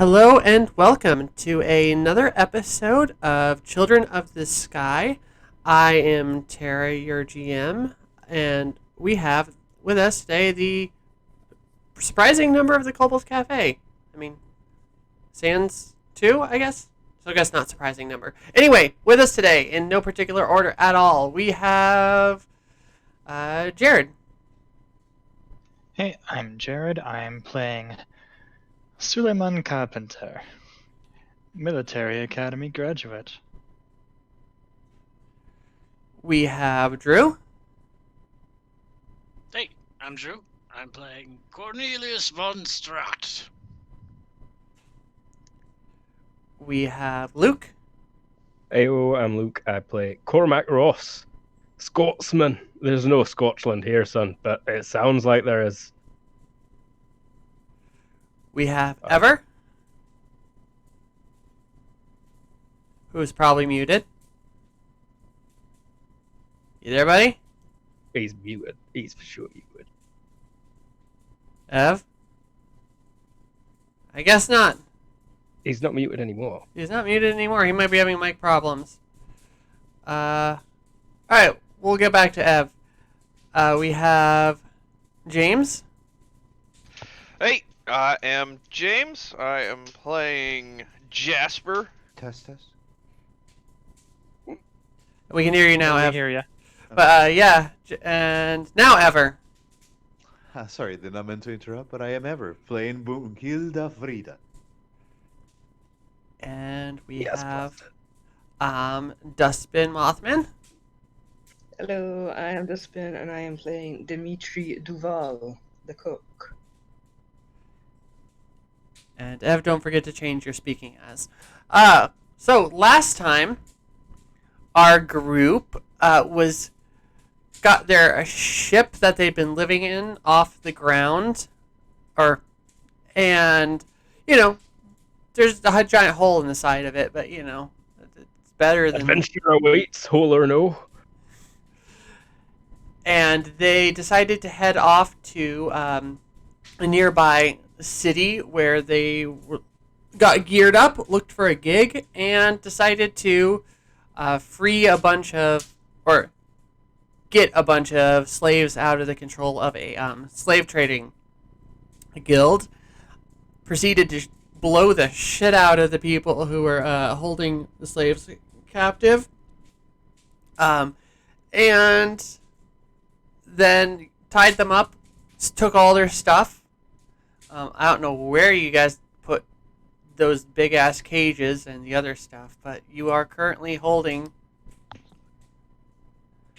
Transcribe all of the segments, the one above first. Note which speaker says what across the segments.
Speaker 1: Hello and welcome to another episode of Children of the Sky. I am Tara, your GM, and we have with us today the surprising number of the Kobolds Cafe. I mean, sans two, I guess? So I guess not surprising number. Anyway, with us today, in no particular order at all, we have Jared.
Speaker 2: Hey, I'm Jared. I'm playing Suleiman Carpenter, Military Academy graduate.
Speaker 1: We have Drew.
Speaker 3: Hey, I'm Drew. I'm playing Cornelius von Strat.
Speaker 1: We have Luke.
Speaker 4: Heyo, I'm Luke. I play Cormac Ross, Scotsman. There's no Scotland here, son, but it sounds like there is.
Speaker 1: We have Ever, who is probably muted. You there, buddy?
Speaker 4: He's muted. He's for sure muted.
Speaker 1: Ev? I guess not.
Speaker 4: He's not muted anymore.
Speaker 1: He's not muted anymore. He might be having mic problems. Alright, we'll get back to Ev. We have James.
Speaker 5: Hey, I am James. I am playing Jasper.
Speaker 6: Test.
Speaker 1: We can hear you now,
Speaker 2: I
Speaker 1: Ev.
Speaker 2: hear ya.
Speaker 1: But, yeah. And now Ever.
Speaker 6: Sorry, did not mean to interrupt, but I am Ever playing Hilda Frida.
Speaker 1: And we
Speaker 4: Yes,
Speaker 1: have Dustbin Mothman.
Speaker 7: Hello, I am Dustbin and I am playing Dimitri Duval, the cook.
Speaker 1: And Ev, don't forget to change your speaking as. So last time, our group got their ship that they'd been living in off the ground, and there's a giant hole in the side of it, but it's better than.
Speaker 4: Adventure awaits, hole or no.
Speaker 1: And they decided to head off to a nearby city where they got geared up, looked for a gig, and decided to free a bunch of, or get a bunch of slaves out of the control of a slave trading guild. Proceeded to blow the shit out of the people who were holding the slaves captive. And then tied them up, took all their stuff. I don't know where you guys put those big-ass cages and the other stuff, but you are currently holding...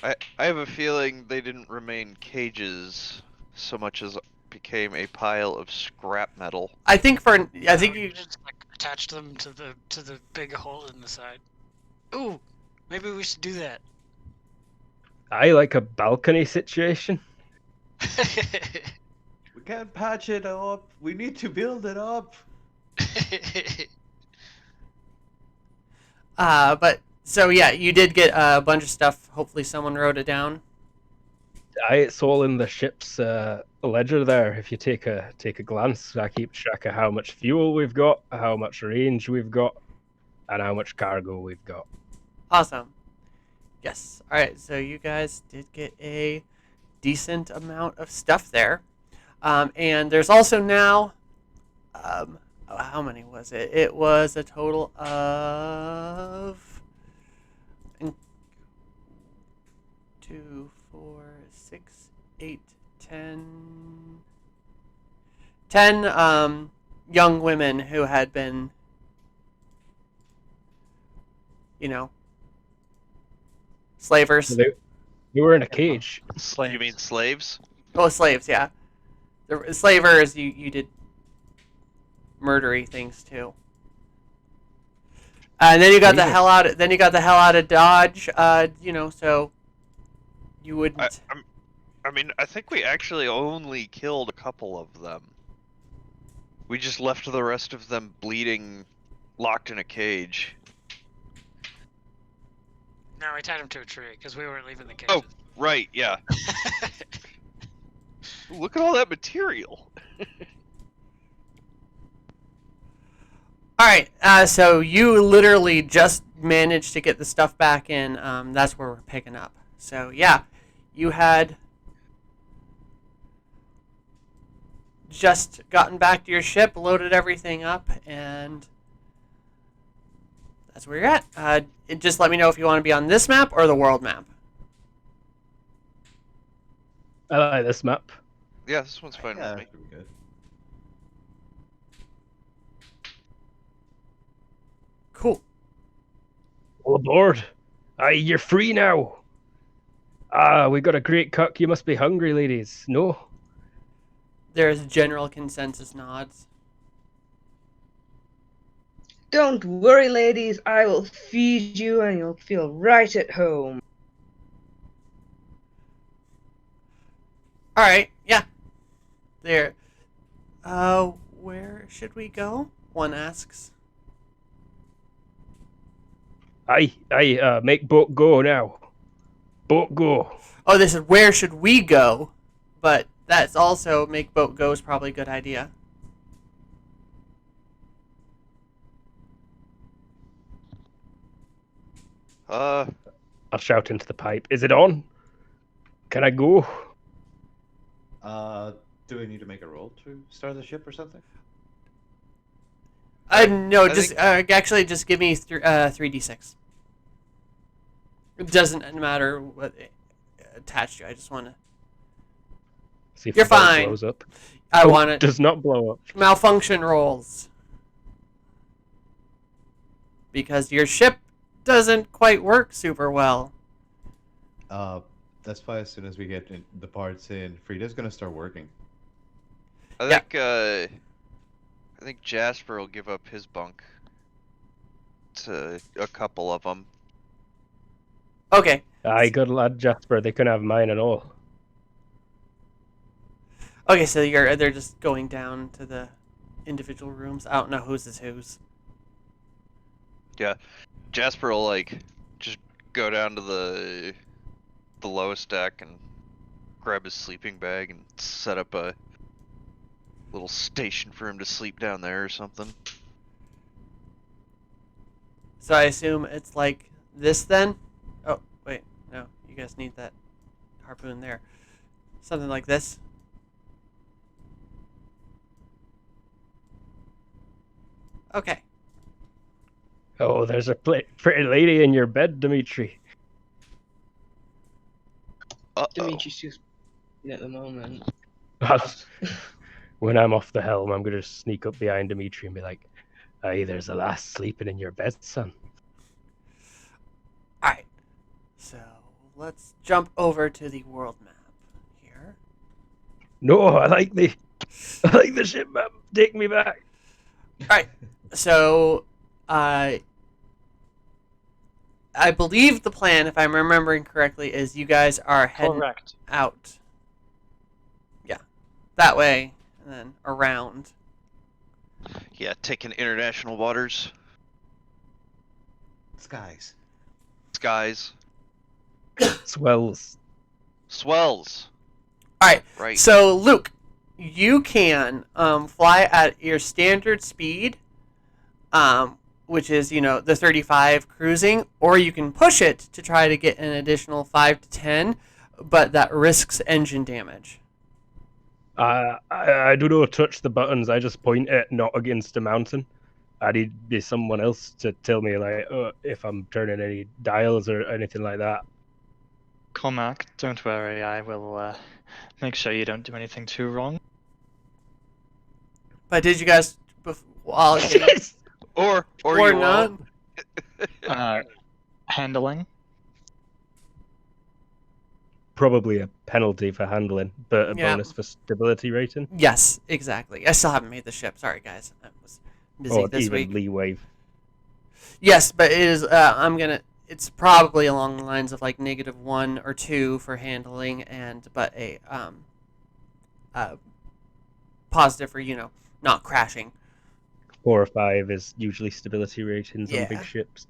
Speaker 5: I have a feeling they didn't remain cages so much as became a pile of scrap metal.
Speaker 1: I think you...
Speaker 3: just attach them to the big hole in the side. Ooh, maybe we should do that.
Speaker 4: I like a balcony situation.
Speaker 6: We can't patch it up. We need to build it up.
Speaker 1: But, so yeah, you did get a bunch of stuff. Hopefully someone wrote it down.
Speaker 4: It's all in the ship's ledger there. If you take a glance, I keep track of how much fuel we've got, how much range we've got, and how much cargo we've got.
Speaker 1: Awesome. Yes. All right. So you guys did get a decent amount of stuff there, and there's also now, how many was it? It was a total of 2, 4, 6, 8, 10 young women who had been, slavers.
Speaker 4: They were in a cage.
Speaker 5: You mean slaves?
Speaker 1: Oh, slaves, yeah. The slavers, you did murdery things too. And then you got the hell out. Then you got the hell out of Dodge. So you wouldn't.
Speaker 5: I think we actually only killed a couple of them. We just left the rest of them bleeding, locked in a cage.
Speaker 3: No, we tied him to a tree because we weren't leaving the cages.
Speaker 5: Oh, right, yeah. Look at all that material.
Speaker 1: All right. So you literally just managed to get the stuff back in. That's where we're picking up. So yeah, you had just gotten back to your ship, loaded everything up, and that's where you're at. Just let me know if you want to be on this map or the world map.
Speaker 4: I like this map.
Speaker 5: Yeah, this one's fine
Speaker 6: Yeah,
Speaker 5: with me.
Speaker 6: that should be good.
Speaker 1: Cool.
Speaker 4: All aboard. Aye, you're free now. Ah, we got a great cook. You must be hungry, ladies. No?
Speaker 1: There's general consensus nods.
Speaker 7: Don't worry, ladies. I will feed you and you'll feel right at home.
Speaker 1: All right. Yeah. There. Where should we go? One asks.
Speaker 4: Aye, make boat go now. Boat go.
Speaker 1: Oh, this is where should we go? But that's also make boat go is probably a good idea.
Speaker 5: Uh,
Speaker 4: I'll shout into the pipe. Is it on? Can I go?
Speaker 6: Do we need to make a roll to start the ship or something?
Speaker 1: No,
Speaker 5: I
Speaker 1: just actually just give me 3d6. It doesn't matter what attached to. I just want to.
Speaker 4: See if
Speaker 1: You're
Speaker 4: the boat
Speaker 1: fine.
Speaker 4: blows up.
Speaker 1: I
Speaker 4: Oh,
Speaker 1: want it.
Speaker 4: does not blow up.
Speaker 1: Malfunction rolls. Because your ship doesn't quite work super well.
Speaker 6: That's why as soon as we get the parts in, Frida's gonna start working.
Speaker 5: I think Jasper will give up his bunk to a couple of them.
Speaker 1: Okay.
Speaker 4: Aye, good lad, Jasper. They can have mine and all.
Speaker 1: Okay, so they're just going down to the individual rooms. I don't know whose is whose.
Speaker 5: Yeah, Jasper will like just go down to the lowest deck and grab his sleeping bag and set up a little station for him to sleep down there or something.
Speaker 1: So I assume it's like this then? Oh, wait. No, you guys need that harpoon there. Something like this. Okay.
Speaker 4: Oh, there's a pretty lady in your bed, Dimitri.
Speaker 7: Dimitri's just at the moment.
Speaker 4: When I'm off the helm, I'm going to sneak up behind Dimitri and be like, aye, there's a lass sleeping in your bed, son.
Speaker 1: Alright. So let's jump over to the world map here.
Speaker 4: No, I like the ship map. Take me back.
Speaker 1: Alright. So I believe the plan, if I'm remembering correctly, is you guys are heading
Speaker 2: Correct.
Speaker 1: out. Yeah. That way, and then around.
Speaker 5: Yeah, taking international waters,
Speaker 6: Skies.
Speaker 5: skies,
Speaker 4: Swells.
Speaker 5: swells.
Speaker 1: Alright.
Speaker 5: Right.
Speaker 1: So, Luke, you can fly at your standard speed, which is, the 35 cruising, or you can push it to try to get an additional 5 to 10, but that risks engine damage.
Speaker 4: I do not touch the buttons. I just point it not against a mountain. I need be someone else to tell me like if I'm turning any dials or anything like that.
Speaker 2: Cormac, don't worry. I will make sure you don't do anything too wrong.
Speaker 1: But did you guys, while
Speaker 5: or
Speaker 1: or
Speaker 5: you
Speaker 1: not?
Speaker 5: won't.
Speaker 2: Handling.
Speaker 4: Probably a penalty for handling, but a
Speaker 1: Yeah.
Speaker 4: bonus for stability rating.
Speaker 1: Yes, exactly. I still haven't made the ship. Sorry, guys. I was busy this
Speaker 4: even
Speaker 1: week.
Speaker 4: leeway.
Speaker 1: Yes, but it is. It's probably along the lines of like -1 or 2 for handling, but a positive for not crashing.
Speaker 4: 4 or 5 is usually stability ratings on
Speaker 1: Yeah.
Speaker 4: big ships.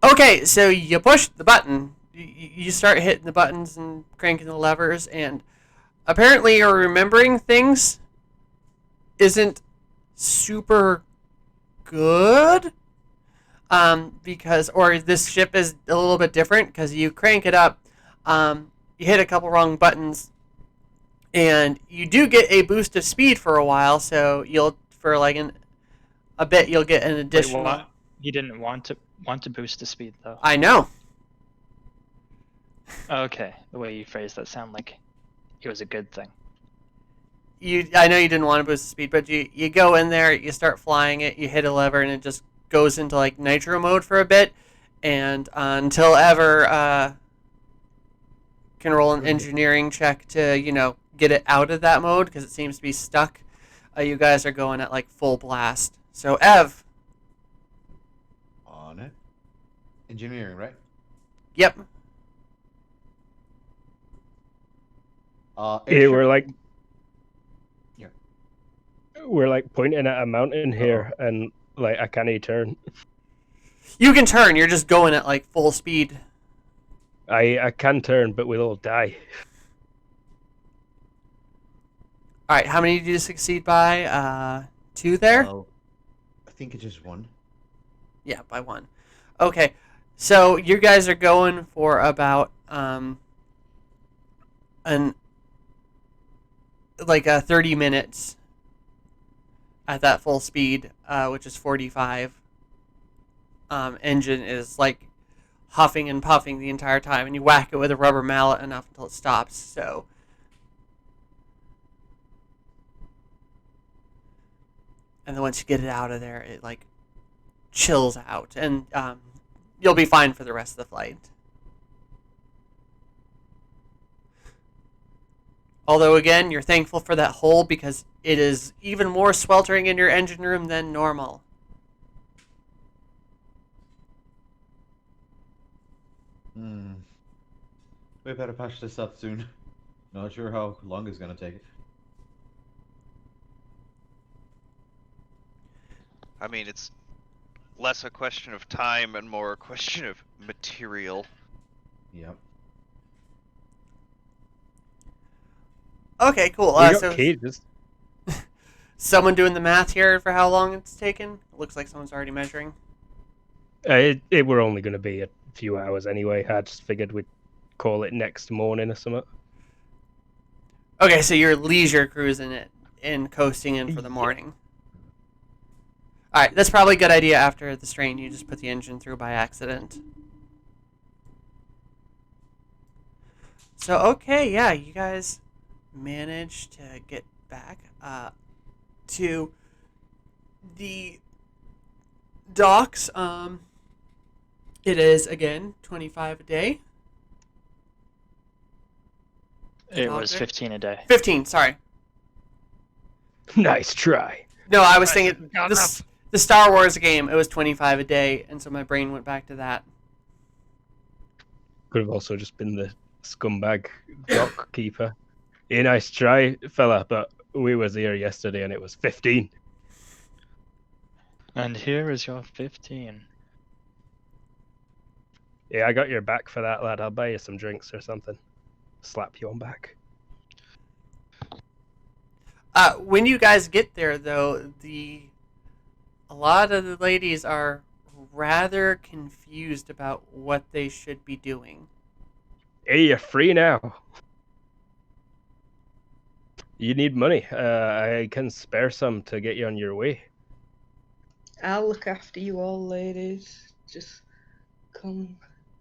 Speaker 1: Okay, so you push the button. You start hitting the buttons and cranking the levers, and apparently your remembering things isn't super good. Because, or this ship is a little bit different because you crank it up, you hit a couple wrong buttons, and you do get a boost of speed for a while. So you'll, for like a bit, you'll get an
Speaker 2: Wait,
Speaker 1: additional.
Speaker 2: what? You didn't want to boost the speed though.
Speaker 1: I know.
Speaker 2: Okay, the way you phrased that sounded like it was a good thing.
Speaker 1: I know you didn't want to boost the speed, but you go in there, you start flying it, you hit a lever, and it just goes into like nitro mode for a bit, and until ever can roll an engineering check to get it out of that mode because it seems to be stuck. You guys are going at like full blast. So Ev.
Speaker 6: On it. Engineering, right?
Speaker 1: Yep.
Speaker 4: Yeah,
Speaker 6: airship-
Speaker 4: we're like pointing at a mountain here, and like I can't turn.
Speaker 1: You can turn. You're just going at like full speed.
Speaker 4: I can turn, but we'll all die.
Speaker 1: All right. How many did you succeed by? 2 there.
Speaker 6: I think it's just 1.
Speaker 1: Yeah, by 1. Okay. So you guys are going for about 30 minutes at that full speed, which is 45. Engine is like huffing and puffing the entire time, and you whack it with a rubber mallet enough until it stops. So, and then once you get it out of there, it like chills out, and you'll be fine for the rest of the flight. Although, again, you're thankful for that hole because it is even more sweltering in your engine room than normal.
Speaker 6: We better patch this up soon. Not sure how long it's gonna take.
Speaker 5: I mean, it's less a question of time and more a question of material.
Speaker 6: Yep.
Speaker 1: Okay, cool.
Speaker 4: We got
Speaker 1: So
Speaker 4: cages.
Speaker 1: someone doing the math here for how long it's taken? It looks like someone's already measuring.
Speaker 4: It were only going to be a few hours anyway. I just figured we'd call it next morning or something.
Speaker 1: Okay, so you're leisure cruising it and coasting in for the morning. All right, that's probably a good idea after the strain. You just put the engine through by accident. So, okay, yeah, you guys managed to get back to the docks. It is, again, 25 a day.
Speaker 2: It was 15 a day.
Speaker 1: 15, sorry.
Speaker 4: Nice try.
Speaker 1: No, I was
Speaker 3: Right,
Speaker 1: thinking
Speaker 3: got
Speaker 1: the Star Wars game, it was 25 a day, and so my brain went back to that.
Speaker 4: Could have also just been the scumbag dock keeper. A nice try, fella, but we was here yesterday and it was 15.
Speaker 2: And here is your 15.
Speaker 4: Yeah, I got your back for that, lad. I'll buy you some drinks or something. Slap you on back.
Speaker 1: When you guys get there, though, a lot of the ladies are rather confused about what they should be doing.
Speaker 4: Hey, you're free now. You need money. I can spare some to get you on your way.
Speaker 7: I'll look after you all, ladies. Just come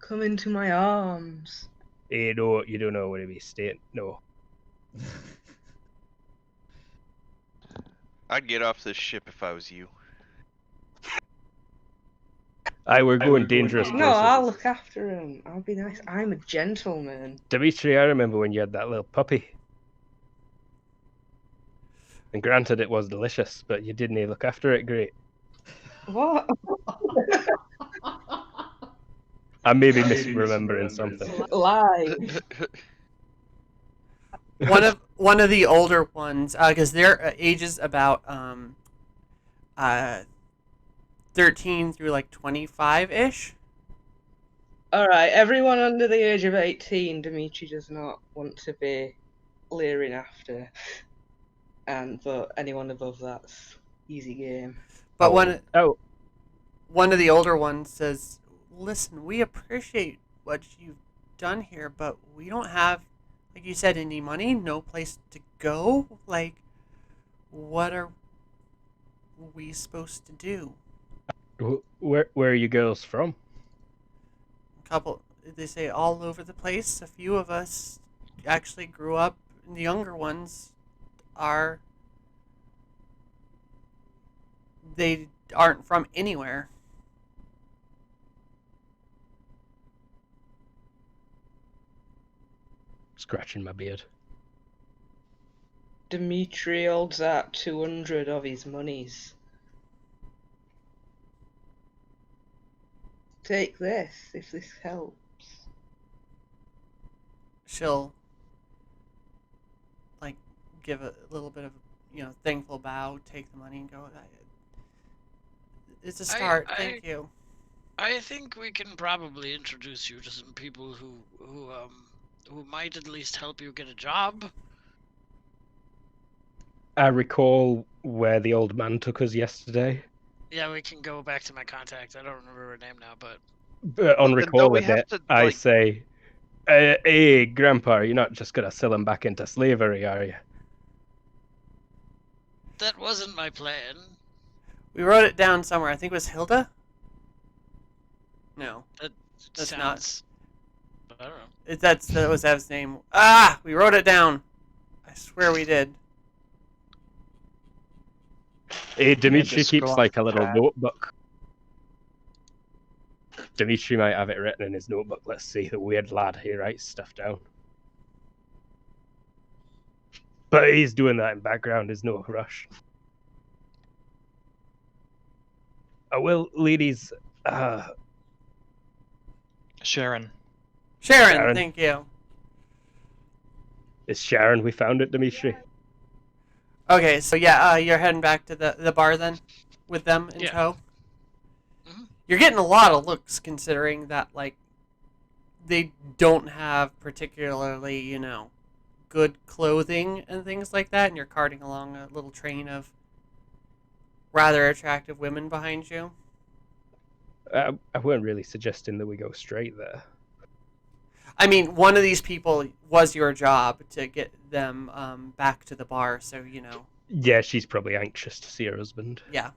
Speaker 7: into my arms.
Speaker 4: Hey, no, you don't know where to be staying. No.
Speaker 5: I'd get off this ship if I was you.
Speaker 4: We're going dangerous places.
Speaker 7: No, I'll look after him. I'll be nice. I'm a gentleman.
Speaker 4: Dimitri, I remember when you had that little puppy. And granted, it was delicious, but you didn't look after it great.
Speaker 7: What?
Speaker 4: I may be misremembering something.
Speaker 7: Lies.
Speaker 1: One of the older ones, because their age is about 13 through like 25-ish.
Speaker 7: Alright, everyone under the age of 18, Dimitri does not want to be leering after. But anyone above that's easy game.
Speaker 1: But
Speaker 4: Oh,
Speaker 1: one of the older ones says, "Listen, we appreciate what you've done here, but we don't have, like you said, any money, no place to go. Like, what are we supposed to do?"
Speaker 4: where are you girls from?
Speaker 1: Couple, they say, all over the place. A few of us actually grew up, and the younger ones are, they aren't from anywhere.
Speaker 4: Scratching my beard.
Speaker 7: Dimitri holds out 200 of his monies. Take this, if this helps.
Speaker 1: She'll, like, give a little bit of, thankful bow, take the money, and go, "It's a start, thank you."
Speaker 3: I think we can probably introduce you to some people who might at least help you get a job.
Speaker 4: I recall where the old man took us yesterday.
Speaker 3: Yeah, we can go back to my contact. I don't remember her name now, but
Speaker 4: But on
Speaker 5: Then
Speaker 4: recall
Speaker 5: don't we
Speaker 4: of
Speaker 5: have
Speaker 4: it,
Speaker 5: to,
Speaker 4: I
Speaker 5: like-
Speaker 4: say, hey, Grandpa, you're not just going to sell him back into slavery, are you?
Speaker 3: that wasn't my plan.
Speaker 1: We wrote it down somewhere. I think it was Hilda? No. That's not.
Speaker 3: Sounds. I don't know.
Speaker 1: That was Ev's name. We wrote it down. I swear we did.
Speaker 4: Hey, Dimitri
Speaker 2: just
Speaker 4: keeps
Speaker 2: go
Speaker 4: like a
Speaker 2: off
Speaker 4: little
Speaker 2: track.
Speaker 4: notebook. Dimitri might have it written in his notebook. Let's see, the weird lad, he writes stuff down. But he's doing that in background, there's no rush. Well, ladies,
Speaker 2: Sharon.
Speaker 1: Sharon, thank you.
Speaker 4: it's Sharon. We found it, Dimitri.
Speaker 1: Okay, so yeah, you're heading back to the bar then, with them in
Speaker 3: Yeah.
Speaker 1: tow.
Speaker 3: Mhm.
Speaker 1: You're getting a lot of looks, considering that like they don't have particularly good clothing and things like that, and you're carting along a little train of rather attractive women behind you.
Speaker 4: I weren't really suggesting that we go straight there.
Speaker 1: I mean, one of these people was your job to get them back to the bar, so
Speaker 4: Yeah, she's probably anxious to see her husband.
Speaker 1: yeah.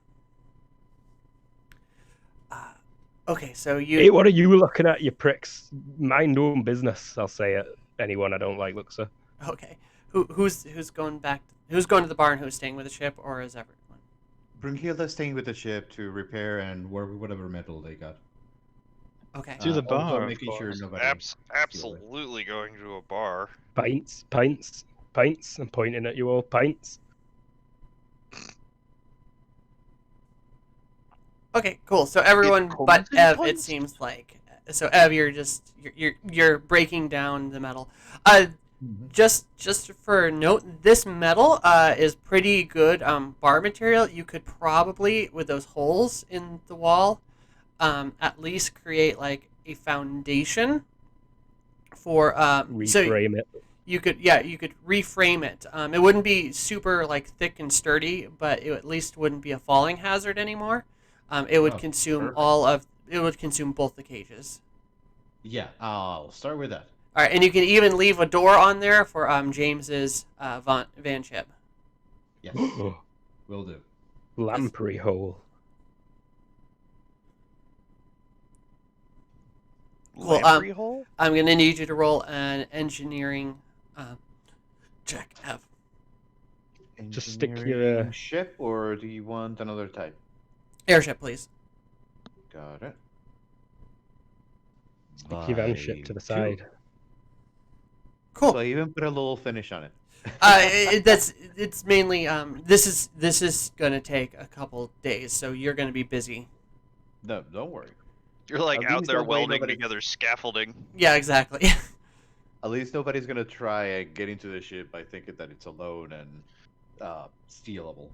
Speaker 1: Okay, so
Speaker 4: Hey, what are you looking at, you pricks? Mind your own business, I'll say it. Anyone I don't like looks at.
Speaker 1: Okay, who's going back? Who's going to the bar and who's staying with the ship, or is everyone?
Speaker 6: Brunhilda's staying with the ship to repair and whatever metal they got.
Speaker 1: Okay.
Speaker 2: To the
Speaker 6: Also
Speaker 2: bar, of
Speaker 6: making sure
Speaker 2: course.
Speaker 6: nobody.
Speaker 5: Absolutely going to a bar.
Speaker 4: Pints, pints, pints. I'm pointing at you all. Pints.
Speaker 1: Okay, cool. So everyone
Speaker 5: comes
Speaker 1: but
Speaker 5: in
Speaker 1: Ev, it
Speaker 5: pints?
Speaker 1: seems like. So Ev, you're breaking down the metal. Just for a note, this metal is pretty good bar material. You could probably, with those holes in the wall, at least create like a foundation for
Speaker 4: Reframe it.
Speaker 1: you could reframe it. It wouldn't be super like thick and sturdy, but it at least wouldn't be a falling hazard anymore. It would consume
Speaker 6: perfect.
Speaker 1: it would consume both the cages.
Speaker 6: Yeah, I'll start with that.
Speaker 1: All right, and you can even leave a door on there for James's van ship.
Speaker 6: Yes, will do.
Speaker 4: Lamprey hole.
Speaker 1: Cool.
Speaker 5: Lamprey hole?
Speaker 1: I'm gonna need you to roll an engineering check, Ev.
Speaker 4: Just stick your,
Speaker 6: Engineering ship, or do you want another type?
Speaker 1: Airship, please.
Speaker 6: Got it.
Speaker 4: Stick your van ship to the side.
Speaker 1: Cool.
Speaker 6: So I even put a little finish on it.
Speaker 1: It's mainly this is gonna take a couple days, so you're gonna be busy.
Speaker 6: No, don't worry.
Speaker 5: You're like
Speaker 6: At
Speaker 5: out
Speaker 6: least
Speaker 5: there
Speaker 6: that way
Speaker 5: welding
Speaker 6: nobody-
Speaker 5: together scaffolding.
Speaker 1: Yeah, exactly.
Speaker 6: At least nobody's gonna try get into the ship by thinking that it's alone and stealable.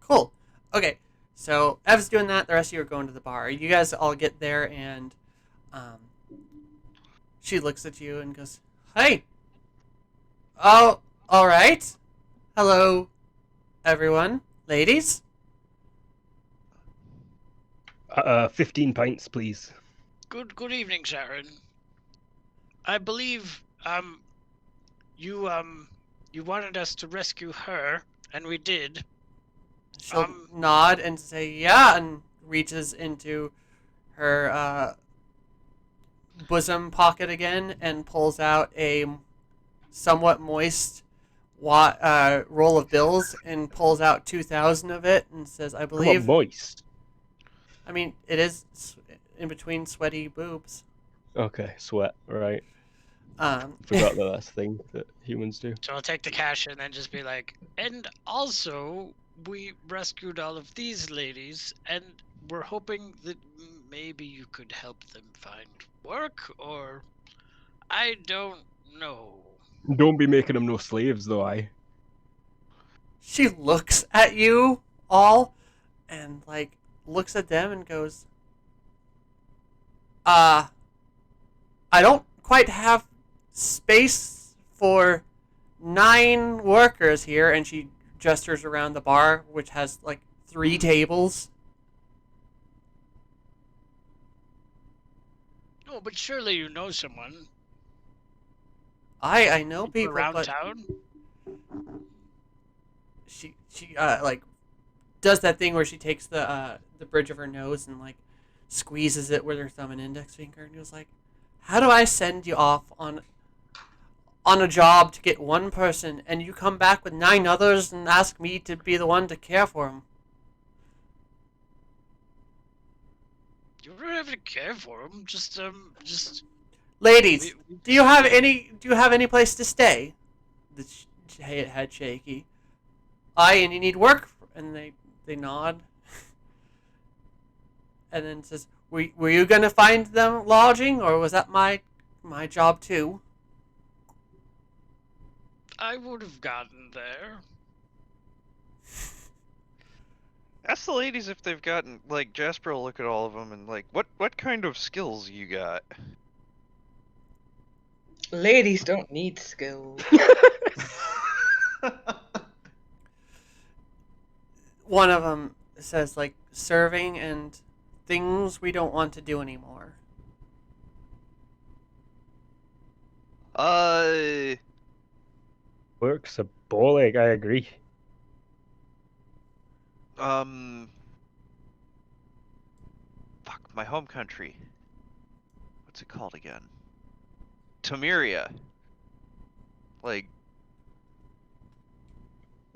Speaker 1: Cool. Okay, so Ev's doing that. The rest of you are going to the bar. You guys all get there, and she looks at you and goes, "Hey. Oh, all right. Hello, everyone. Ladies?
Speaker 4: 15 pints, please.
Speaker 3: Good evening, Sharon. I believe you wanted us to rescue her, and we did.
Speaker 1: She'll nod and say, yeah, and reaches into her bosom pocket again and pulls out a somewhat moist roll of bills and pulls out 2,000 of it and says, I
Speaker 4: Come
Speaker 1: believe...
Speaker 4: on, moist.
Speaker 1: I mean, it is in between sweaty boobs.
Speaker 4: Okay, sweat, right.
Speaker 1: Um,
Speaker 4: Forgot that that's a thing that humans do.
Speaker 3: So I'll take the cash and then just be like, and also, we rescued all of these ladies, and we're hoping that maybe you could help them find work, or I don't know.
Speaker 4: Don't be making them no slaves, though, aye.
Speaker 1: she looks at you all and, like, looks at them and goes, I don't quite have space for 9 workers here. And she gestures around the bar, which has, like, 3 tables.
Speaker 3: No, but surely you know someone
Speaker 1: I know people,
Speaker 3: around
Speaker 1: but
Speaker 3: town.
Speaker 1: she like does that thing where she takes the bridge of her nose and like squeezes it with her thumb and index finger and goes like, how do I send you off on a job to get 1 person and you come back with 9 others and ask me to be the one to care for them?
Speaker 3: You don't have to care for them. Just
Speaker 1: Ladies,
Speaker 3: we-
Speaker 1: do you have any place to stay? The head shaky. Aye, and you need work, and they nod. And then says, were you gonna find them lodging, or was that my job too?
Speaker 3: I would have gotten there.
Speaker 5: Ask the ladies if they've gotten, like, Jasper will look at all of them and, like, what kind of skills you got?
Speaker 7: Ladies don't need skills.
Speaker 1: One of them says, like, serving and things we don't want to do anymore.
Speaker 4: Work's a ball ache, I agree.
Speaker 5: Fuck, my home country. What's it called again? Temeria. Like,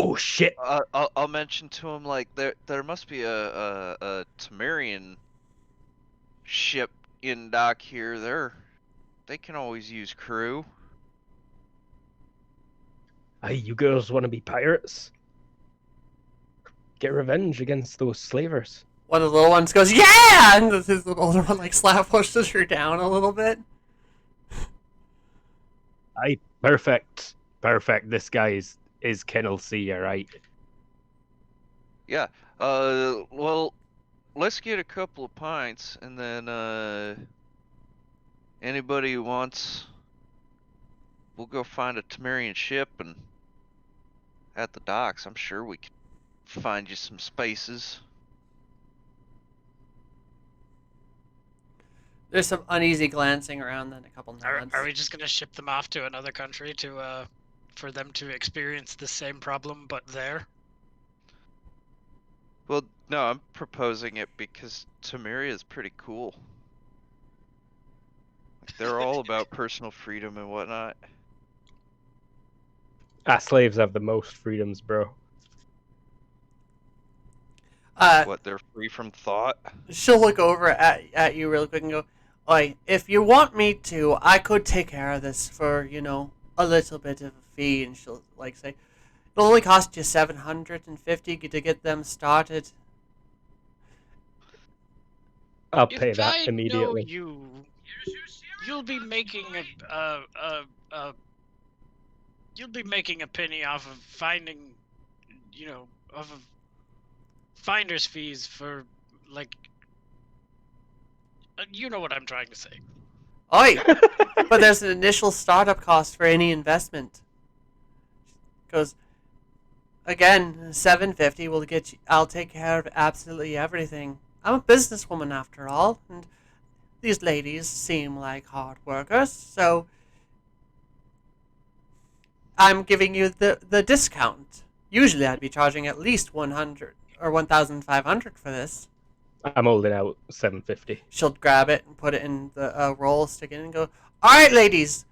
Speaker 4: Oh, shit.
Speaker 5: I'll mention to him, like, there must be a Temerian ship in dock here. They can always use crew.
Speaker 4: Aye, you girls want to be pirates? Get revenge against those slavers.
Speaker 1: One of the little ones goes, yeah! And the older one, like, slap pushes her down a little bit.
Speaker 4: Aye, perfect. Perfect. This guy is Kennel C, alright?
Speaker 5: Yeah. Well, let's get a couple of pints, and then, anybody who wants, we'll go find a Temerian ship, and at the docks, I'm sure we can find you some spaces.
Speaker 1: There's some uneasy glancing around, then a couple nods.
Speaker 3: Are we just gonna ship them off to another country to for them to experience the same problem but there?
Speaker 5: Well, no, I'm proposing it because Temeria is pretty cool. Like, they're all about personal freedom and whatnot.
Speaker 4: Slaves have the most freedoms, bro.
Speaker 5: What, they're free from thought?
Speaker 1: She'll look over at you real quick and go, oi, if you want me to, I could take care of this for, a little bit of a fee. And she'll, like, say, it'll only cost you $750 to get them started.
Speaker 4: I'll pay
Speaker 3: If
Speaker 4: that
Speaker 3: I
Speaker 4: immediately.
Speaker 3: know you'll be making a penny off of finding, off of finder's fees for, like, you know what I'm trying to say.
Speaker 1: Oi, but there's an initial startup cost for any investment. Goes, again, 750 will get you. I'll take care of absolutely everything. I'm a businesswoman after all, and these ladies seem like hard workers, so I'm giving you the discount. Usually I'd be charging at least 100 or 1,500 for this.
Speaker 4: I'm holding out 750.
Speaker 1: She'll grab it and put it in the roll, stick it in, and go, all right, ladies,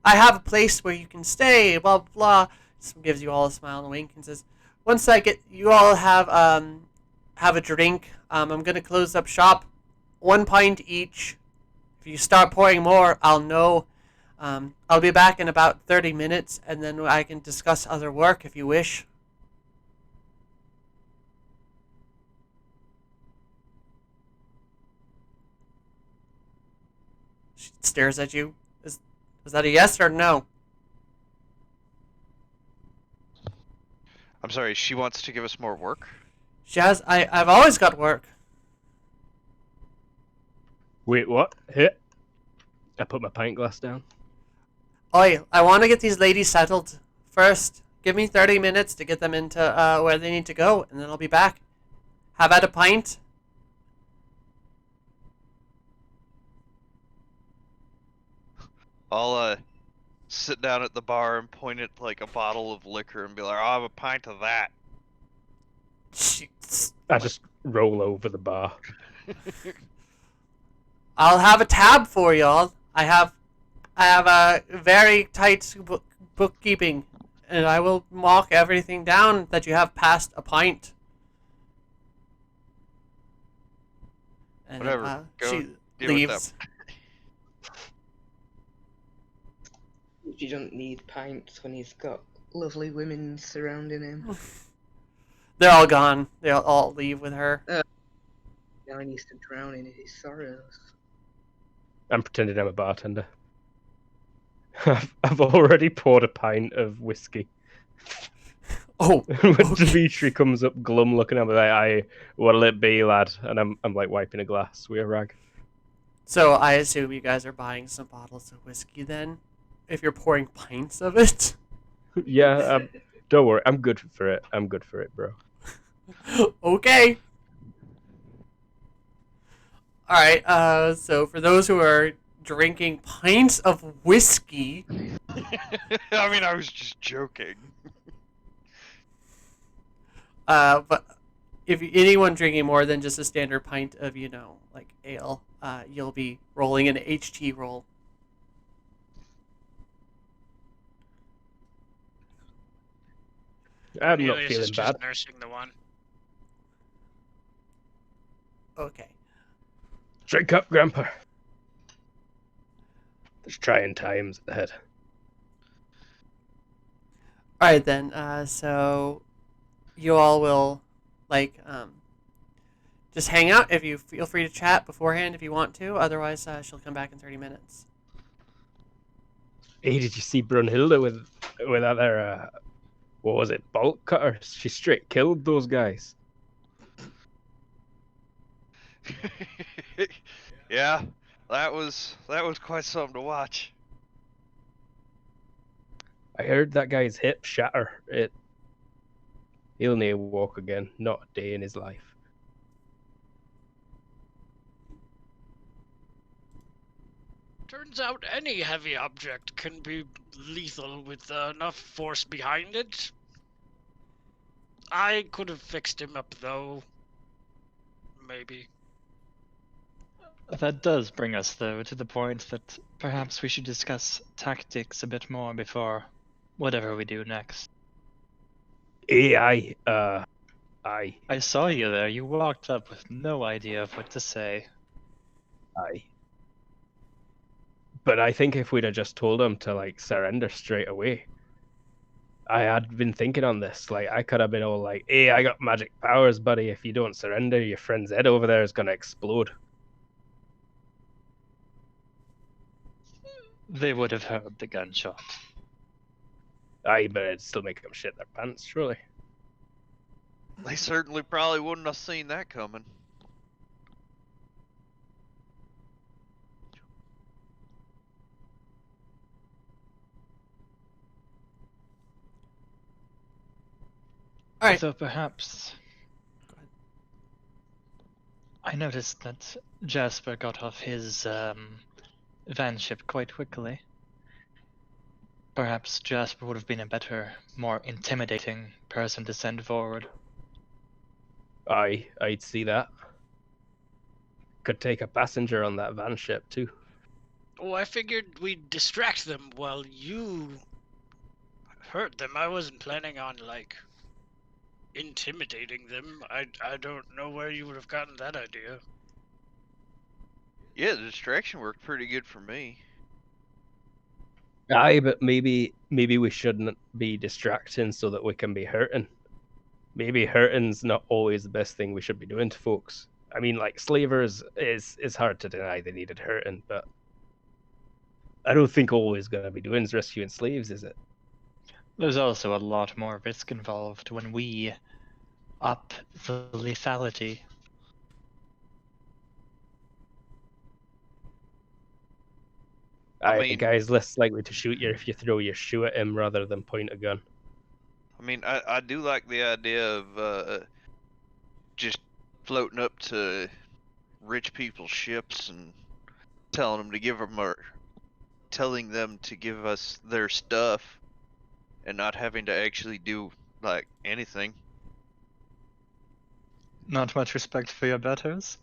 Speaker 1: I have a place where you can stay, blah, blah, blah. Just gives you all a smile and a wink and says, once I get, you all have a drink, I'm going to close up shop. 1 pint each. If you start pouring more, I'll know. I'll be back in about 30 minutes, and then I can discuss other work if you wish. She stares at you. Is that a yes or no?
Speaker 5: I'm sorry, she wants to give us more work?
Speaker 1: She has. I've always got work.
Speaker 4: Wait, what? Hit. I put my pint glass down.
Speaker 1: Oi, I want to get these ladies settled first. Give me 30 minutes to get them into where they need to go, and then I'll be back. Have had a pint?
Speaker 5: I'll sit down at the bar and point at like a bottle of liquor and be like, I'll have a pint of that.
Speaker 4: I just roll over the bar.
Speaker 1: I'll have a tab for y'all. I have a very tight bookkeeping, and I will mark everything down that you have past a pint. And
Speaker 5: Whatever. Go
Speaker 1: she
Speaker 5: deal with
Speaker 1: leaves.
Speaker 5: them.
Speaker 7: You don't need pints when he's got lovely women surrounding him.
Speaker 1: They're all gone. They'll all leave with her.
Speaker 7: Now he needs to drown in his sorrows.
Speaker 4: I'm pretending I'm a bartender. I've already poured a pint of whiskey.
Speaker 1: Oh,
Speaker 4: When
Speaker 1: okay.
Speaker 4: Dimitri comes up glum looking at me like, what'll it be, lad? And I'm like wiping a glass with a rag.
Speaker 1: So I assume you guys are buying some bottles of whiskey then, if you're pouring pints of it.
Speaker 4: Yeah, don't worry. I'm good for it. I'm good for it, bro.
Speaker 1: Okay. All right. So for those who are drinking pints of whiskey,
Speaker 5: I mean, I was just joking.
Speaker 1: but if anyone drinking more than just a standard pint of, like ale, you'll be rolling an HT roll.
Speaker 4: I'm not
Speaker 3: Cornelius
Speaker 4: feeling
Speaker 3: is
Speaker 4: bad.
Speaker 3: just nursing the one.
Speaker 1: Okay.
Speaker 4: Drink up, Grandpa. There's trying times ahead.
Speaker 1: All right then. So you all will just hang out. If you feel free to chat beforehand if you want to. Otherwise, she'll come back in 30 minutes.
Speaker 4: Hey, did you see Brunhilde with that there? What was it? Bolt cutter. She straight killed those guys.
Speaker 5: Yeah, that was quite something to watch.
Speaker 4: I heard that guy's hip shatter. He'll never walk again. Not a day in his life.
Speaker 3: Turns out any heavy object can be lethal with enough force behind it. I could have fixed him up though. Maybe.
Speaker 2: That does bring us, though, to the point that perhaps we should discuss tactics a bit more before whatever we do next.
Speaker 4: Aye.
Speaker 2: I saw you there. You walked up with no idea of what to say.
Speaker 4: Aye. But I think if we'd have just told him to surrender straight away, I had been thinking on this. I could have been all like, "Hey, I got magic powers, buddy. If you don't surrender, your friend's head over there is gonna explode."
Speaker 2: They would have heard the gunshot.
Speaker 4: Aye, but it'd still make them shit their pants, surely.
Speaker 5: They certainly probably wouldn't have seen that coming.
Speaker 1: All right.
Speaker 2: So perhaps I noticed that Jasper got off his van ship quite quickly. Perhaps Jasper would have been a better, more intimidating person to send forward.
Speaker 4: I'd see that. Could take a passenger on that van ship too.
Speaker 3: Oh, I figured we'd distract them while you hurt them. I wasn't planning on, like, intimidating them. I don't know where you would have gotten that idea.
Speaker 5: Yeah, the distraction worked pretty good for me.
Speaker 4: Aye, but maybe we shouldn't be distracting so that we can be hurting. Maybe hurting's not always the best thing we should be doing to folks. I mean, like, slavers is hard to deny they needed hurting, but I don't think all we're going to be doing is rescuing slaves, is it?
Speaker 2: There's also a lot more risk involved when we up the lethality.
Speaker 5: I
Speaker 4: A
Speaker 5: mean-
Speaker 4: guy's less likely to shoot you if you throw your shoe at him rather than point a gun.
Speaker 5: I mean, I do like the idea of just floating up to rich people's ships and telling them to telling them to give us their stuff and not having to actually do like anything.
Speaker 2: Not much respect for your betters.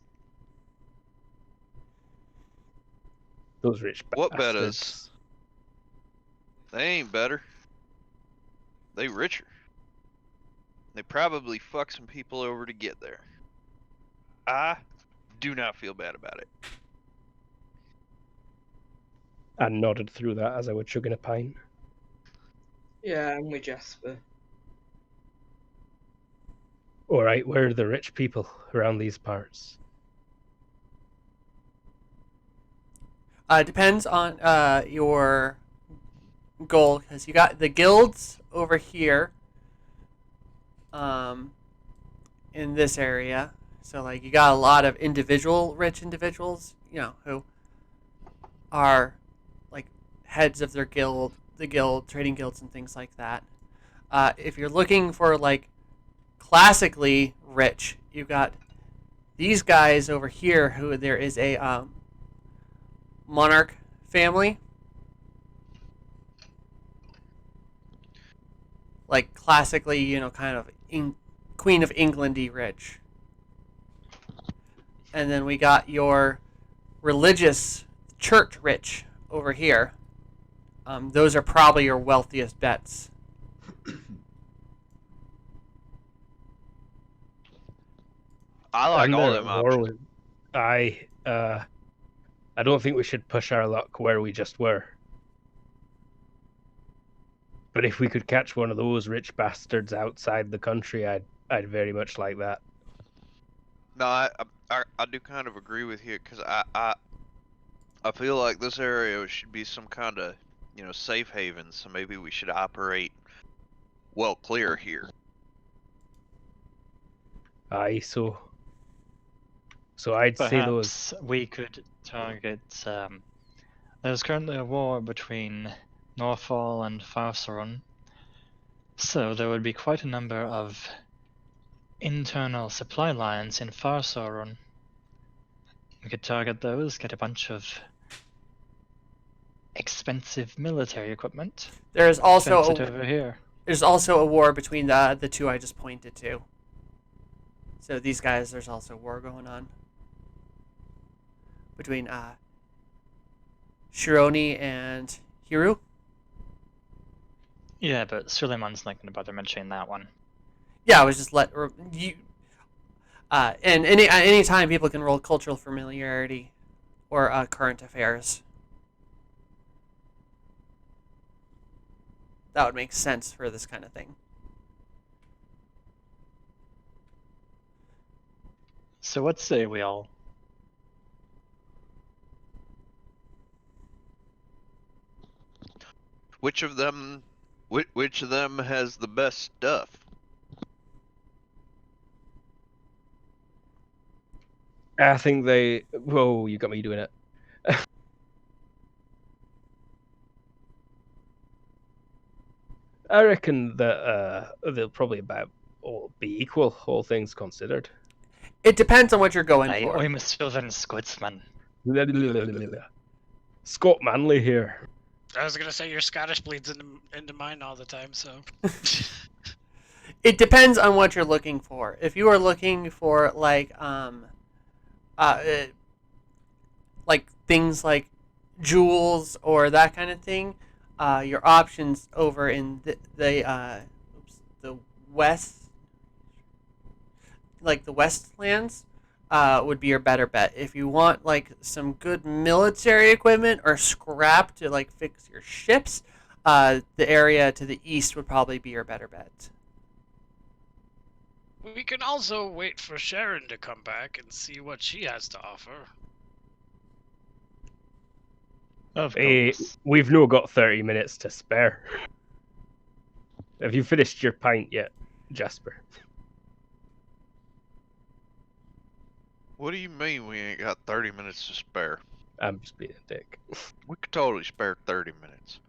Speaker 4: Those rich
Speaker 5: What
Speaker 4: bastards.
Speaker 5: betters? They ain't better. They richer. They probably fuck some people over to get there. I do not feel bad about it.
Speaker 4: I nodded through that as I was chugging a pint.
Speaker 7: Yeah, I'm with Jasper.
Speaker 4: Alright, where are the rich people around these parts?
Speaker 1: Depends on your goal, because you got the guilds over here in this area. So, like, you got a lot of rich individuals, who are, like, heads of their guild, trading guilds and things like that. If you're looking for, like, classically rich, you got these guys over here who there is a monarch family, like classically, kind of Queen of England-y rich. And then we got your religious church rich over here. Those are probably your wealthiest bets.
Speaker 5: I like
Speaker 4: I'm
Speaker 5: all
Speaker 4: there
Speaker 5: them
Speaker 4: at war
Speaker 5: options.
Speaker 4: with. I don't think we should push our luck where we just were. But if we could catch one of those rich bastards outside the country, I'd very much like that.
Speaker 5: No, I do kind of agree with you because I feel like this area should be some kind of safe haven. So maybe we should operate well clear here.
Speaker 4: Aye, so I'd say those.
Speaker 2: Perhaps we could target. There's currently a war between Norfall and Farsaron, so there would be quite a number of internal supply lines in Farsaron. We could target those, get a bunch of expensive military equipment.
Speaker 1: There's also
Speaker 2: Fence it over here.
Speaker 1: There's also a war between the two I just pointed to. So these guys, there's also a war going on between Shironi and Hiru.
Speaker 2: Yeah, but Suleiman's not going to bother mentioning that one.
Speaker 1: Yeah, I was just you. And any time people can roll cultural familiarity or current affairs. That would make sense for this kind of thing.
Speaker 2: So what say we all?
Speaker 5: Which of them has the best stuff?
Speaker 4: I think they. Whoa, you got me doing it. I reckon that they'll probably about all be equal, all things considered.
Speaker 1: It depends on what you're going
Speaker 2: Nei,
Speaker 1: for.
Speaker 2: I'm a Southern Scotsman.
Speaker 4: Scott Manley here.
Speaker 3: I was gonna say your Scottish bleeds into mine all the time, so.
Speaker 1: It depends on what you're looking for. If you are looking for like things like jewels or that kind of thing, your options over in the west, like the Westlands, would be your better bet. If you want like some good military equipment or scrap to like fix your ships, the area to the east would probably be your better bet.
Speaker 3: We can also wait for Sharon to come back and see what she has to offer.
Speaker 2: Of
Speaker 4: Hey,
Speaker 2: course.
Speaker 4: we've now got 30 minutes to spare. Have you finished your pint yet, Jasper?
Speaker 5: What do you mean we ain't got 30 minutes to spare?
Speaker 4: I'm just being a dick.
Speaker 5: We could totally spare 30 minutes.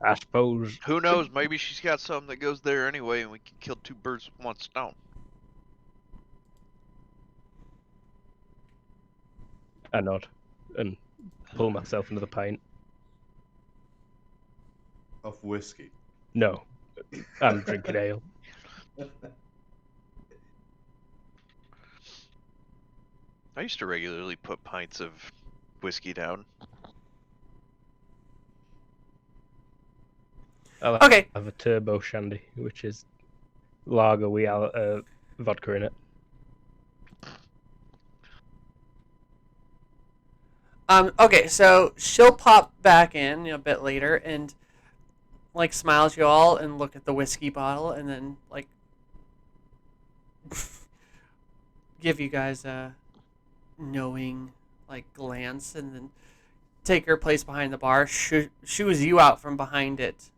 Speaker 4: I suppose.
Speaker 5: Who knows? Maybe she's got something that goes there anyway, and we can kill two birds with one stone.
Speaker 4: I nod and pull myself into the pint.
Speaker 6: Of whiskey.
Speaker 4: No, I'm drinking ale.
Speaker 5: I used to regularly put pints of whiskey down.
Speaker 4: I'll
Speaker 1: Okay.
Speaker 4: have a turbo shandy, which is lager with vodka in it.
Speaker 1: Okay, so she'll pop back in a bit later and like smiles you all and look at the whiskey bottle and then like give you guys a knowing like glance and then take her place behind the bar, shoos you out from behind it.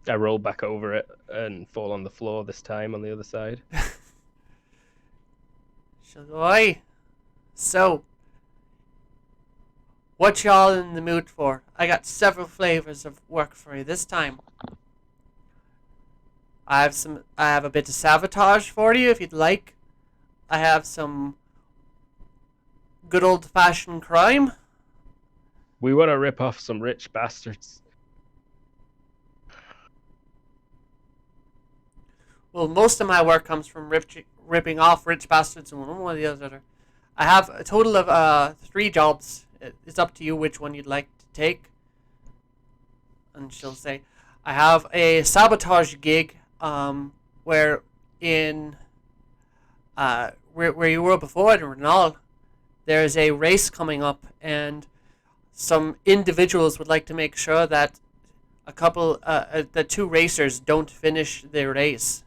Speaker 4: I roll back over it and fall on the floor this time on the other side.
Speaker 1: She'll go, "Oi, so what y'all in the mood for? I got several flavors of work for you this time. I have a bit of sabotage for you if you'd like. I have some good old-fashioned crime.
Speaker 4: We want to rip off some rich bastards.
Speaker 1: Well, most of my work comes from ripping off rich bastards and one or the other. I have a total of 3 jobs. It's up to you which one you'd like to take." And she'll say, "I have a sabotage gig, where in where you were before in Renal, there's a race coming up, and some individuals would like to make sure that the 2 racers don't finish their race."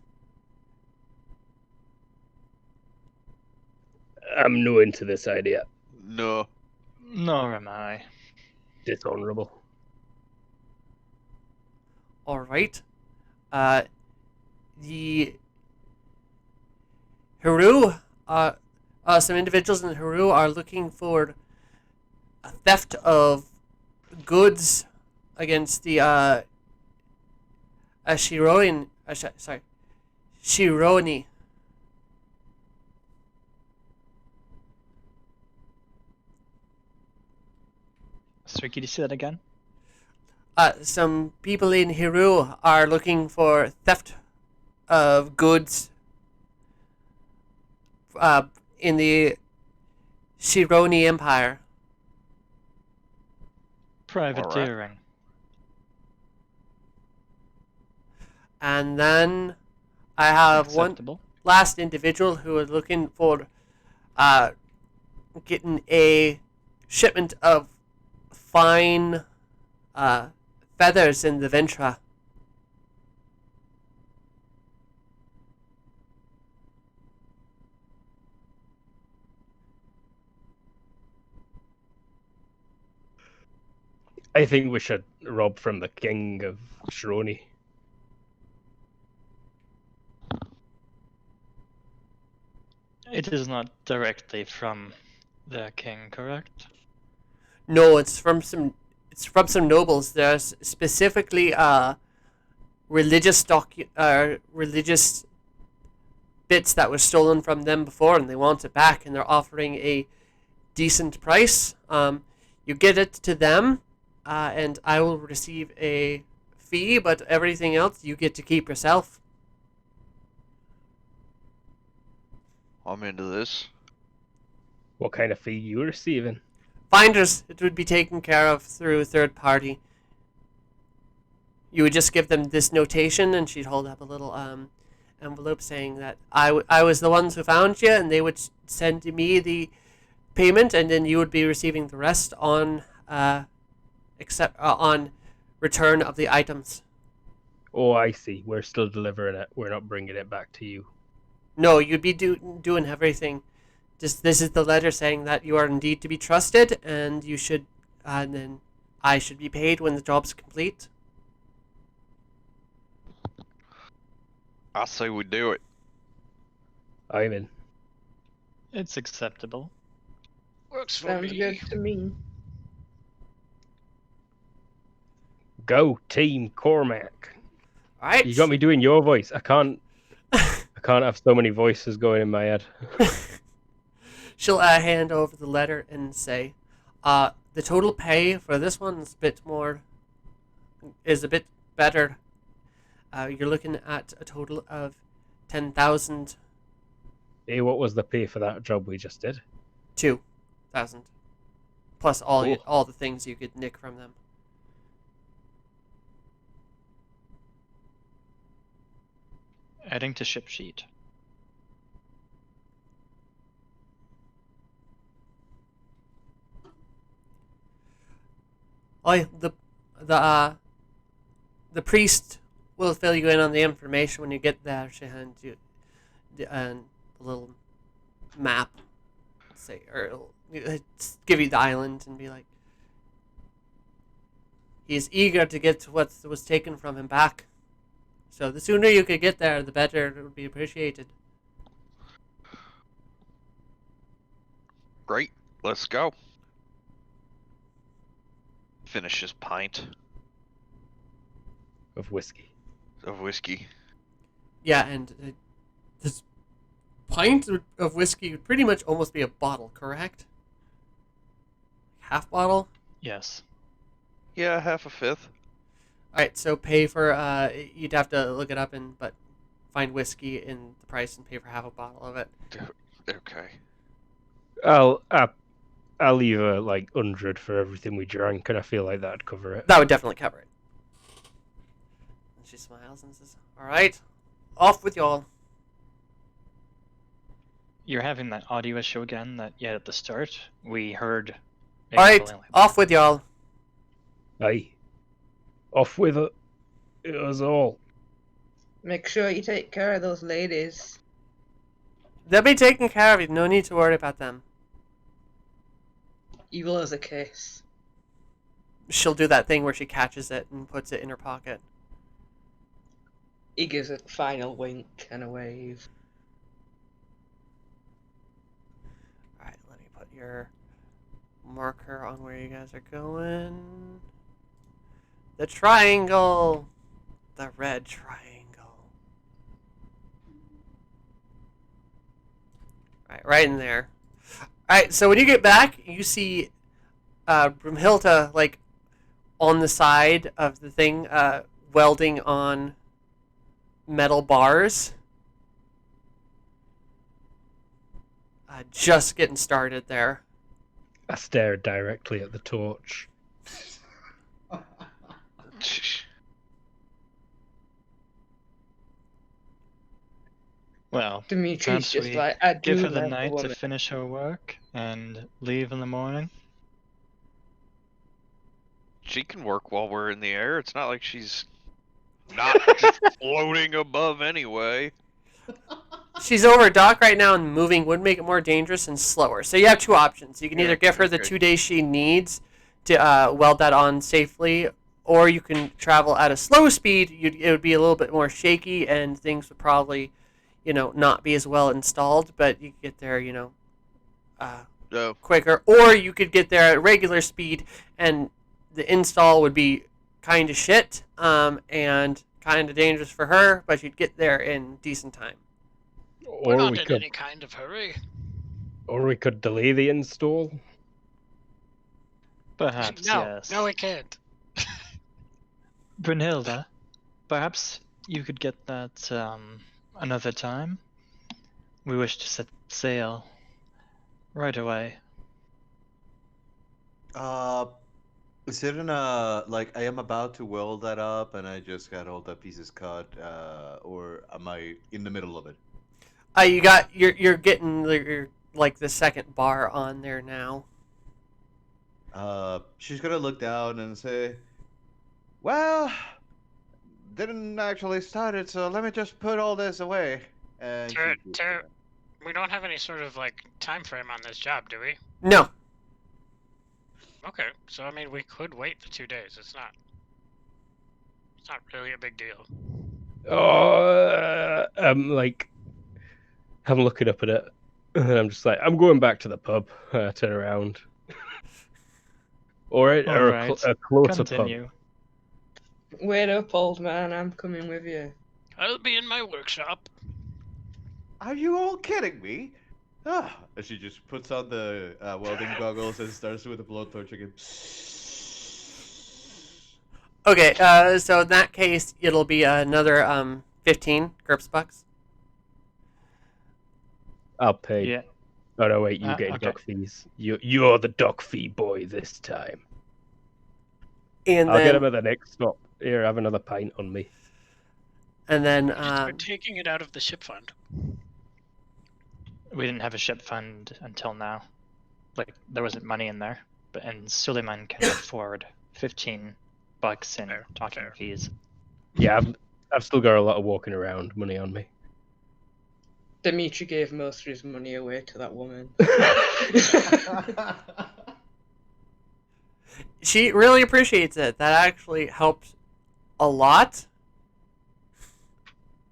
Speaker 4: I'm new into this idea.
Speaker 5: No.
Speaker 2: Nor am I.
Speaker 4: Dishonorable.
Speaker 1: All right. The Haru, some individuals in Haru are looking for a theft of goods against the Shironi.
Speaker 2: Sorry, could you say that again?
Speaker 1: Some people in Haru are looking for theft of goods in the Shironi Empire.
Speaker 2: Privateering.
Speaker 1: And then I have one
Speaker 2: Acceptable.
Speaker 1: last individual who is looking for getting a shipment of fine feathers in the Ventra.
Speaker 4: I think we should rob from the king of Shroni.
Speaker 2: It is not directly from the king, correct?
Speaker 1: No, it's from some nobles. There's specifically religious bits that was stolen from them before, and they want it back, and they're offering a decent price. You get it to them, and I will receive a fee, but everything else you get to keep yourself.
Speaker 5: I'm into this.
Speaker 4: What kind of fee you receiving?
Speaker 1: Finders, it would be taken care of through a third party. You would just give them this notation, and she'd hold up a little envelope saying that I was the ones who found you, and they would send me the payment, and then you would be receiving the rest on on return of the items.
Speaker 4: Oh, I see. We're still delivering it. We're not bringing it back to you.
Speaker 1: No, you'd be doing everything. Just this is the letter saying that you are indeed to be trusted, and you should, and then I should be paid when the job's complete.
Speaker 5: I say we do it.
Speaker 4: I'm in.
Speaker 2: It's acceptable.
Speaker 3: Works for
Speaker 7: Sounds
Speaker 3: me.
Speaker 7: good to me.
Speaker 4: Go, Team Cormac.
Speaker 1: All right.
Speaker 4: You got me doing your voice. I can't have so many voices going in my head.
Speaker 1: She'll hand over the letter and say, the total pay for this one is a bit better. You're looking at a total of 10,000.
Speaker 4: Hey, what was the pay for that job we just did?
Speaker 1: 2,000. Plus
Speaker 4: Cool.
Speaker 1: all the things you could nick from them.
Speaker 2: Adding to ship sheet.
Speaker 1: Oh, yeah, the priest will fill you in on the information when you get there. She hands you a little map, give you the island and be like, he's eager to get what was taken from him back. So the sooner you could get there, the better it would be appreciated.
Speaker 5: Great. Let's go. Finish this pint
Speaker 4: Of whiskey.
Speaker 5: of whiskey.
Speaker 1: Yeah, and this pint of whiskey would pretty much almost be a bottle, correct? Half bottle?
Speaker 2: Yes.
Speaker 5: Yeah, half a fifth.
Speaker 1: Alright, so pay for, you'd have to look it up but find whiskey in the price and pay for half a bottle of it.
Speaker 5: Okay.
Speaker 4: I'll leave a 100 for everything we drank, and I feel like that'd cover it.
Speaker 1: That would definitely cover it. And she smiles and says, alright, off with y'all.
Speaker 2: You're having that audio issue again that you had at the start. We heard.
Speaker 1: Alright, off with y'all.
Speaker 4: Aye. Off with it. It was all.
Speaker 7: Make sure you take care of those ladies.
Speaker 1: They'll be taken care of. No need to worry about them.
Speaker 7: Evil as a kiss.
Speaker 1: She'll do that thing where she catches it and puts it in her pocket.
Speaker 7: He gives a final wink and a wave.
Speaker 1: Alright, let me put your marker on where you guys are going. The triangle! The red triangle. Right in there. Alright, so when you get back, you see Brumhilda, on the side of the thing, welding on metal bars. Just getting started there.
Speaker 4: I stared directly at the torch.
Speaker 2: Well,
Speaker 7: Dimitri's
Speaker 2: perhaps
Speaker 7: just
Speaker 2: we
Speaker 7: like, I do
Speaker 2: give her the
Speaker 7: love a
Speaker 2: night to
Speaker 7: woman.
Speaker 2: finish her work and leave in the morning.
Speaker 5: She can work while we're in the air. It's not like she's not just floating above anyway.
Speaker 1: She's over a dock right now, and moving would make it more dangerous and slower. So you have two options. You can either give her the
Speaker 5: okay.
Speaker 1: 2 days she needs to weld that on safely, or you can travel at a slow speed. It would be a little bit more shaky, and things would probably, not be as well installed, but you could get there,
Speaker 5: No.
Speaker 1: quicker. Or you could get there at regular speed, and the install would be kind of shit, and kind of dangerous for her, but you'd get there in decent time.
Speaker 3: We're
Speaker 4: Or
Speaker 3: not
Speaker 4: we
Speaker 3: in
Speaker 4: could,
Speaker 3: any kind of hurry.
Speaker 4: or we could delay the install.
Speaker 2: Perhaps,
Speaker 3: No,
Speaker 2: yes.
Speaker 3: no, we can't.
Speaker 2: Brunhilde, perhaps you could get that another time. We wish to set sail right away.
Speaker 6: Is it in like I am about to weld that up and I just got all the pieces cut, or am I in the middle of it?
Speaker 1: You're getting like the second bar on there now.
Speaker 6: She's gonna look down and say, "Well, didn't actually start it, so let me just put all this away." And
Speaker 3: Ter-
Speaker 6: she
Speaker 3: ter- We don't have any sort of like time frame on this job, do we?
Speaker 1: No.
Speaker 3: Okay, so I mean, we could wait the 2 days. It's not really a big deal.
Speaker 4: Oh, I'm looking up at it, and I'm just like, I'm going back to the pub. Turn around, or a
Speaker 2: Alright,
Speaker 4: closer pub.
Speaker 2: continue.
Speaker 7: Wait up, old man. I'm coming with you.
Speaker 3: I'll be in my workshop.
Speaker 6: Are you all kidding me? Ah, and she just puts on the welding goggles and starts with the blowtorch again.
Speaker 1: Okay, so in that case, it'll be another 15 GURPS bucks.
Speaker 4: I'll pay.
Speaker 2: Yeah.
Speaker 4: Oh no, wait, you get
Speaker 2: okay.
Speaker 4: dock fees. You're the dock fee boy this time.
Speaker 1: And
Speaker 4: I'll get
Speaker 1: then,
Speaker 4: him at the next stop. Here, have another pint on me.
Speaker 1: and then,
Speaker 3: We're taking it out of the ship fund.
Speaker 2: We didn't have a ship fund until now. Like, there wasn't money in there. And Suleiman can afford $15 in talking
Speaker 3: fair.
Speaker 2: fees.
Speaker 4: Yeah, I've still got a lot of walking around money on me.
Speaker 7: Dimitri gave most of his money away to that woman.
Speaker 1: she really appreciates it. That actually helps a lot.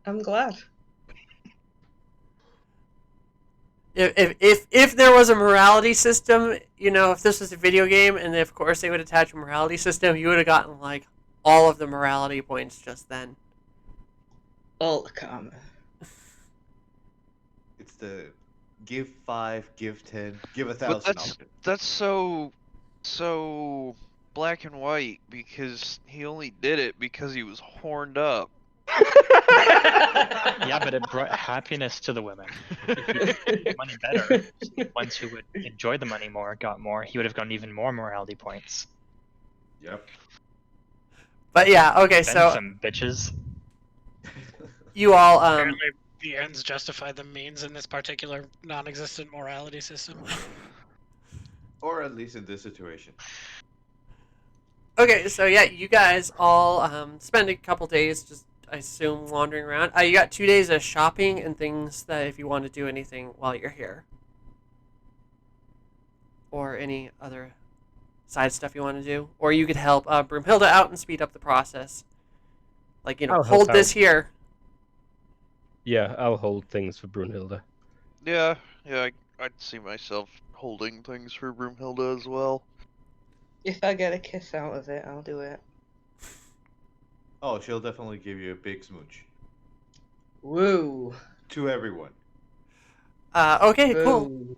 Speaker 7: I'm glad.
Speaker 1: If there was a morality system, if this was a video game, and of course they would attach a morality system, you would have gotten like all of the morality points just then.
Speaker 7: All the karma.
Speaker 6: It's the give 5, give 10, give
Speaker 5: But
Speaker 6: 1,000 option.
Speaker 5: that's so black and white because he only did it because he was horned up.
Speaker 2: Yeah, but it brought happiness to the women. If he made money better, the ones who would enjoy the money more got more. He would have gotten even more morality points.
Speaker 6: Yep.
Speaker 1: But yeah, okay,
Speaker 2: Spend
Speaker 1: so
Speaker 2: some bitches.
Speaker 1: you all
Speaker 3: Apparently, the ends justify the means in this particular non-existent morality system.
Speaker 6: Or at least in this situation.
Speaker 1: okay, so yeah, you guys all spend a couple days just, I assume, wandering around. You got 2 days of shopping and things that if you want to do anything while you're here. Or any other side stuff you want to do. Or you could help Broomhilda out and speed up the process. Like,
Speaker 4: I'll help
Speaker 1: hold this
Speaker 4: out.
Speaker 1: here.
Speaker 4: Yeah, I'll hold things for Brunhilde.
Speaker 5: Yeah, I'd see myself holding things for Broomhilda as well.
Speaker 7: If I get a kiss out of it, I'll do it.
Speaker 6: Oh, she'll definitely give you a big smooch.
Speaker 7: Woo.
Speaker 6: To everyone.
Speaker 1: Okay, cool.
Speaker 7: Woo.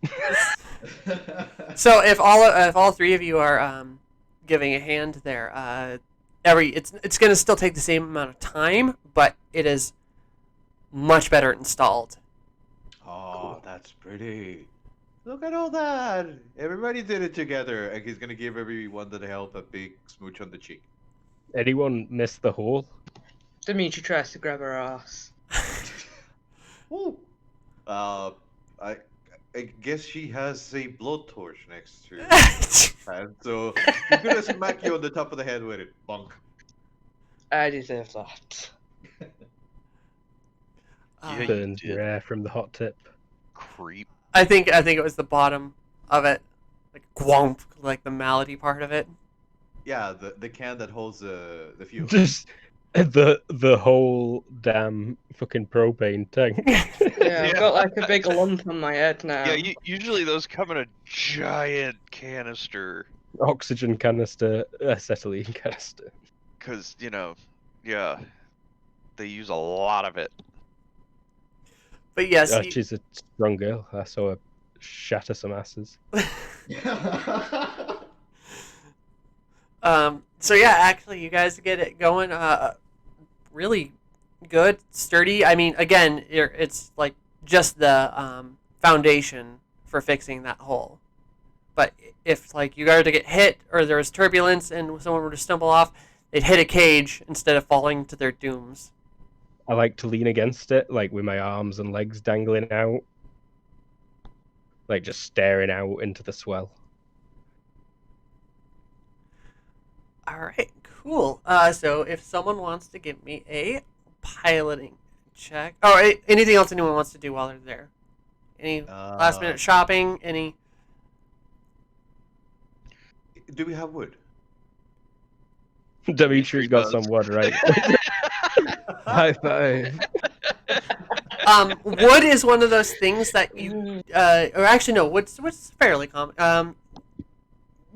Speaker 1: So if all three of you are giving a hand there, it's gonna still take the same amount of time, but it is much better installed.
Speaker 6: Oh, that's pretty. Look at all that. Everybody did it together, and he's gonna give everyone that helped a big smooch on the cheek.
Speaker 4: Anyone miss the hole?
Speaker 7: Dimitri tries to grab her ass.
Speaker 6: Woo. I guess she has a blowtorch next to her, and so he's gonna smack you on the top of the head with it. Bonk.
Speaker 7: I deserve that.
Speaker 5: Yeah, you
Speaker 4: Burns
Speaker 5: did.
Speaker 4: your air from the hot tip.
Speaker 5: Creep.
Speaker 1: I think it was the bottom of it, like gwomp, like the malady part of it.
Speaker 6: Yeah, the can that holds the fuel.
Speaker 4: Just the whole damn fucking propane tank.
Speaker 7: Yeah, I've got like a big lump on my head now.
Speaker 5: Yeah, usually those come in a giant canister.
Speaker 4: Oxygen canister, acetylene canister.
Speaker 5: Because, yeah. they use a lot of it.
Speaker 1: But yes,
Speaker 4: She's a strong girl. I saw her shatter some asses.
Speaker 1: So yeah, actually, you guys get it going. Really good, sturdy. I mean, again, it's like just the foundation for fixing that hole. But if like you were to get hit or there was turbulence and someone were to stumble off, they'd hit a cage instead of falling to their dooms.
Speaker 4: I like to lean against it, like with my arms and legs dangling out, like just staring out into the swell.
Speaker 1: All right, cool. So if someone wants to give me a piloting check, or anything else anyone wants to do while they're there, any last minute shopping, any.
Speaker 6: Do we have wood?
Speaker 4: Dimitri's got some wood, right? High five.
Speaker 1: Wood is one of those things that you, or actually no, wood's fairly common.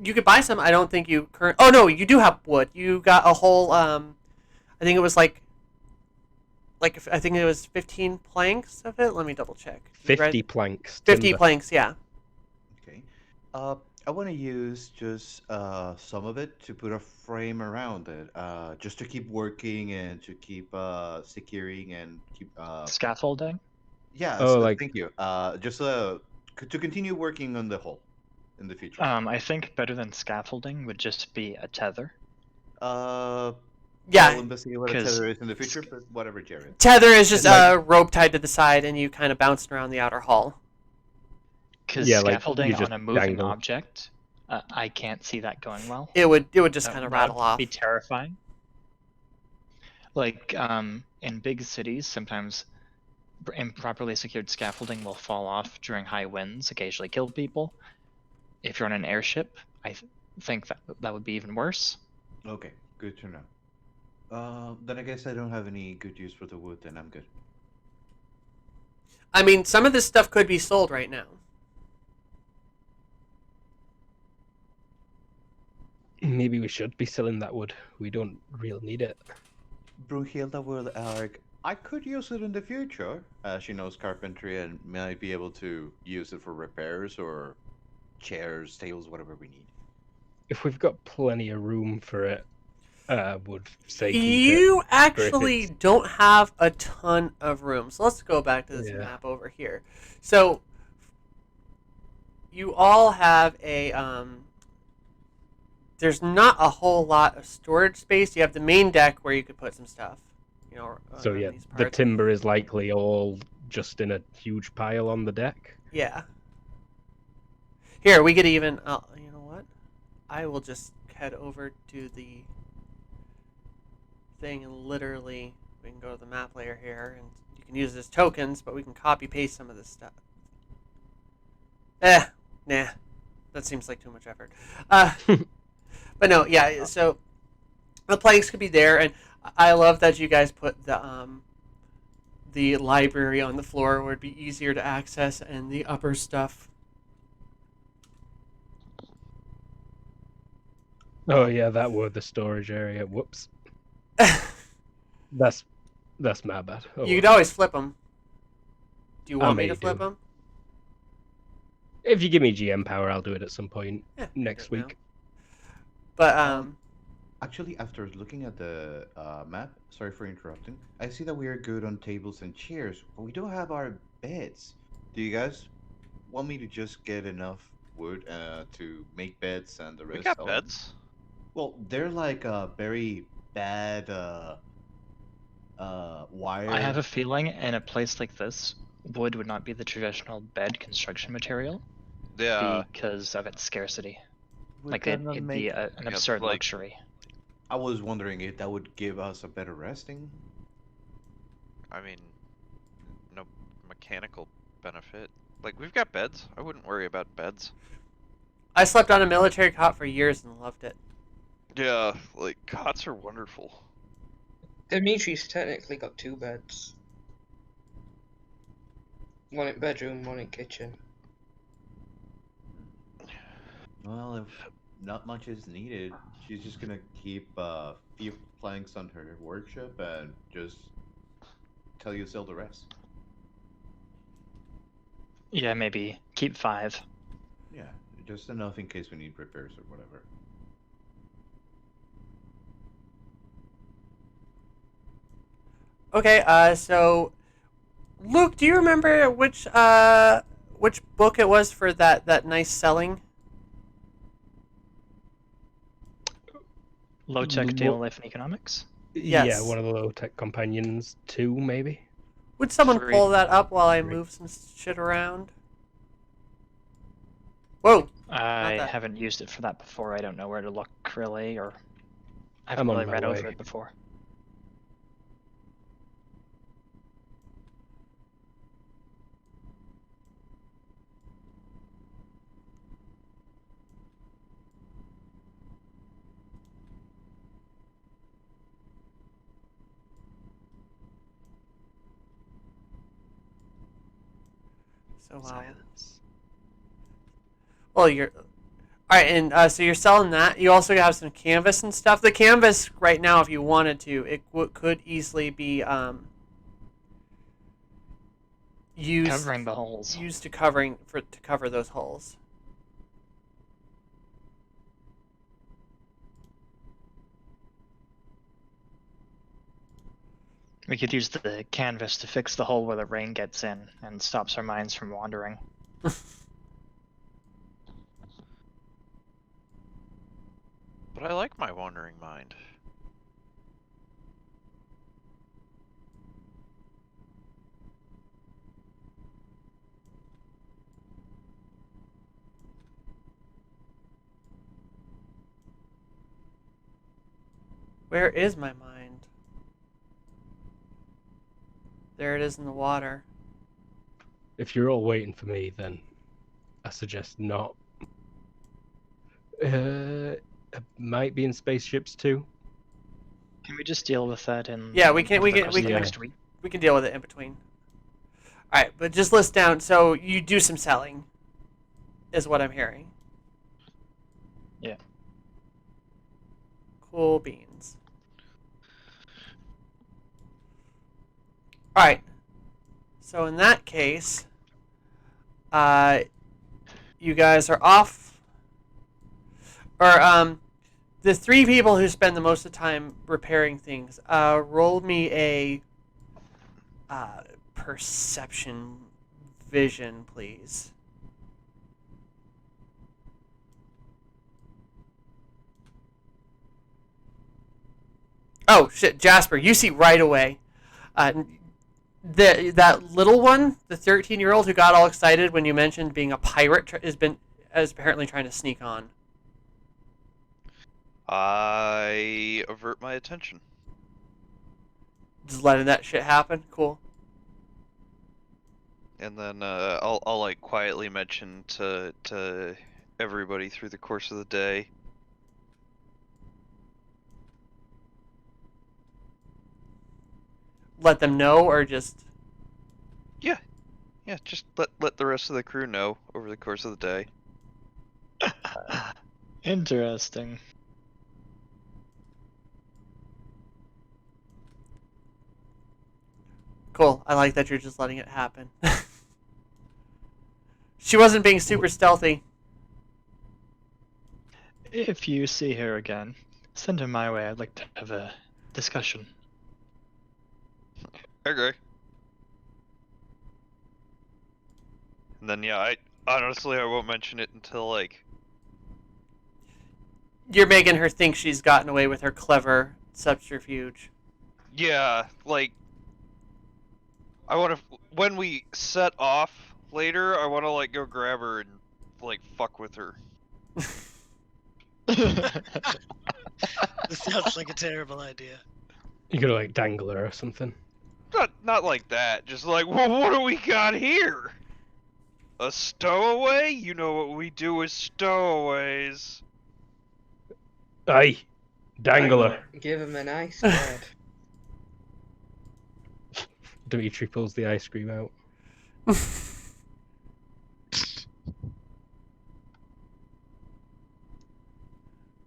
Speaker 1: You could buy some. I don't think you Oh no, you do have wood. You got a whole. I think it was like I think it was 15 planks of it. Let me double check.
Speaker 4: 50 planks.
Speaker 1: 50
Speaker 4: timber.
Speaker 1: planks, yeah.
Speaker 6: Okay. I want to use just some of it to put a frame around it, just to keep working and to keep securing and keep.
Speaker 2: Scaffolding?
Speaker 6: Yeah.
Speaker 4: Oh, like-
Speaker 6: thank you. Just to continue working on the hole in the future.
Speaker 2: I think better than scaffolding would just be a tether.
Speaker 1: Yeah.
Speaker 6: I'll investigate what a
Speaker 2: 'cause
Speaker 6: tether is in the future, but whatever, Jared.
Speaker 1: Tether is just
Speaker 4: It's like-
Speaker 1: a rope tied to the side, and you kind of bouncing around the outer hall.
Speaker 2: Because
Speaker 4: Yeah, like,
Speaker 2: scaffolding
Speaker 4: you
Speaker 2: on
Speaker 4: just
Speaker 2: a moving
Speaker 4: dangle.
Speaker 2: object, I can't see that going well.
Speaker 1: It would just
Speaker 2: That-
Speaker 1: kind of
Speaker 2: that
Speaker 1: rattle
Speaker 2: would
Speaker 1: off.
Speaker 2: Be terrifying. Like in big cities, sometimes improperly secured scaffolding will fall off during high winds, occasionally kill people. If you're on an airship, I think that would be even worse.
Speaker 6: Okay, good to know. Then I guess I don't have any good use for the wood, then I'm good.
Speaker 1: I mean, some of this stuff could be sold right now.
Speaker 4: Maybe we should be selling that wood. We don't really need it.
Speaker 6: Brunhilda will argue, I could use it in the future. She knows carpentry and might be able to use it for repairs or chairs, tables, whatever we need.
Speaker 4: If we've got plenty of room for it, would say keep it.
Speaker 1: You actually
Speaker 4: it's-
Speaker 1: don't have a ton of room. So let's go back to this
Speaker 4: Yeah.
Speaker 1: map over here. So you all have a there's not a whole lot of storage space. You have the main deck where you could put some stuff. You know.
Speaker 4: So
Speaker 1: on
Speaker 4: yeah,
Speaker 1: these
Speaker 4: the
Speaker 1: parts.
Speaker 4: timber is likely all just in a huge pile on the deck.
Speaker 1: Yeah. Here we could even. You know what? I will just head over to the thing and literally we can go to the map layer here and you can use it as tokens, but we can copy paste some of this stuff. Nah, that seems like too much effort. But no, yeah. So the planks could be there, and I love that you guys put the library on the floor where it'd be easier to access, and the upper stuff.
Speaker 4: Oh yeah, that were the storage area. Whoops. That's my bad. Oh,
Speaker 1: You could
Speaker 4: well.
Speaker 1: always flip them. Do you
Speaker 4: I
Speaker 1: want me
Speaker 4: may
Speaker 1: to flip
Speaker 4: do.
Speaker 1: them?
Speaker 4: If you give me GM power, I'll do it at some point
Speaker 1: Yeah,
Speaker 4: next
Speaker 1: good now.
Speaker 4: week.
Speaker 1: But
Speaker 6: Actually, after looking at the map, sorry for interrupting, I see that we are good on tables and chairs, but we don't have our beds. Do you guys want me to just get enough wood to make beds and the rest?
Speaker 5: We got
Speaker 6: I'll-
Speaker 5: beds.
Speaker 6: Well, they're like a very bad wire.
Speaker 2: I have a feeling in a place like this, wood would not be the traditional bed construction material
Speaker 5: Yeah.
Speaker 2: because of its scarcity.
Speaker 6: Would
Speaker 2: Like
Speaker 6: that
Speaker 2: it'd
Speaker 6: not
Speaker 2: be
Speaker 6: make-
Speaker 2: an
Speaker 5: Yeah,
Speaker 2: absurd
Speaker 5: like-
Speaker 2: luxury.
Speaker 6: I was wondering if that would give us a better resting.
Speaker 5: I mean, no mechanical benefit. Like, we've got beds. I wouldn't worry about beds.
Speaker 1: I slept on a military cot for years and loved it.
Speaker 5: Yeah, like, cots are wonderful.
Speaker 7: Dimitri's technically got 2 beds. One in bedroom, one in kitchen.
Speaker 6: Well, if not much is needed, she's just gonna keep a few planks on her workshop and just tell you to sell the rest.
Speaker 2: Yeah, maybe keep 5.
Speaker 6: Yeah, just enough in case we need repairs or whatever.
Speaker 1: Okay, so Luke, do you remember which book it was for that nice selling?
Speaker 2: Low tech daily life and economics.
Speaker 4: Yeah,
Speaker 1: Yes.
Speaker 4: one of the low tech companions, 2 maybe.
Speaker 1: Would someone
Speaker 2: 3.
Speaker 1: pull that up while I
Speaker 4: 3.
Speaker 1: move some shit around? Whoa!
Speaker 2: I
Speaker 1: that.
Speaker 2: haven't used it for that before. I don't know where to look really, or I haven't
Speaker 4: I'm on
Speaker 2: really
Speaker 4: my
Speaker 2: read
Speaker 4: way.
Speaker 2: over it before.
Speaker 1: So
Speaker 2: Silence.
Speaker 1: well, you're all right, and so you're selling that. You also have some canvas and stuff. The canvas right now, if you wanted to, it could easily be used
Speaker 2: Covering the holes.
Speaker 1: used to cover those holes.
Speaker 2: We could use the canvas to fix the hole where the rain gets in and stops our minds from wandering.
Speaker 5: But I like my wandering mind.
Speaker 1: Where is my mind? There it is in the water.
Speaker 4: If you're all waiting for me, then I suggest not. It might be in spaceships too.
Speaker 2: Can we just deal with that in
Speaker 1: Yeah, we can-
Speaker 2: over
Speaker 1: we
Speaker 2: the
Speaker 1: can-
Speaker 2: course
Speaker 1: we
Speaker 2: of the
Speaker 4: can-
Speaker 2: next week?
Speaker 1: We can deal with it in between. All right, but just list down. So you do some selling, is what I'm hearing.
Speaker 2: Yeah.
Speaker 1: Cool beans. All right. So in that case, you guys are off, or the 3 people who spend the most of the time repairing things. Roll me a perception vision, please. Oh shit, Jasper, you see right away. That little one, the 13-year-old who got all excited when you mentioned being a pirate, is apparently trying to sneak on.
Speaker 5: I avert my attention.
Speaker 1: Just letting that shit happen. Cool.
Speaker 5: And then I'll like quietly mention to everybody through the course of the day.
Speaker 1: Let them know, or just
Speaker 5: Yeah, just let the rest of the crew know over the course of the day.
Speaker 2: Interesting.
Speaker 1: cool. I like that you're just letting it happen. She wasn't being super stealthy.
Speaker 2: If you see her again, send her my way. I'd like to have a discussion.
Speaker 5: Okay. And then yeah, I honestly won't mention it until like
Speaker 1: You're making her think she's gotten away with her clever subterfuge.
Speaker 5: yeah, like I want to when we set off later, I want to like go grab her and like fuck with her.
Speaker 3: This sounds like a terrible idea.
Speaker 4: You could like dangle her or something.
Speaker 5: Not like that. Just like, well, what do we got here? A stowaway? You know what we do with stowaways.
Speaker 4: Aye, dangle her.
Speaker 7: Give him an ice bed.
Speaker 4: Dimitri pulls the ice cream out.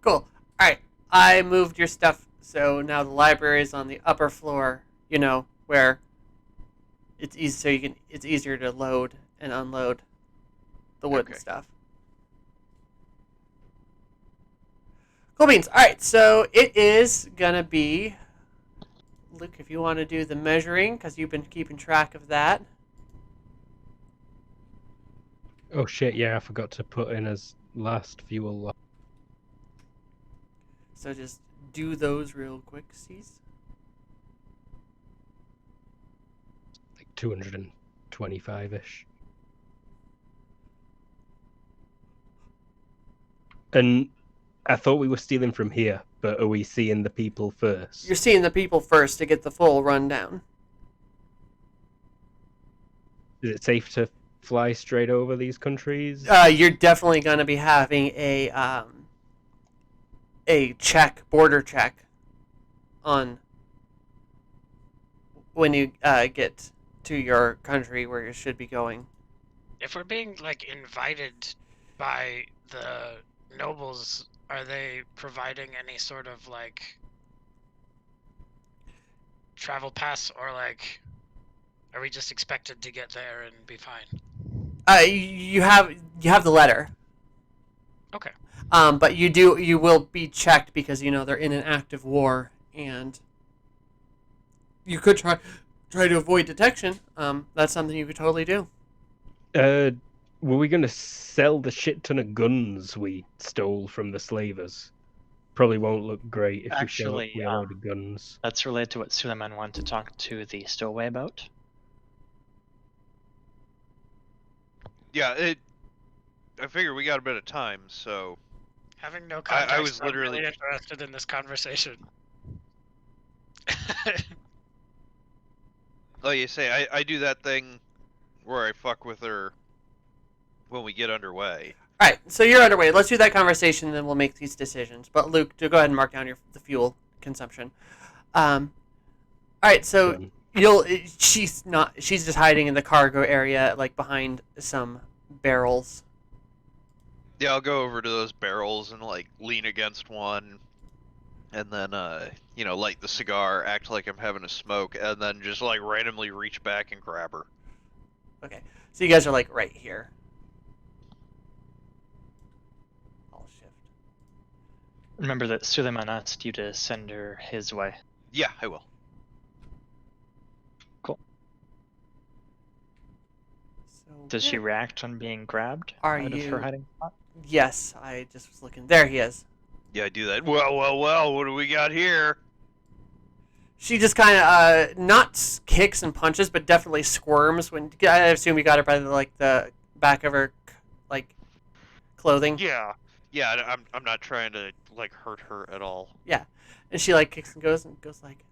Speaker 1: Cool. Alright, I moved your stuff, so now the library is on the upper floor, you know, where it's easy, so you can. It's easier to load and unload the wood and
Speaker 5: Okay.
Speaker 1: stuff. Cool beans. All right, so it is gonna be Luke. If you want to do the measuring, because you've been keeping track of that.
Speaker 4: Oh shit! Yeah, I forgot to put in as last fuel.
Speaker 1: So just do those real quick, C's.
Speaker 4: Like 225-ish. And I thought we were stealing from here, but are we seeing the people first?
Speaker 1: You're seeing the people first to get the full rundown.
Speaker 4: Is it safe to fly straight over these countries?
Speaker 1: You're definitely gonna be having a border check on when you get to your country where you should be going.
Speaker 3: If we're being like invited by the nobles, are they providing any sort of like travel pass, or like are we just expected to get there and be fine?
Speaker 1: You have the letter.
Speaker 3: Okay.
Speaker 1: But you will be checked because they're in an active war, and you could try to avoid detection. That's something you could totally do.
Speaker 4: Were we going to sell the shit ton of guns we stole from the slavers? Probably won't look great if
Speaker 2: Actually,
Speaker 4: we show up with a load of guns.
Speaker 2: That's related to what Suleiman wanted to talk to the stowaway about.
Speaker 5: Yeah, I figure we got a bit of time, so
Speaker 3: Having no context,
Speaker 5: I was literally
Speaker 3: I'm really interested in this conversation.
Speaker 5: like you say, I do that thing where I fuck with her when we get underway.
Speaker 1: All right, so you're underway. Let's do that conversation, then we'll make these decisions. But Luke, go ahead and mark down the fuel consumption. All right, so
Speaker 4: Done.
Speaker 1: she's just hiding in the cargo area, like behind some barrels.
Speaker 5: Yeah, I'll go over to those barrels and like lean against one, and then light the cigar, act like I'm having a smoke, and then just like randomly reach back and grab her.
Speaker 1: Okay, so you guys are like right here. I'll shift.
Speaker 2: Remember that Suleiman asked you to send her his way.
Speaker 5: Yeah, I will.
Speaker 1: So
Speaker 2: Does she react on being grabbed
Speaker 1: Are
Speaker 2: out of her
Speaker 1: you-
Speaker 2: hiding spot?
Speaker 1: Yes, I just was looking. There he is.
Speaker 5: Yeah, I do that. Well, what do we got here?
Speaker 1: She just kind of not kicks and punches, but definitely squirms when. I assume you got her by the back of her clothing.
Speaker 5: Yeah, I'm not trying to like hurt her at all.
Speaker 1: And she kicks and goes like,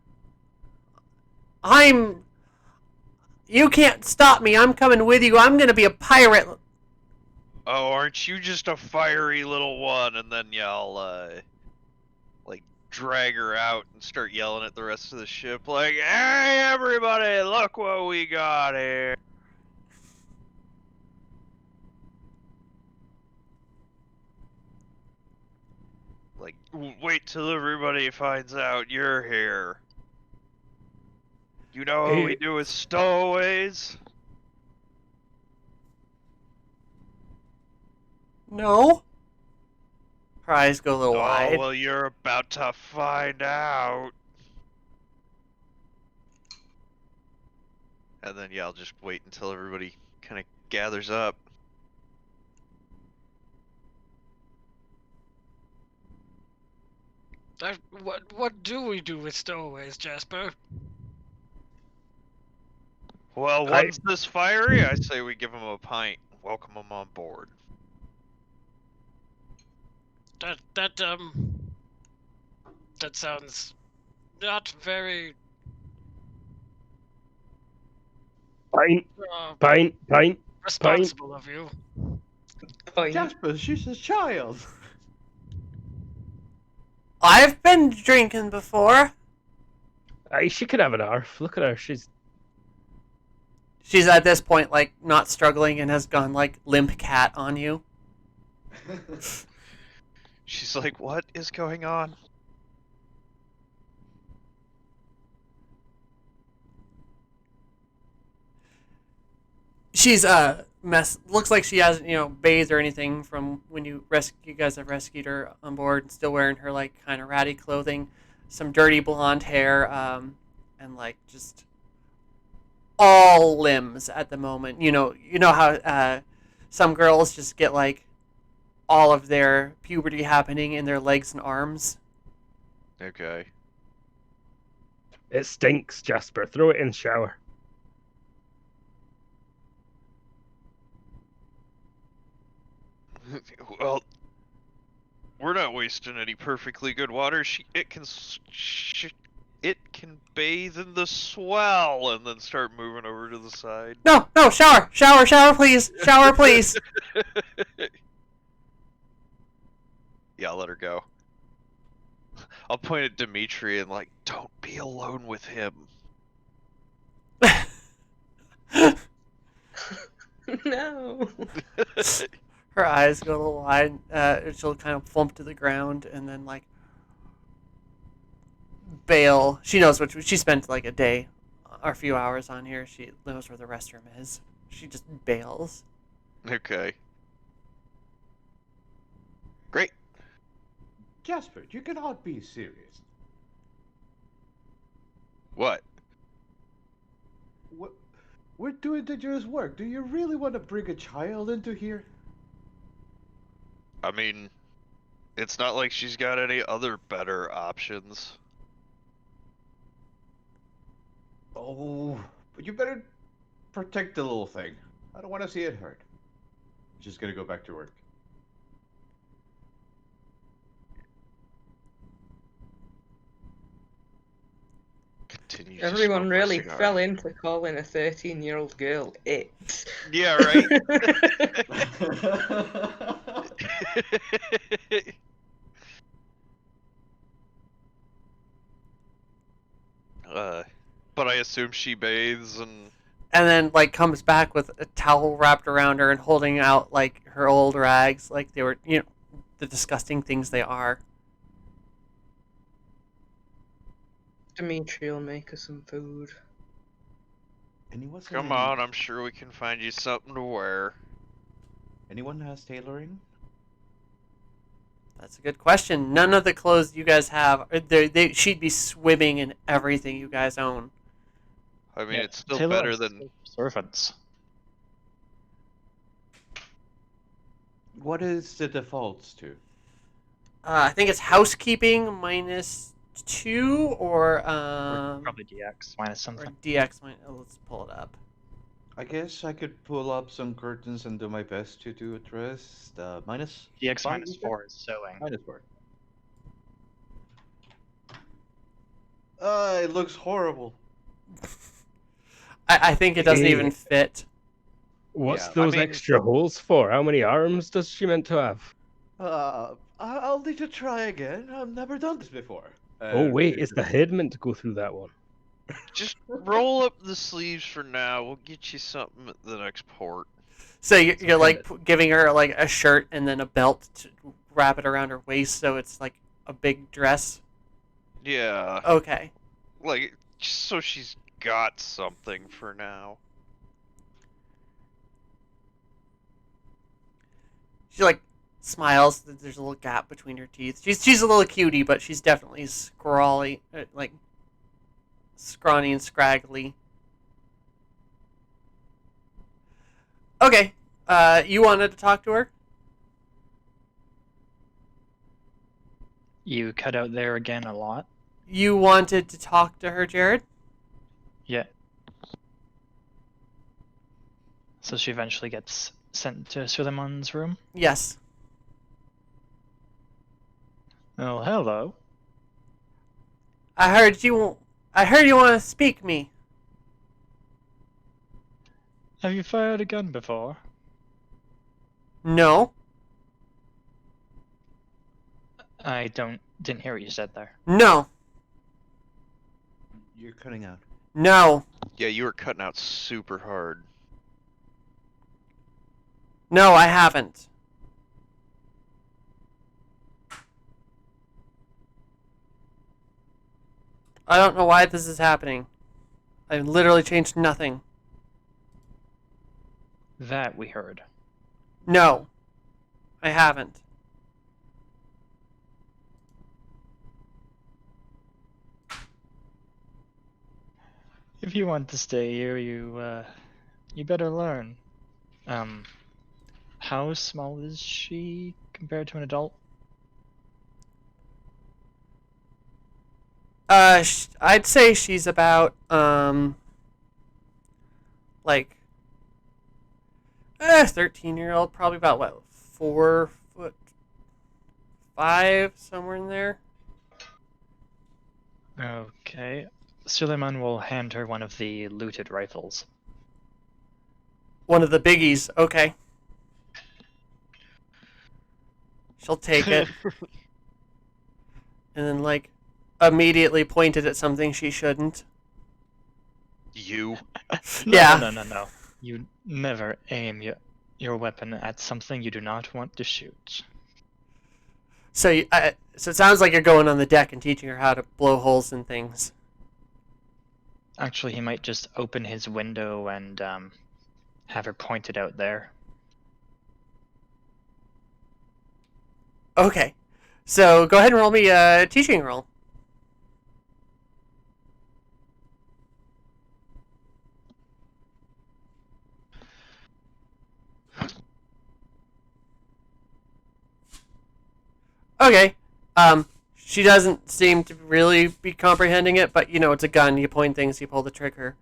Speaker 1: you can't stop me. I'm coming with you. I'm gonna be a pirate.
Speaker 5: Oh, aren't you just a fiery little one? And then I'll drag her out and start yelling at the rest of the ship like, "Hey, everybody, look what we got here!" Like, wait till everybody finds out you're here. You know what we do with stowaways?
Speaker 1: No. Her eyes go a little
Speaker 5: Oh,
Speaker 1: wide.
Speaker 5: well, you're about to find out. And then, I'll just wait until everybody kind of gathers up.
Speaker 3: What do we do with stowaways, Jasper?
Speaker 5: Well, once this fiery, I say we give them a pint, welcome them on board.
Speaker 3: That sounds not very
Speaker 4: Pint.
Speaker 3: responsible of you.
Speaker 7: Fine.
Speaker 6: Jasper, she's a child.
Speaker 1: I've been drinking before.
Speaker 4: She could have an arf. Look at her. She's
Speaker 1: She's at this point not struggling and has gone limp cat on you.
Speaker 5: She's like, what is going on?
Speaker 1: She's mess. Looks like she hasn't bathed or anything from when you guys have rescued her on board. Still wearing her like kind of ratty clothing, some dirty blonde hair, and like just all limbs at the moment. You know how some girls just get like all of their puberty happening in their legs and arms.
Speaker 5: Okay.
Speaker 4: It stinks, Jasper. Throw it in the shower.
Speaker 5: Well, we're not wasting any perfectly good water. It can bathe in the swell and then start moving over to the side.
Speaker 1: No, shower, please, shower, please.
Speaker 5: Yeah, I'll let her go. I'll point at Dimitri and like, don't be alone with him.
Speaker 7: No.
Speaker 1: Her eyes go a little wide. She'll kind of plump to the ground and then like bail. She knows she spent like a day or a few hours on here. She knows where the restroom is. She just bails.
Speaker 5: Okay. Great.
Speaker 6: Jasper, you cannot be serious.
Speaker 5: What?
Speaker 6: We're doing dangerous work. Do you really want to bring a child into here?
Speaker 5: I mean, it's not like she's got any other better options.
Speaker 6: Oh, but you better protect the little thing. I don't want to see it hurt. She's gonna go back to work.
Speaker 5: Continue.
Speaker 7: Everyone really fell into calling a 13-year-old girl it.
Speaker 5: Yeah, right? But I assume she bathes and
Speaker 1: then like comes back with a towel wrapped around her and holding out like her old rags, like they were the disgusting things they are.
Speaker 7: Dimitri will make us some food.
Speaker 5: come on, I'm sure we can find you something to wear.
Speaker 6: Anyone has tailoring?
Speaker 1: That's a good question. None of the clothes you guys have, she'd be swimming in everything you guys own.
Speaker 5: I mean,
Speaker 2: Yeah,
Speaker 5: it's still
Speaker 2: Taylor
Speaker 5: better
Speaker 2: is
Speaker 5: than.
Speaker 2: servants.
Speaker 6: What is the defaults to?
Speaker 1: I think it's housekeeping -2 or
Speaker 2: Probably DX minus
Speaker 1: or
Speaker 2: something.
Speaker 1: DX. Let's pull it up.
Speaker 6: I guess I could pull up some curtains and do my best to do a dress. Minus
Speaker 2: DX
Speaker 6: five,
Speaker 2: minus
Speaker 6: you said?
Speaker 2: 4 is sewing.
Speaker 6: -4. It looks horrible.
Speaker 1: I think it doesn't even fit.
Speaker 4: What's
Speaker 6: Yeah, I
Speaker 4: those
Speaker 5: mean-
Speaker 4: extra holes for? How many arms does she meant to have?
Speaker 6: I'll need to try again. I've never done this before.
Speaker 4: Oh wait, is the head meant to go through that one?
Speaker 5: Just roll up the sleeves for now. We'll get you something at the next port.
Speaker 1: So you're like giving her like a shirt and then a belt to wrap it around her waist, so it's like a big dress.
Speaker 5: Yeah.
Speaker 1: Okay.
Speaker 5: Like, just so she's got something for now.
Speaker 1: She like smiles. There's a little gap between her teeth. She's a little cutie, but she's definitely scrawly, like scrawny and scraggly. Okay. You wanted to talk to her?
Speaker 2: You cut out there again a lot.
Speaker 1: You wanted to talk to her, Jared?
Speaker 2: Yeah. So she eventually gets sent to Suleiman's room.
Speaker 1: Yes.
Speaker 2: Oh, hello.
Speaker 1: I heard you want to speak me.
Speaker 2: Have you fired a gun before?
Speaker 1: No.
Speaker 2: I didn't hear what you said there.
Speaker 1: No.
Speaker 6: You're cutting out.
Speaker 1: No.
Speaker 5: Yeah, you were cutting out super hard.
Speaker 1: No, I haven't. I don't know why this is happening. I literally changed nothing.
Speaker 2: That we heard.
Speaker 1: No, I haven't.
Speaker 2: If you want to stay here, you better learn. How small is she compared to an adult?
Speaker 1: I'd say she's about, like, 13-year-old, probably about, what, 4'5", somewhere in there.
Speaker 2: Okay. Suleiman will hand her one of the looted rifles.
Speaker 1: One of the biggies, okay. She'll take it. And then, like, immediately point it at something she shouldn't.
Speaker 5: You.
Speaker 1: Yeah.
Speaker 2: No. You never aim your weapon at something you do not want to shoot.
Speaker 1: So, so it sounds like you're going on the deck and teaching her how to blow holes in things.
Speaker 2: Actually, he might just open his window and have her pointed out there.
Speaker 1: Okay. So go ahead and roll me a teaching roll. Okay. She doesn't seem to really be comprehending it, but you know, it's a gun. You point things, you pull the trigger.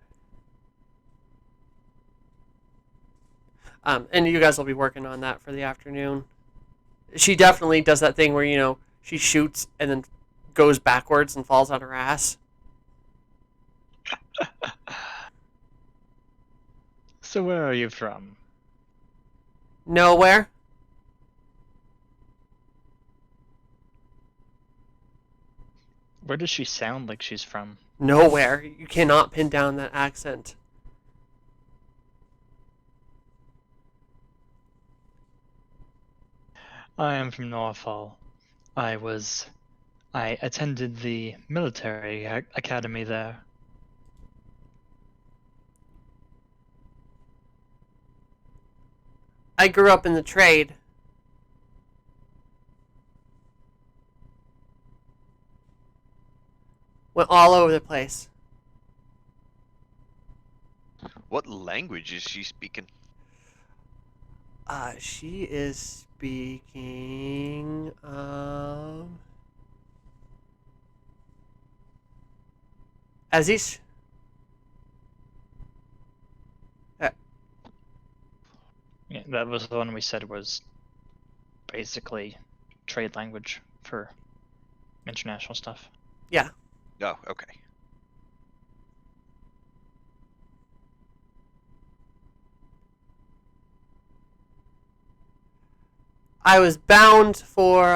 Speaker 1: And you guys will be working on that for the afternoon. She definitely does that thing where, you know, she shoots and then goes backwards and falls on her ass.
Speaker 2: So where are you from?
Speaker 1: Nowhere.
Speaker 2: Where does she sound like she's from?
Speaker 1: Nowhere. You cannot pin down that accent.
Speaker 2: I am from Norfolk. I attended the military academy there.
Speaker 1: I grew up in the trade. Went all over the place.
Speaker 5: What language is she speaking?
Speaker 1: She is speaking of Aziz.
Speaker 2: Yeah, that was the one we said was basically trade language for international stuff.
Speaker 1: Yeah.
Speaker 5: Oh, okay.
Speaker 1: I was bound for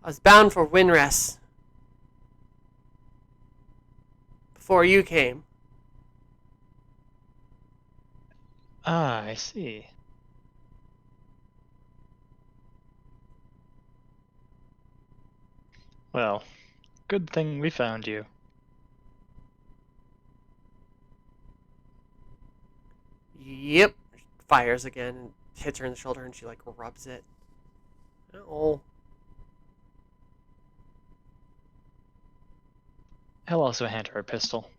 Speaker 1: Winrest before you came.
Speaker 2: Ah, I see. Well, good thing we found you.
Speaker 1: Yep. Fires again and hits her in the shoulder and she like rubs it. Oh.
Speaker 2: He'll also hand her a pistol.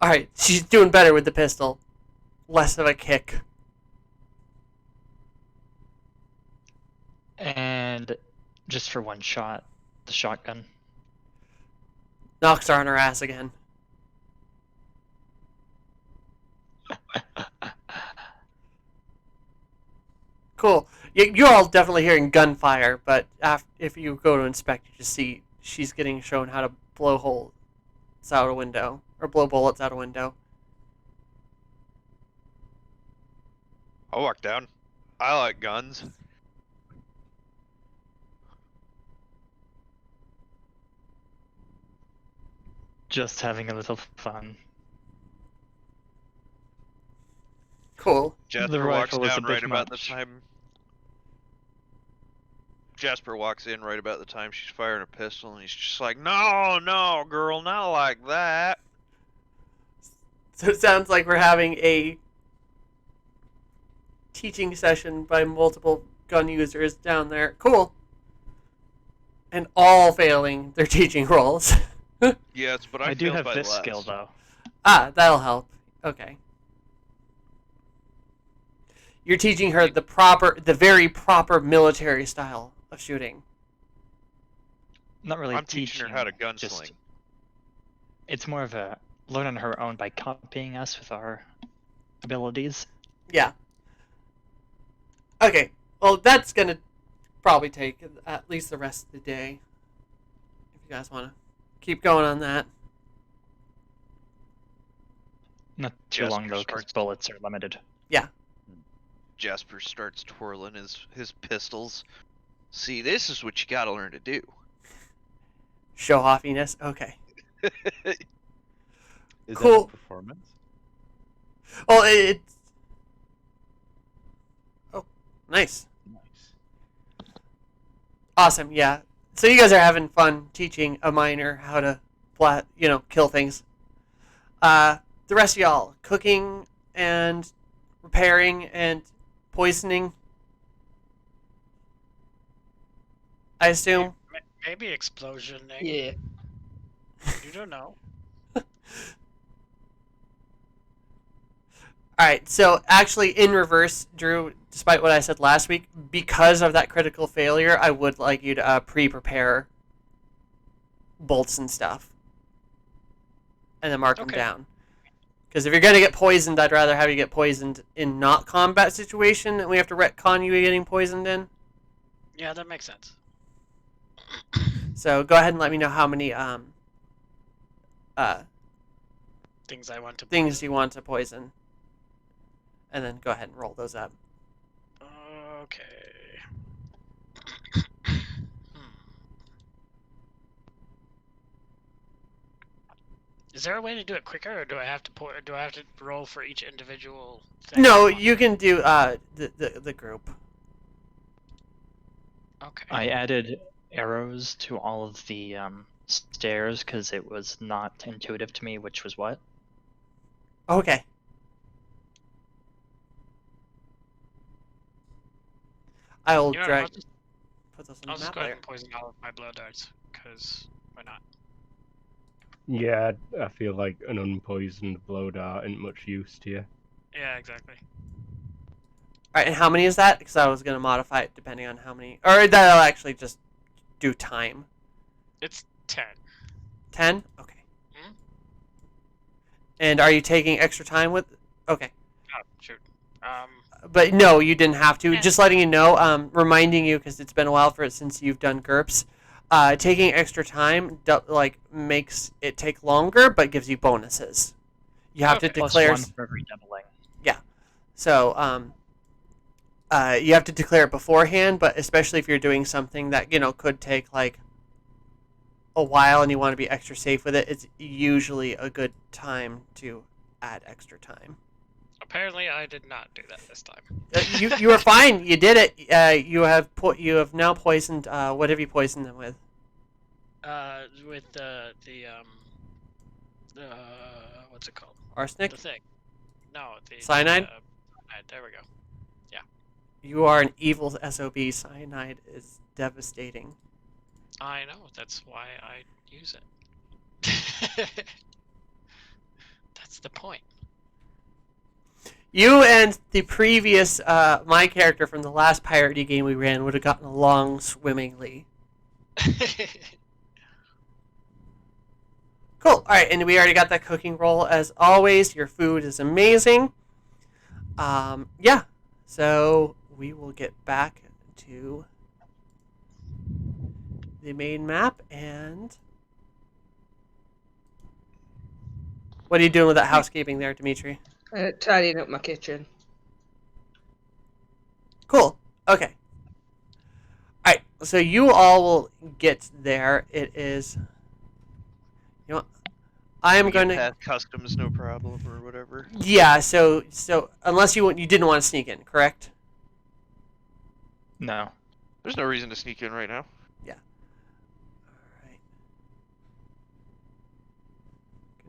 Speaker 1: Alright, she's doing better with the pistol. Less of a kick.
Speaker 2: And just for one shot, the shotgun.
Speaker 1: Knocks her on her ass again. Cool. You're all definitely hearing gunfire, but if you go to inspect, you just see she's getting shown how to blow holes out a window. Or blow bullets out a window.
Speaker 5: I'll walk down. I like guns.
Speaker 2: Just having a little fun.
Speaker 1: Cool.
Speaker 5: Jasper walks
Speaker 2: rifle is a
Speaker 5: down
Speaker 2: bit
Speaker 5: right about the
Speaker 2: much.
Speaker 5: time. Jasper walks in right about the time she's firing a pistol, and he's just like, "No, no, girl, not like that."
Speaker 1: So it sounds like we're having a teaching session by multiple gun users down there. Cool. And all failing their teaching roles.
Speaker 5: Yes, but I
Speaker 2: I do
Speaker 5: failed
Speaker 2: have
Speaker 5: by
Speaker 2: this
Speaker 5: less.
Speaker 2: skill though.
Speaker 1: Ah, that'll help. Okay. You're teaching her the very proper military style of shooting.
Speaker 2: Not really
Speaker 5: I'm teaching her how to gunsling.
Speaker 2: just- It's more of a learn on her own by copying us with our abilities.
Speaker 1: Yeah. Okay. Well, that's gonna probably take at least the rest of the day. If you guys want to keep going on that.
Speaker 2: Not too
Speaker 5: Jasper
Speaker 2: long though, because
Speaker 5: starts-
Speaker 2: bullets are limited.
Speaker 5: Jasper starts twirling his pistols. See, this is what you gotta learn to do.
Speaker 1: Show offiness. Okay.
Speaker 6: Is
Speaker 1: Cool.
Speaker 6: that a performance?
Speaker 1: Oh, it's. Oh, nice.
Speaker 6: Nice.
Speaker 1: Awesome. Yeah. So you guys are having fun teaching a miner how to, kill things. The rest of y'all cooking and repairing and poisoning. I assume.
Speaker 3: Maybe explosioning.
Speaker 7: Yeah.
Speaker 3: You don't know.
Speaker 1: Alright, so actually in reverse, Drew, despite what I said last week, because of that critical failure, I would like you to pre-prepare bolts and stuff. And then mark them
Speaker 3: Okay.
Speaker 1: down. Because if you're going to get poisoned, I'd rather have you get poisoned in not combat situation, and we have to retcon you getting poisoned in.
Speaker 3: Yeah, that makes sense.
Speaker 1: So go ahead and let me know how many
Speaker 3: Things I want to.
Speaker 1: things you want to poison. And then go ahead and roll those up.
Speaker 3: Okay. Is there a way to do it quicker, or do I have to roll for each individual thing?
Speaker 1: No, you can do the group.
Speaker 3: Okay.
Speaker 2: I added arrows to all of the stairs because it was not intuitive to me which was what.
Speaker 1: Okay. I will
Speaker 3: You know,
Speaker 1: drag. Put those on
Speaker 3: I'll
Speaker 1: the
Speaker 3: just
Speaker 1: map
Speaker 3: go ahead
Speaker 1: later.
Speaker 3: and poison all of my blow darts, because why not?
Speaker 4: Yeah, I feel like an unpoisoned blow dart ain't much use to you.
Speaker 3: Yeah, exactly.
Speaker 1: Alright, and how many is that? Because I was going to modify it depending on how many. Or that'll actually just do time.
Speaker 3: It's 10.
Speaker 1: 10? Okay.
Speaker 3: Hmm?
Speaker 1: And are you taking extra time with. Okay.
Speaker 3: Oh, shoot.
Speaker 1: But no, you didn't have to.
Speaker 3: Yeah.
Speaker 1: Just letting you know, reminding you, because it's been a while since you've done GURPS. Taking extra time makes it take longer, but gives you bonuses. You have to
Speaker 3: Okay.
Speaker 2: Plus
Speaker 1: declare.
Speaker 2: one for every doubling.
Speaker 1: So, you have to declare it beforehand, but especially if you're doing something that, could take, a while and you want to be extra safe with it, it's usually a good time to add extra time.
Speaker 3: Apparently, I did not do that this time.
Speaker 1: You were fine. You did it. You have now poisoned, what have you poisoned them with?
Speaker 3: With what's it called?
Speaker 1: Arsenic?
Speaker 3: The thing. No, the
Speaker 1: Cyanide?
Speaker 3: Cyanide. There we go.
Speaker 1: You are an evil SOB. Cyanide is devastating.
Speaker 3: I know. That's why I use it. That's the point.
Speaker 1: You and the previous, my character from the last piratey game we ran would have gotten along swimmingly. Cool. Alright, and we already got that cooking roll as always. Your food is amazing. Yeah. So we will get back to the main map, and what are you doing with that housekeeping there, Dimitri?
Speaker 7: Tidying up my kitchen.
Speaker 1: Cool. Okay. Alright, so you all will get there. It is... You know what? I am
Speaker 5: We
Speaker 1: going
Speaker 5: get
Speaker 1: to...
Speaker 5: past customs, no problem, or whatever.
Speaker 1: Yeah, so unless you didn't want to sneak in, correct?
Speaker 2: No.
Speaker 5: There's no reason to sneak in right now.
Speaker 1: Alright.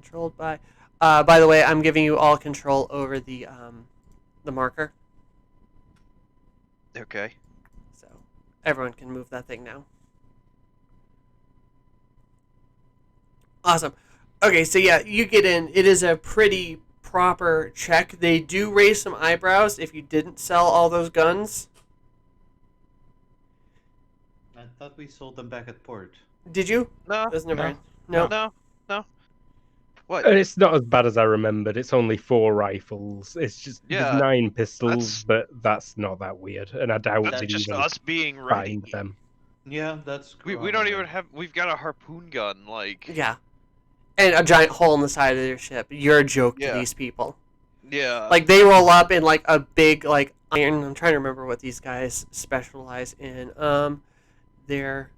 Speaker 1: controlled by. By the way, I'm giving you all control over the marker,
Speaker 5: Okay.
Speaker 1: so everyone can move that thing now. Awesome. Okay, so yeah, you get in. It is a pretty proper check. They do raise some eyebrows if you didn't sell all those guns.
Speaker 6: I thought we sold them back at port.
Speaker 1: Did you?
Speaker 5: No.
Speaker 1: Those never
Speaker 2: No.
Speaker 1: in. No.
Speaker 5: No. What?
Speaker 4: And it's not as bad as I remembered. It's only 4 rifles. It's just
Speaker 5: Yeah,
Speaker 4: there's 9 pistols, but that's not that weird. And I doubt
Speaker 5: That's
Speaker 4: we'd
Speaker 5: just
Speaker 4: even
Speaker 5: us being ready.
Speaker 4: find them.
Speaker 6: Yeah, that's.
Speaker 5: We don't even have. We've got a harpoon gun. Like.
Speaker 1: Yeah. And a giant hole in the side of their ship. You're a joke to
Speaker 5: Yeah.
Speaker 1: these people.
Speaker 5: Yeah.
Speaker 1: Like, they roll up in, like, a big, like, iron... I'm trying to remember what these guys specialize in. They're...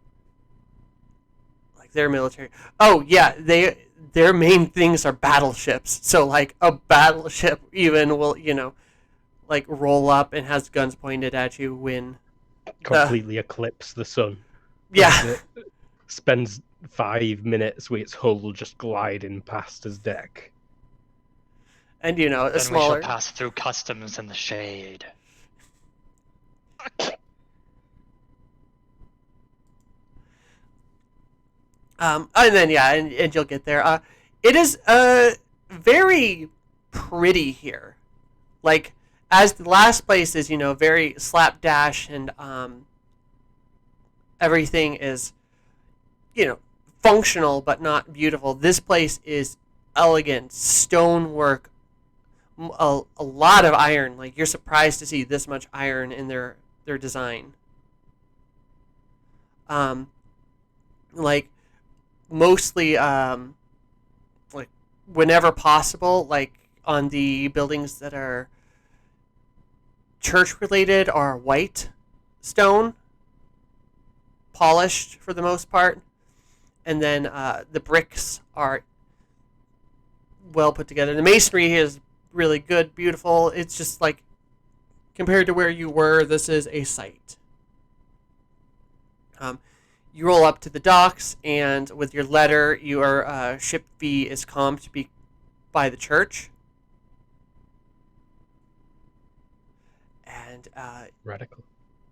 Speaker 1: Like, they're military. Oh, yeah, their main things are battleships. So, like, a battleship even will, like, roll up and has guns pointed at you when...
Speaker 4: Completely eclipse the sun.
Speaker 1: Yeah.
Speaker 4: It spends 5 minutes with its hull just gliding past his deck.
Speaker 1: And, a
Speaker 2: Then we
Speaker 1: smaller...
Speaker 2: shall pass through customs in the shade.
Speaker 1: And then, yeah, and you'll get there. It is very pretty here. Like, as the last place is, very slapdash and everything is, functional but not beautiful. This place is elegant, stonework, a lot of iron. Like, you're surprised to see this much iron in their design. Like, mostly, like, whenever possible, like, on the buildings that are church-related are white stone, polished for the most part, and then the bricks are well put together. The masonry is really good, beautiful. It's just, like, compared to where you were, this is a sight. You roll up to the docks, and with your letter, your ship fee is comped by the church. And
Speaker 4: Radical.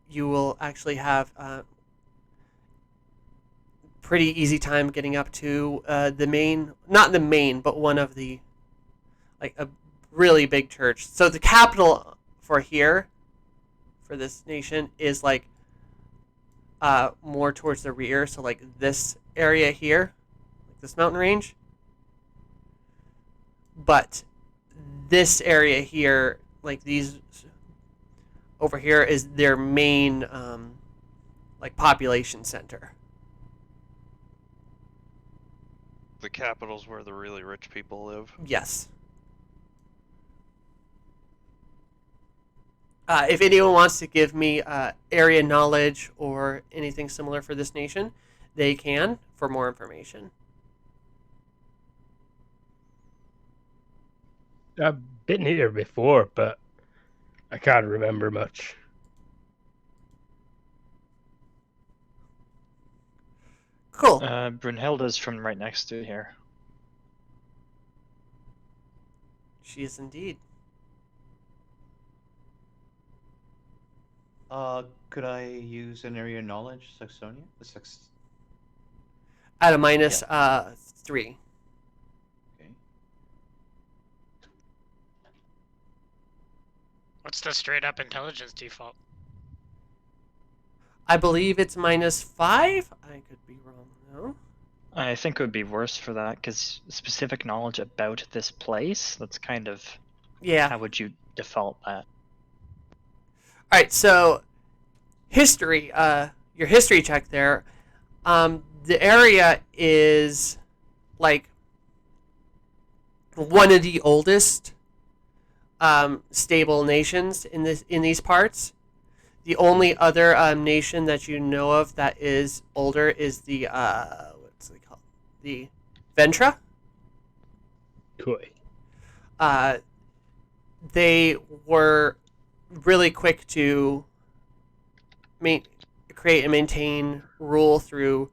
Speaker 1: you will actually have pretty easy time getting up to the main, not the main, but one of the, like, a really big church. So the capital for here, for this nation, is, like, more towards the rear, so, like, this area here, like this mountain range. But this area here, like, these over here, is their main, like, population center.
Speaker 5: The capital's where the really rich people live.
Speaker 1: Yes. If anyone wants to give me area knowledge or anything similar for this nation, they can for more information.
Speaker 4: I've been here before, but I can't remember much.
Speaker 1: Cool.
Speaker 2: Brunhilde's from right next to here.
Speaker 1: She is indeed.
Speaker 6: Could I use an area knowledge, Saxonia?
Speaker 1: At a minus 3.
Speaker 6: Okay.
Speaker 3: What's the straight up intelligence default?
Speaker 1: I believe it's minus 5. I could be wrong, though.
Speaker 2: I think it would be worse for that, because specific knowledge about this place, that's kind of...
Speaker 1: Yeah.
Speaker 2: How would you default that?
Speaker 1: Alright, so history, your history check there. The area is, like, one of the oldest stable nations in these parts. The only other nation that you know of that is older is the what's it called? The Ventra.
Speaker 4: Cool.
Speaker 1: They were really quick to create and maintain rule through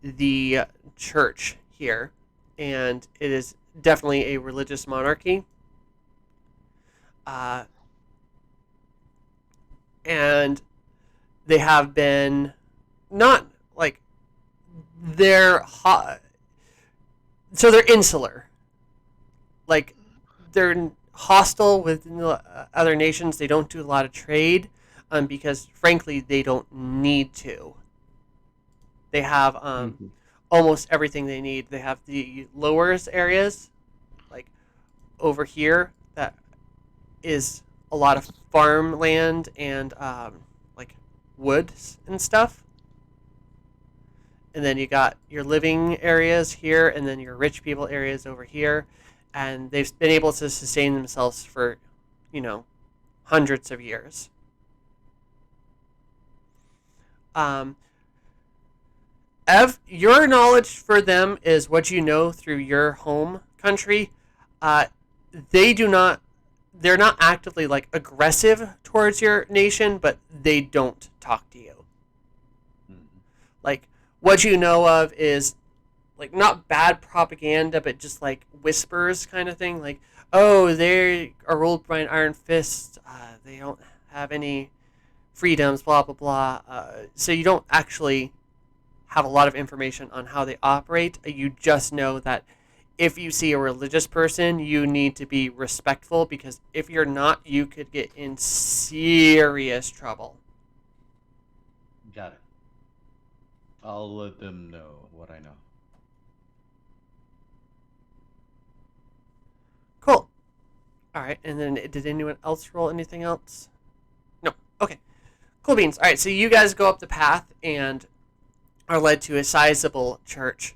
Speaker 1: the church here, and it is definitely a religious monarchy. And they have been not like they're so they're insular. Like they're hostile with other nations. They don't do a lot of trade, because frankly they don't need to. They have almost everything they need. They have the lowers areas, like over here, that is a lot of farmland and like woods and stuff. And then you got your living areas here, and then your rich people areas over here. And they've been able to sustain themselves for, hundreds of years. Ev, your knowledge for them is what you know through your home country. They do not. They're not actively like aggressive towards your nation, but they don't talk to you. Like what you know of is like not bad propaganda, but just like whispers kind of thing. Like, oh, they are ruled by an iron fist. They don't have any freedoms. Blah blah blah. So you don't actually have a lot of information on how they operate. You just know that if you see a religious person, you need to be respectful, because if you're not, you could get in serious trouble.
Speaker 6: Got it. I'll let them know what I know.
Speaker 1: Cool. All right, and then did anyone else roll anything else? No. Okay. Cool beans. All right, so you guys go up the path and are led to a sizable church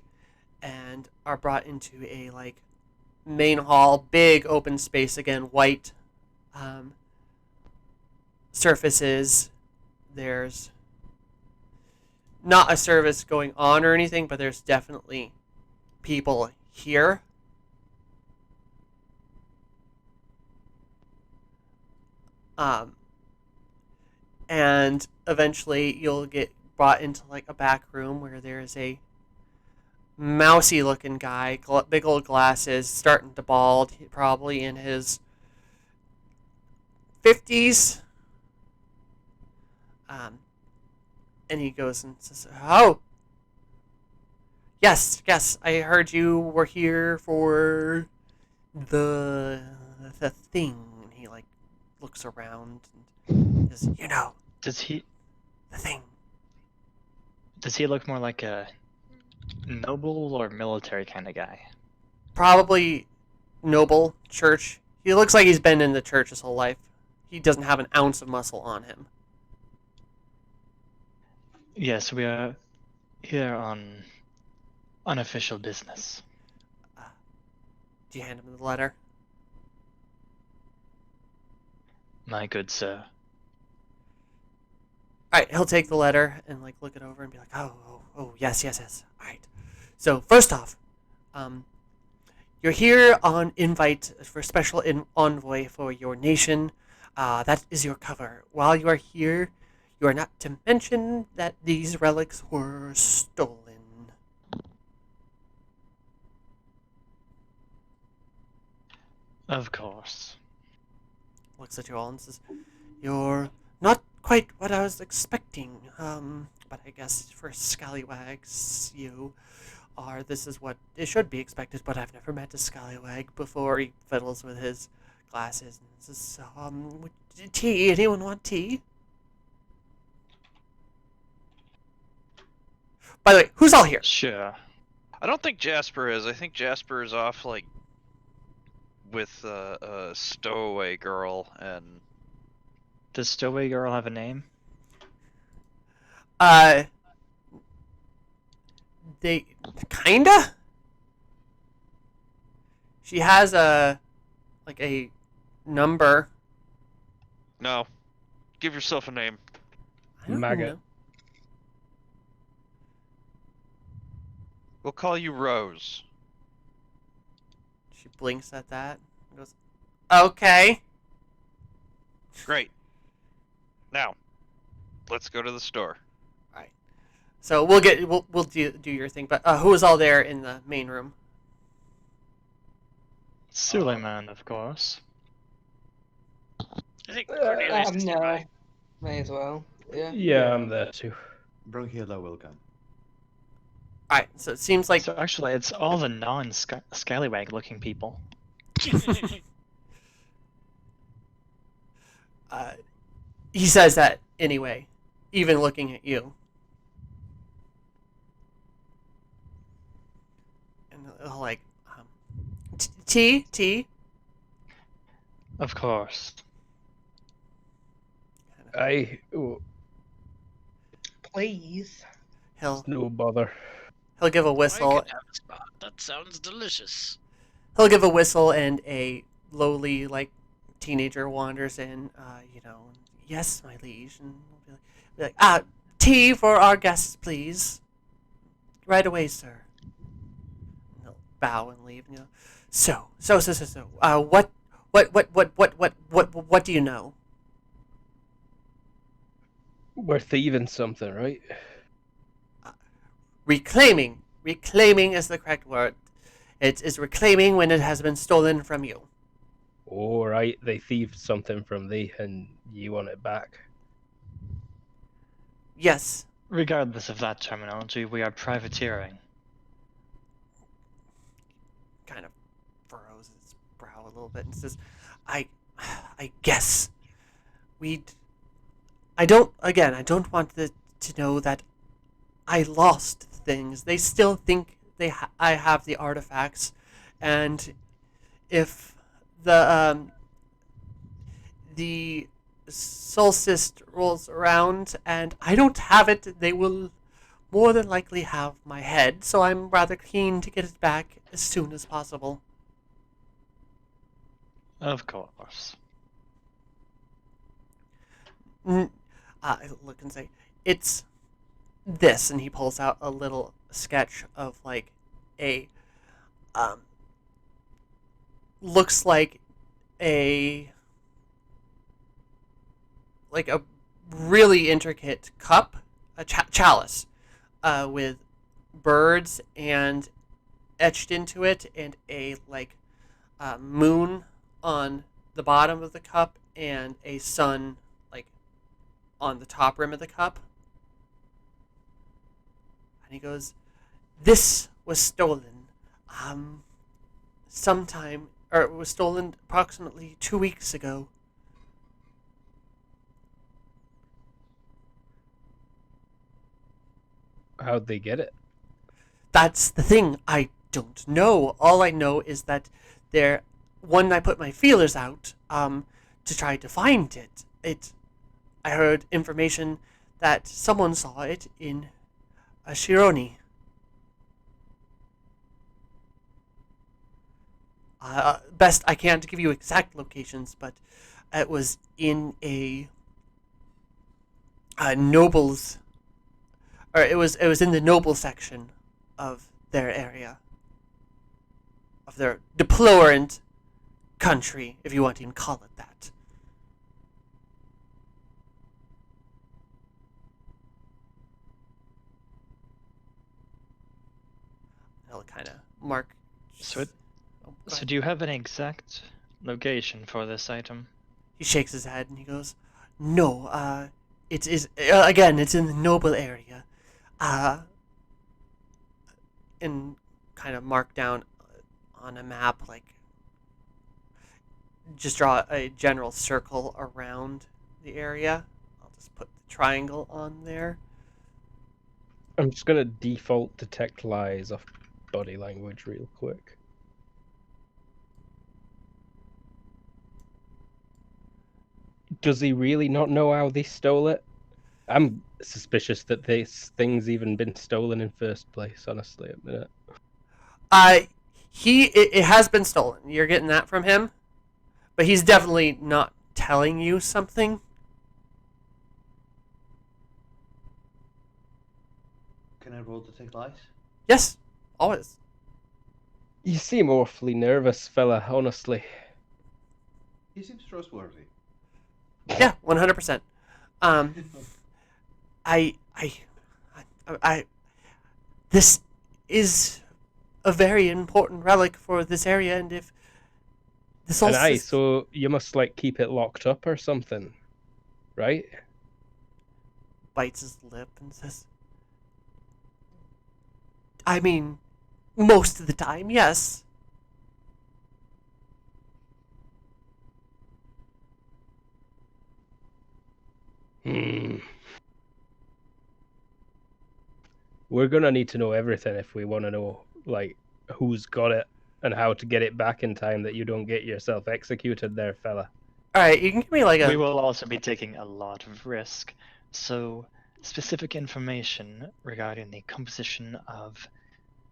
Speaker 1: and are brought into a like main hall, big open space again, white surfaces. There's not a service going on or anything, but there's definitely people here. And eventually you'll get brought into like a back room where there's a mousy looking guy, big old glasses, starting to bald, probably in his 50s. And he goes and says, oh, yes, I heard you were here for the thing. And he like looks around and says,
Speaker 2: Does he
Speaker 1: the thing.
Speaker 2: look more like a noble or military kind of guy?
Speaker 1: Probably noble, church. He looks like he's been in the church his whole life. He doesn't have an ounce of muscle on him.
Speaker 2: Yes, we are here on unofficial business.
Speaker 1: Do you hand him the letter?
Speaker 2: My good sir.
Speaker 1: All right, he'll take the letter and like look it over and be like, oh, yes. All right. So first off, you're here on invite for special envoy for your nation. That is your cover. While you are here, you are not to mention that these relics were stolen.
Speaker 2: Of course.
Speaker 1: Looks at you all and says, you're not quite what I was expecting. But I guess for scallywags, you are. This is what it should be expected, but I've never met a scallywag before. He fiddles with his glasses and says, tea? Anyone want tea? By the way, who's all here?
Speaker 2: Sure.
Speaker 5: I don't think Jasper is. I think Jasper is off like with a stowaway girl, and
Speaker 2: Does Stowaway Girl have a name?
Speaker 1: They kinda. She has a number.
Speaker 5: no. Give yourself a name.
Speaker 1: I don't
Speaker 4: Maggot.
Speaker 1: know.
Speaker 5: We'll call you Rose.
Speaker 1: She blinks at that and goes, okay.
Speaker 5: Great. Now, let's go to the store.
Speaker 1: Alright. So we'll do your thing, but who was all there in the main room?
Speaker 2: Suleiman, of course.
Speaker 3: I think Cornelius
Speaker 7: I'm
Speaker 3: is
Speaker 7: no.
Speaker 3: nearby.
Speaker 7: May as well. Yeah.
Speaker 4: Yeah, I'm there too.
Speaker 6: Bronchiella will come.
Speaker 1: Alright, so it seems like
Speaker 2: So actually, it's all the non-scallywag-looking people.
Speaker 1: he says that anyway, even looking at you. And he'll like, T.
Speaker 2: Of course.
Speaker 7: Please.
Speaker 1: He'll
Speaker 4: No bother.
Speaker 1: give a
Speaker 3: I
Speaker 1: whistle.
Speaker 3: could have a spot. That sounds delicious.
Speaker 1: He'll give a whistle, and a lowly like teenager wanders in. Yes, my liege, and he'll be like, tea for our guests, please. Right away, sir. And he'll bow and leave. And so. What do you know?
Speaker 4: We're thieving something, right?
Speaker 1: Reclaiming. Reclaiming is the correct word. It is reclaiming when it has been stolen from you.
Speaker 4: All right, they thieved something from thee, and you want it back.
Speaker 1: Yes.
Speaker 2: Regardless of that terminology, we are privateering.
Speaker 1: Kind of furrows his brow a little bit and says, I guess I don't want to know that I lost things. They still think I have the artifacts, and if the solstice rolls around and I don't have it, they will more than likely have my head, so I'm rather keen to get it back as soon as possible.
Speaker 2: Of course.
Speaker 1: I look and say, it's this, and he pulls out a little sketch of like a looks like a really intricate cup, a chalice, with birds and etched into it, and a moon on the bottom of the cup, and a sun on the top rim of the cup. And he goes, this was stolen it was stolen approximately 2 weeks ago.
Speaker 4: How'd they get it?
Speaker 1: That's the thing. I don't know. All I know is that when I put my feelers out to try to find it, I heard information that someone saw it in a Shironi. Best I can't give you exact locations, but it was in a nobles, or it was in the noble section of their area, of their deplorant country, if you want to even call it that. I'll kind of mark.
Speaker 2: So
Speaker 1: go
Speaker 2: So
Speaker 1: ahead.
Speaker 2: do you have an exact location for this item?
Speaker 1: He shakes his head and he goes, "No, it is again. It's in the noble area, and kind of mark down on a map, just draw a general circle around the area. I'll just put the triangle on there.
Speaker 4: I'm just gonna default detect lies off body language real quick. Does he really not know how they stole it? I'm suspicious that this thing's even been stolen in first place, honestly, at the minute.
Speaker 1: It has been stolen. You're getting that from him, but he's definitely not telling you something.
Speaker 6: Can I roll to take lies?
Speaker 1: Yes, always.
Speaker 4: You seem awfully nervous, fella, honestly.
Speaker 6: He seems trustworthy.
Speaker 1: Yeah, 100%. This is a very important relic for this area, and if This
Speaker 4: And
Speaker 1: whole
Speaker 4: aye,
Speaker 1: sys-
Speaker 4: so you must like keep it locked up or something, right?
Speaker 1: bites his lip and says, I mean, most of the time, yes.
Speaker 4: Hmm. We're gonna need to know everything if we want to know, like, who's got it and how to get it back in time that you don't get yourself executed there, fella.
Speaker 1: Alright, you can give me like
Speaker 2: We
Speaker 1: a.
Speaker 2: will also be taking a lot of risk, so specific information regarding the composition of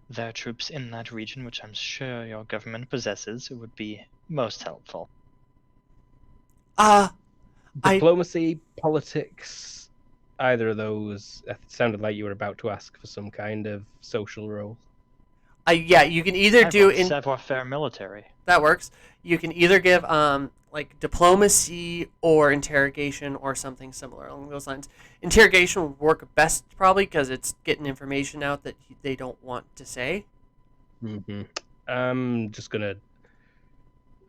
Speaker 2: their troops in that region, which I'm sure your government possesses, would be most helpful.
Speaker 1: I-
Speaker 4: Diplomacy, politics, either of those. It sounded like you were about to ask for some kind of social role.
Speaker 1: yeah, you can either
Speaker 2: I
Speaker 1: do
Speaker 2: want
Speaker 1: in.
Speaker 2: savoir-faire military.
Speaker 1: That works. You can either give like diplomacy or interrogation or something similar along those lines. Interrogation would work best probably because it's getting information out that they don't want to say.
Speaker 4: Mm-hmm. I'm just gonna.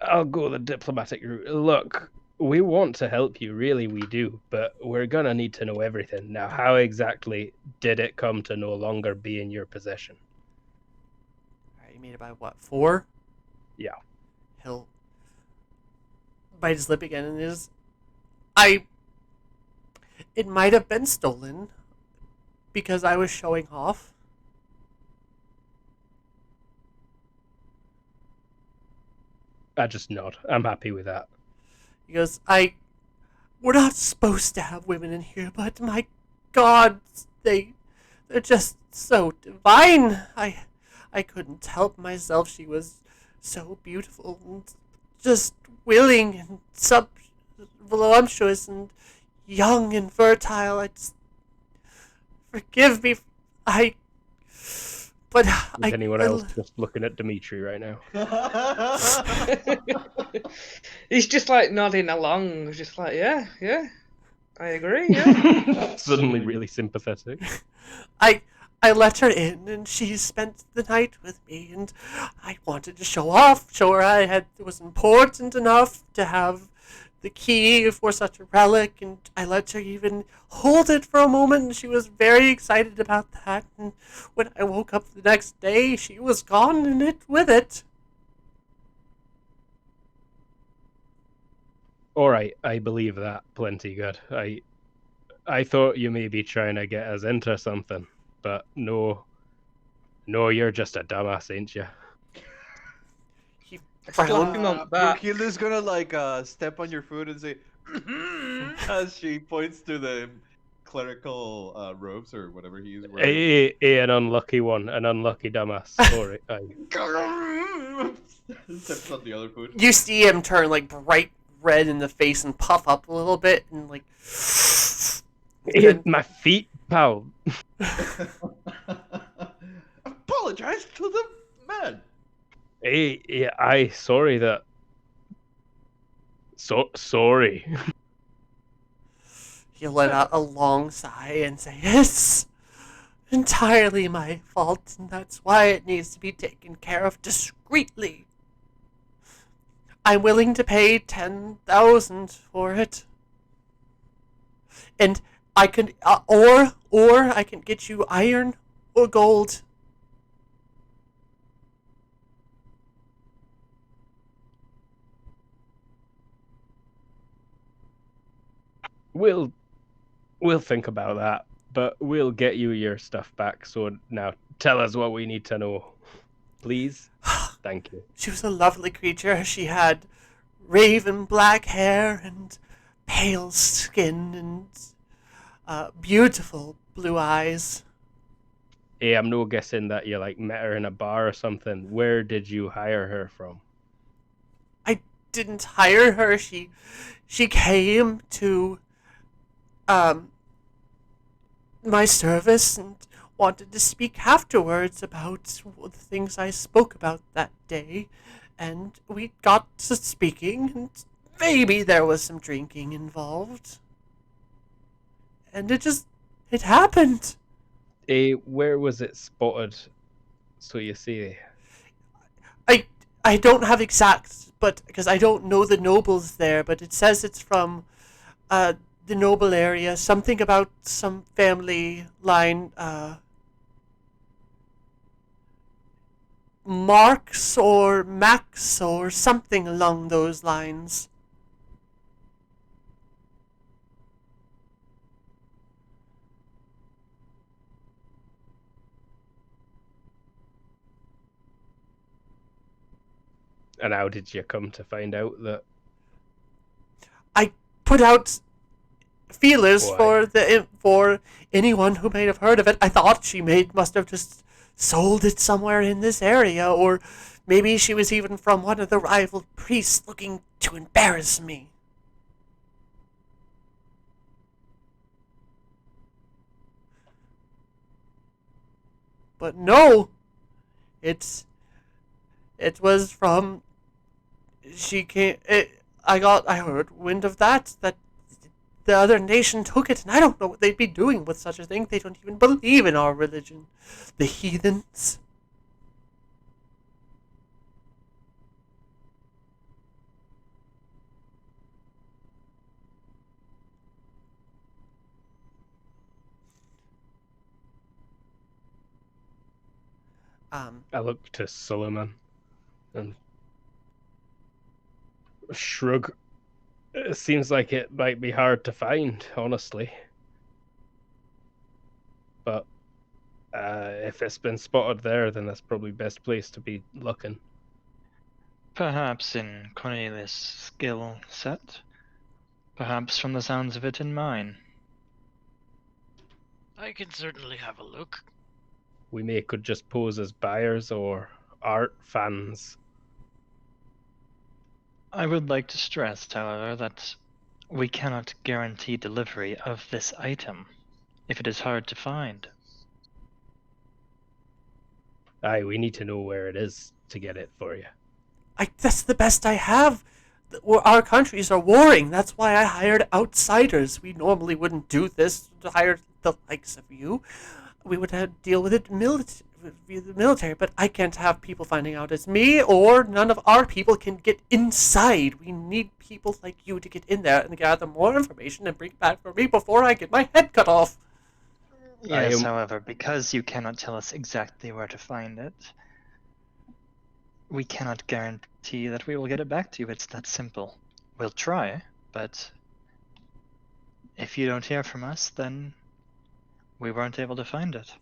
Speaker 4: I'll go the diplomatic route. Look, we want to help you, really, we do, but we're gonna need to know everything. Now, how exactly did it come to no longer be in your possession?
Speaker 1: Alright, you made it by what, 4?
Speaker 4: Yeah.
Speaker 1: He'll bite his lip again and it might have been stolen because I was showing off.
Speaker 4: I just nod. I'm happy with that.
Speaker 1: He goes, we're not supposed to have women in here, but my God, they're just so divine. I couldn't help myself. She was so beautiful and just willing and voluptuous and young and fertile. I just forgive me. But
Speaker 4: Is anyone else just looking at Dimitri right now?
Speaker 7: He's just like nodding along, just like, yeah, I agree, yeah.
Speaker 4: Suddenly really sympathetic.
Speaker 1: I let her in, and she spent the night with me, and I wanted to show off, show her it was important enough to have the key for such a relic, and I let her even hold it for a moment, and she was very excited about that, and when I woke up the next day, she was gone, and it with it.
Speaker 4: Alright, I believe that plenty good. I thought you may be trying to get us into something, but no, you're just a dumbass, ain't you?
Speaker 7: Slap him on the back.
Speaker 6: Brunhilde's gonna like step on your foot and say, as she points to the clerical robes or whatever he is wearing.
Speaker 4: An unlucky one, an unlucky dumbass. Alright,
Speaker 6: Steps on the other foot.
Speaker 1: You see him turn like bright red in the face and puff up a little bit, and like.
Speaker 4: My feet, pal.
Speaker 6: Apologize to the man.
Speaker 4: Sorry that. Sorry.
Speaker 1: He'll let out a long sigh and say, it's entirely my fault, and that's why it needs to be taken care of discreetly. I'm willing to pay 10,000 for it. And I can, or I can get you iron or gold.
Speaker 4: We'll think about that, but we'll get you your stuff back. So now tell us what we need to know, please. Thank you.
Speaker 1: She was a lovely creature. She had raven black hair and pale skin and beautiful blue eyes.
Speaker 4: Hey, I'm no guessing that you like met her in a bar or something. Where did you hire her from?
Speaker 1: I didn't hire her. She came to my service and wanted to speak afterwards about the things I spoke about that day, and we got to speaking, and maybe there was some drinking involved, and it happened.
Speaker 4: Where was it spotted? So you see,
Speaker 1: I don't have exact but because I don't know the nobles there, but it says it's from the noble area. Something about some family line, Marks or Max or something along those lines.
Speaker 4: And how did you come to find out that?
Speaker 1: I put out feelers
Speaker 4: Why?
Speaker 1: for anyone who may have heard of it. I thought she must have just sold it somewhere in this area, or maybe she was even from one of the rival priests looking to embarrass me. But no, it was from she came. I heard wind of that the other nation took it, and I don't know what they'd be doing with such a thing. They don't even believe in our religion. The heathens.
Speaker 4: I look to Suleiman and shrug. It seems like it might be hard to find, honestly. But if it's been spotted there, then that's probably best place to be looking.
Speaker 2: Perhaps in Cornelius' skill set. Perhaps from the sounds of it in mine.
Speaker 3: I can certainly have a look.
Speaker 4: We could just pose as buyers or art fans.
Speaker 2: I would like to stress, however, that we cannot guarantee delivery of this item if it is hard to find.
Speaker 4: Aye, we need to know where it is to get it for you.
Speaker 1: That's the best I have. Our countries are warring. That's why I hired outsiders. We normally wouldn't do this to hire the likes of you. We would have to deal with it via the military, but I can't have people finding out it's me, or none of our people can get inside. We need people like you to get in there and gather more information and bring it back for me before I get my head cut off.
Speaker 2: Yes, however, because you cannot tell us exactly where to find it, we cannot guarantee that we will get it back to you. It's that simple. We'll try, but if you don't hear from us, then we weren't able to find it.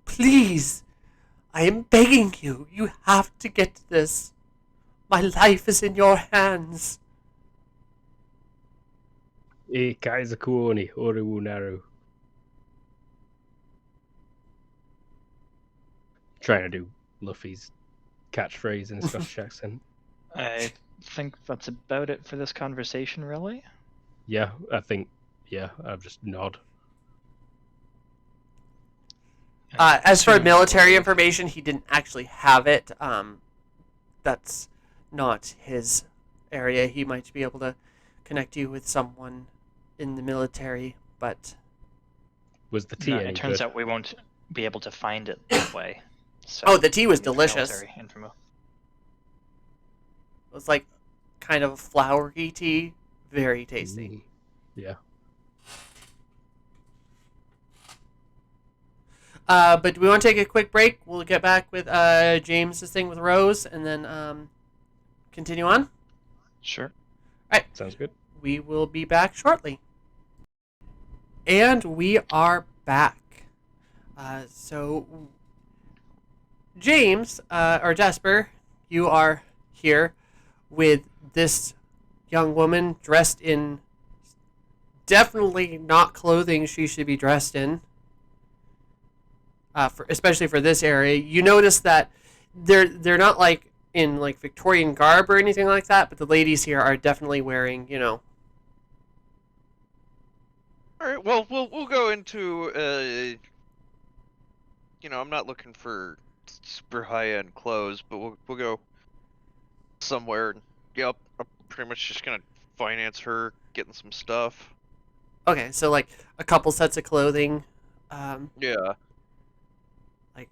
Speaker 1: Please, I am begging you. You have to get this. My life is in your hands.
Speaker 4: E Kaizakuoni Oriwu Naru. Trying to do Luffy's catchphrase in Scottish accent.
Speaker 2: I think that's about it for this conversation, really.
Speaker 4: Yeah, I think. Yeah, I'll just nod.
Speaker 1: As for military information, he didn't actually have it. That's not his area. He might be able to connect you with someone in the military, but
Speaker 4: Was the tea any
Speaker 2: it turns
Speaker 4: good?
Speaker 2: out we won't be able to find it that way. So
Speaker 1: oh, the tea was
Speaker 2: we need
Speaker 1: delicious.
Speaker 2: military info.
Speaker 1: It was like kind of flowery tea, very tasty.
Speaker 4: Yeah.
Speaker 1: But we want to take a quick break. We'll get back with James's thing with Rose, and then continue on.
Speaker 2: Sure.
Speaker 1: All right.
Speaker 4: Sounds good.
Speaker 1: We will be back shortly. And we are back. So, James, or Jasper, you are here with this young woman dressed in definitely not clothing she should be dressed in. Especially for this area. You notice that they're not like in like Victorian garb or anything like that, but the ladies here are definitely wearing,
Speaker 5: All right. Well, we'll go into. I'm not looking for super high-end clothes, but we'll go somewhere. Yep. I'm pretty much just gonna finance her getting some stuff.
Speaker 1: Okay, so like a couple sets of clothing.
Speaker 5: Yeah.
Speaker 1: Like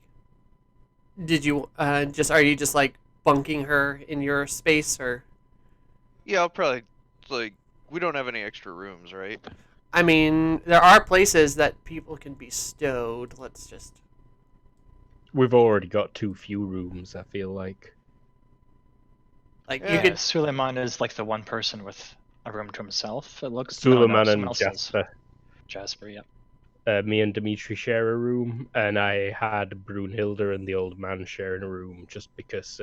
Speaker 1: Did you are you just like bunking her in your space, or?
Speaker 5: Yeah, I'll probably like. We don't have any extra rooms, right?
Speaker 1: I mean, there are places that people can be stowed. Let's just.
Speaker 4: We've already got too few rooms, I feel like.
Speaker 1: Like
Speaker 5: Yeah.
Speaker 1: you could.
Speaker 2: Suleiman is like the one person with a room to himself. It looks.
Speaker 4: Suleiman
Speaker 2: someone
Speaker 4: and
Speaker 2: else
Speaker 4: Jasper.
Speaker 2: Jasper, yeah.
Speaker 4: Me and Dimitri share a room, and I had Brunhilde and the old man sharing a room just because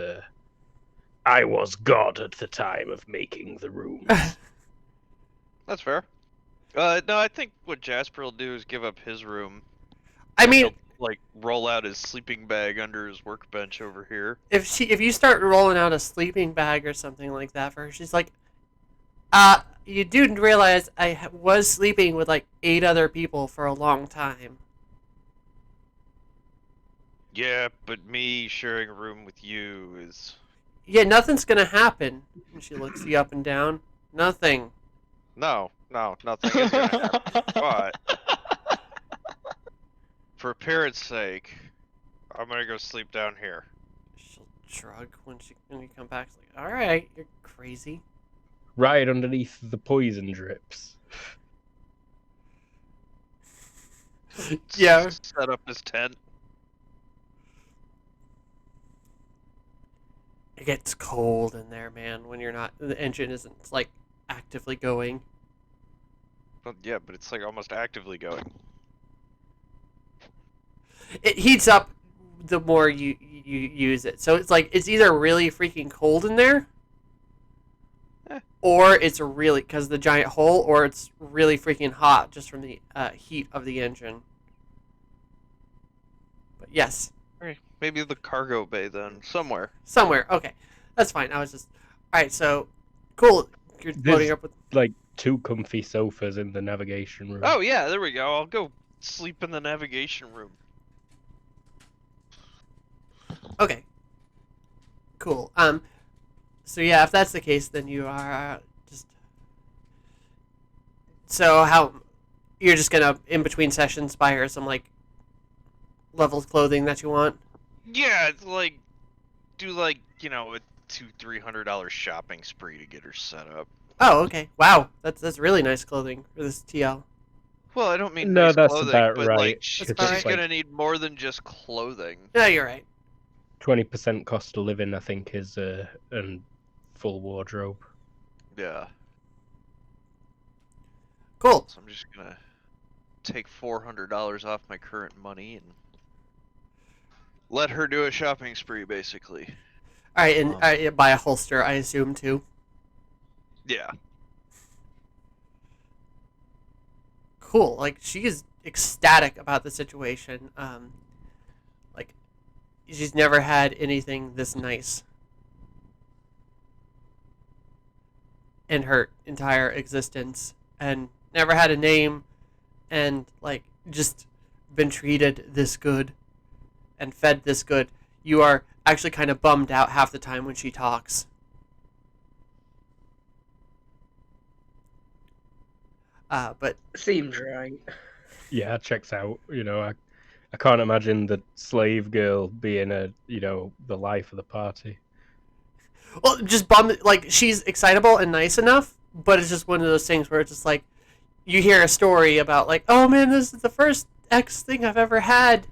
Speaker 4: I was God at the time of making the rooms.
Speaker 5: That's fair. No, I think what Jasper will do is give up his room.
Speaker 1: I
Speaker 5: And
Speaker 1: mean,
Speaker 5: he'll, like, roll out his sleeping bag under his workbench over here.
Speaker 1: if you start rolling out a sleeping bag or something like that for her, she's like, you do realize I was sleeping with like 8 other people for a long time.
Speaker 5: Yeah, but me sharing a room with you is.
Speaker 1: Yeah, nothing's gonna happen. And she looks you up and down. Nothing.
Speaker 5: No, nothing is gonna happen. But for parents' sake, I'm gonna go sleep down here.
Speaker 1: She'll shrug when you come back. It's like, all right, you're crazy.
Speaker 4: Right underneath the poison drips.
Speaker 1: Yeah.
Speaker 5: Set up his tent.
Speaker 1: It gets cold in there, man, when the engine isn't like actively going.
Speaker 5: Well, yeah, but it's like almost actively going.
Speaker 1: It heats up the more you use it. So it's like it's either really freaking cold in there, or it's really because of the giant hole, or it's really freaking hot just from the heat of the engine. But yes,
Speaker 5: Maybe the cargo bay then, somewhere.
Speaker 1: somewhere. Okay, that's fine. I was just all right. So cool. You're loading up with.
Speaker 4: Like 2 comfy sofas in the navigation room.
Speaker 5: Oh yeah, there we go. I'll go sleep in the navigation room.
Speaker 1: Okay. Cool. So yeah, if that's the case, then you are just. So how, you're just gonna in between sessions buy her some like level clothing that you want?
Speaker 5: Yeah, it's like do like a $200-300 shopping spree to get her set up.
Speaker 1: Oh, okay. Wow, that's really nice clothing for this TL.
Speaker 5: Well, I don't mean
Speaker 4: No,
Speaker 5: nice
Speaker 4: that's
Speaker 5: clothing,
Speaker 4: about
Speaker 5: but
Speaker 4: right.
Speaker 5: like
Speaker 1: That's
Speaker 5: she's
Speaker 1: about right.
Speaker 5: gonna need more than just clothing.
Speaker 1: No, you're right.
Speaker 4: 20% cost of living, I think, is and full wardrobe.
Speaker 5: Yeah.
Speaker 1: Cool.
Speaker 5: So I'm just gonna take $400 off my current money and let her do a shopping spree, basically.
Speaker 1: All right, and buy a holster, I assume too.
Speaker 5: Yeah.
Speaker 1: Cool. Like she is ecstatic about the situation. Like she's never had anything this nice in her entire existence, and never had a name, and like just been treated this good and fed this good. You are actually kind of bummed out half the time when she talks. But
Speaker 7: Seems right.
Speaker 4: Yeah, checks out. I can't imagine the slave girl being the life of the party.
Speaker 1: well, just bummed. Like she's excitable and nice enough, but it's just one of those things where it's just like you hear a story about like, oh man, this is the first X thing I've ever had,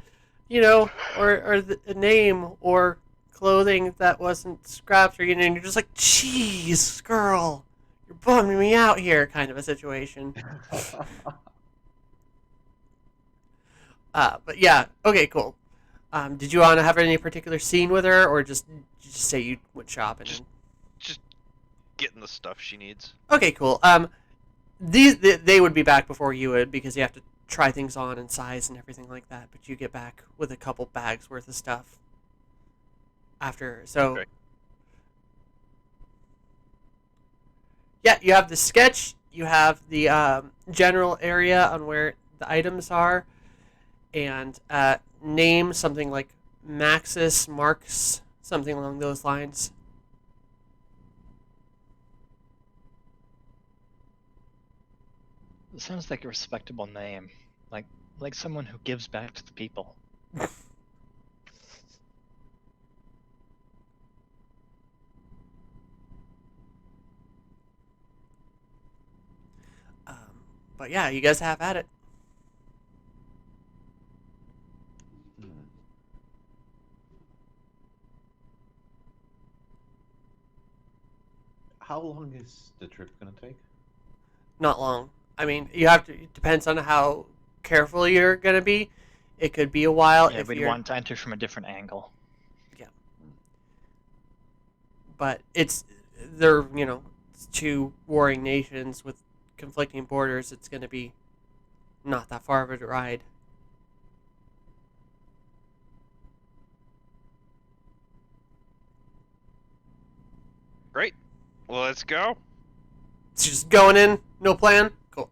Speaker 1: or a name or clothing that wasn't scraps, or and you're just like, jeez, girl, you're bumming me out here, kind of a situation. But yeah, okay, cool. Did you want to have any particular scene with her, or just say you went shopping?
Speaker 5: Just getting the stuff she needs.
Speaker 1: Okay, cool. They would be back before you would because you have to try things on and size and everything like that. But you get back with a couple bags worth of stuff after. So
Speaker 5: Okay.
Speaker 1: yeah, you have the sketch. You have the general area on where the items are, and name something like Maxis, Marks, something along those lines.
Speaker 2: It sounds like a respectable name, like someone who gives back to the people.
Speaker 1: But yeah, you guys have at it.
Speaker 6: Hmm. How long is the trip gonna take?
Speaker 1: Not long. I mean, you have to. It depends on how careful you're gonna be. It could be a while
Speaker 2: Yeah,
Speaker 1: if
Speaker 2: we'd
Speaker 1: you're.
Speaker 2: want to enter from a different angle.
Speaker 1: But they're it's two warring nations with conflicting borders. It's gonna be not that far of a ride.
Speaker 5: Great. Well, let's go.
Speaker 1: It's just going in, no plan. Cool.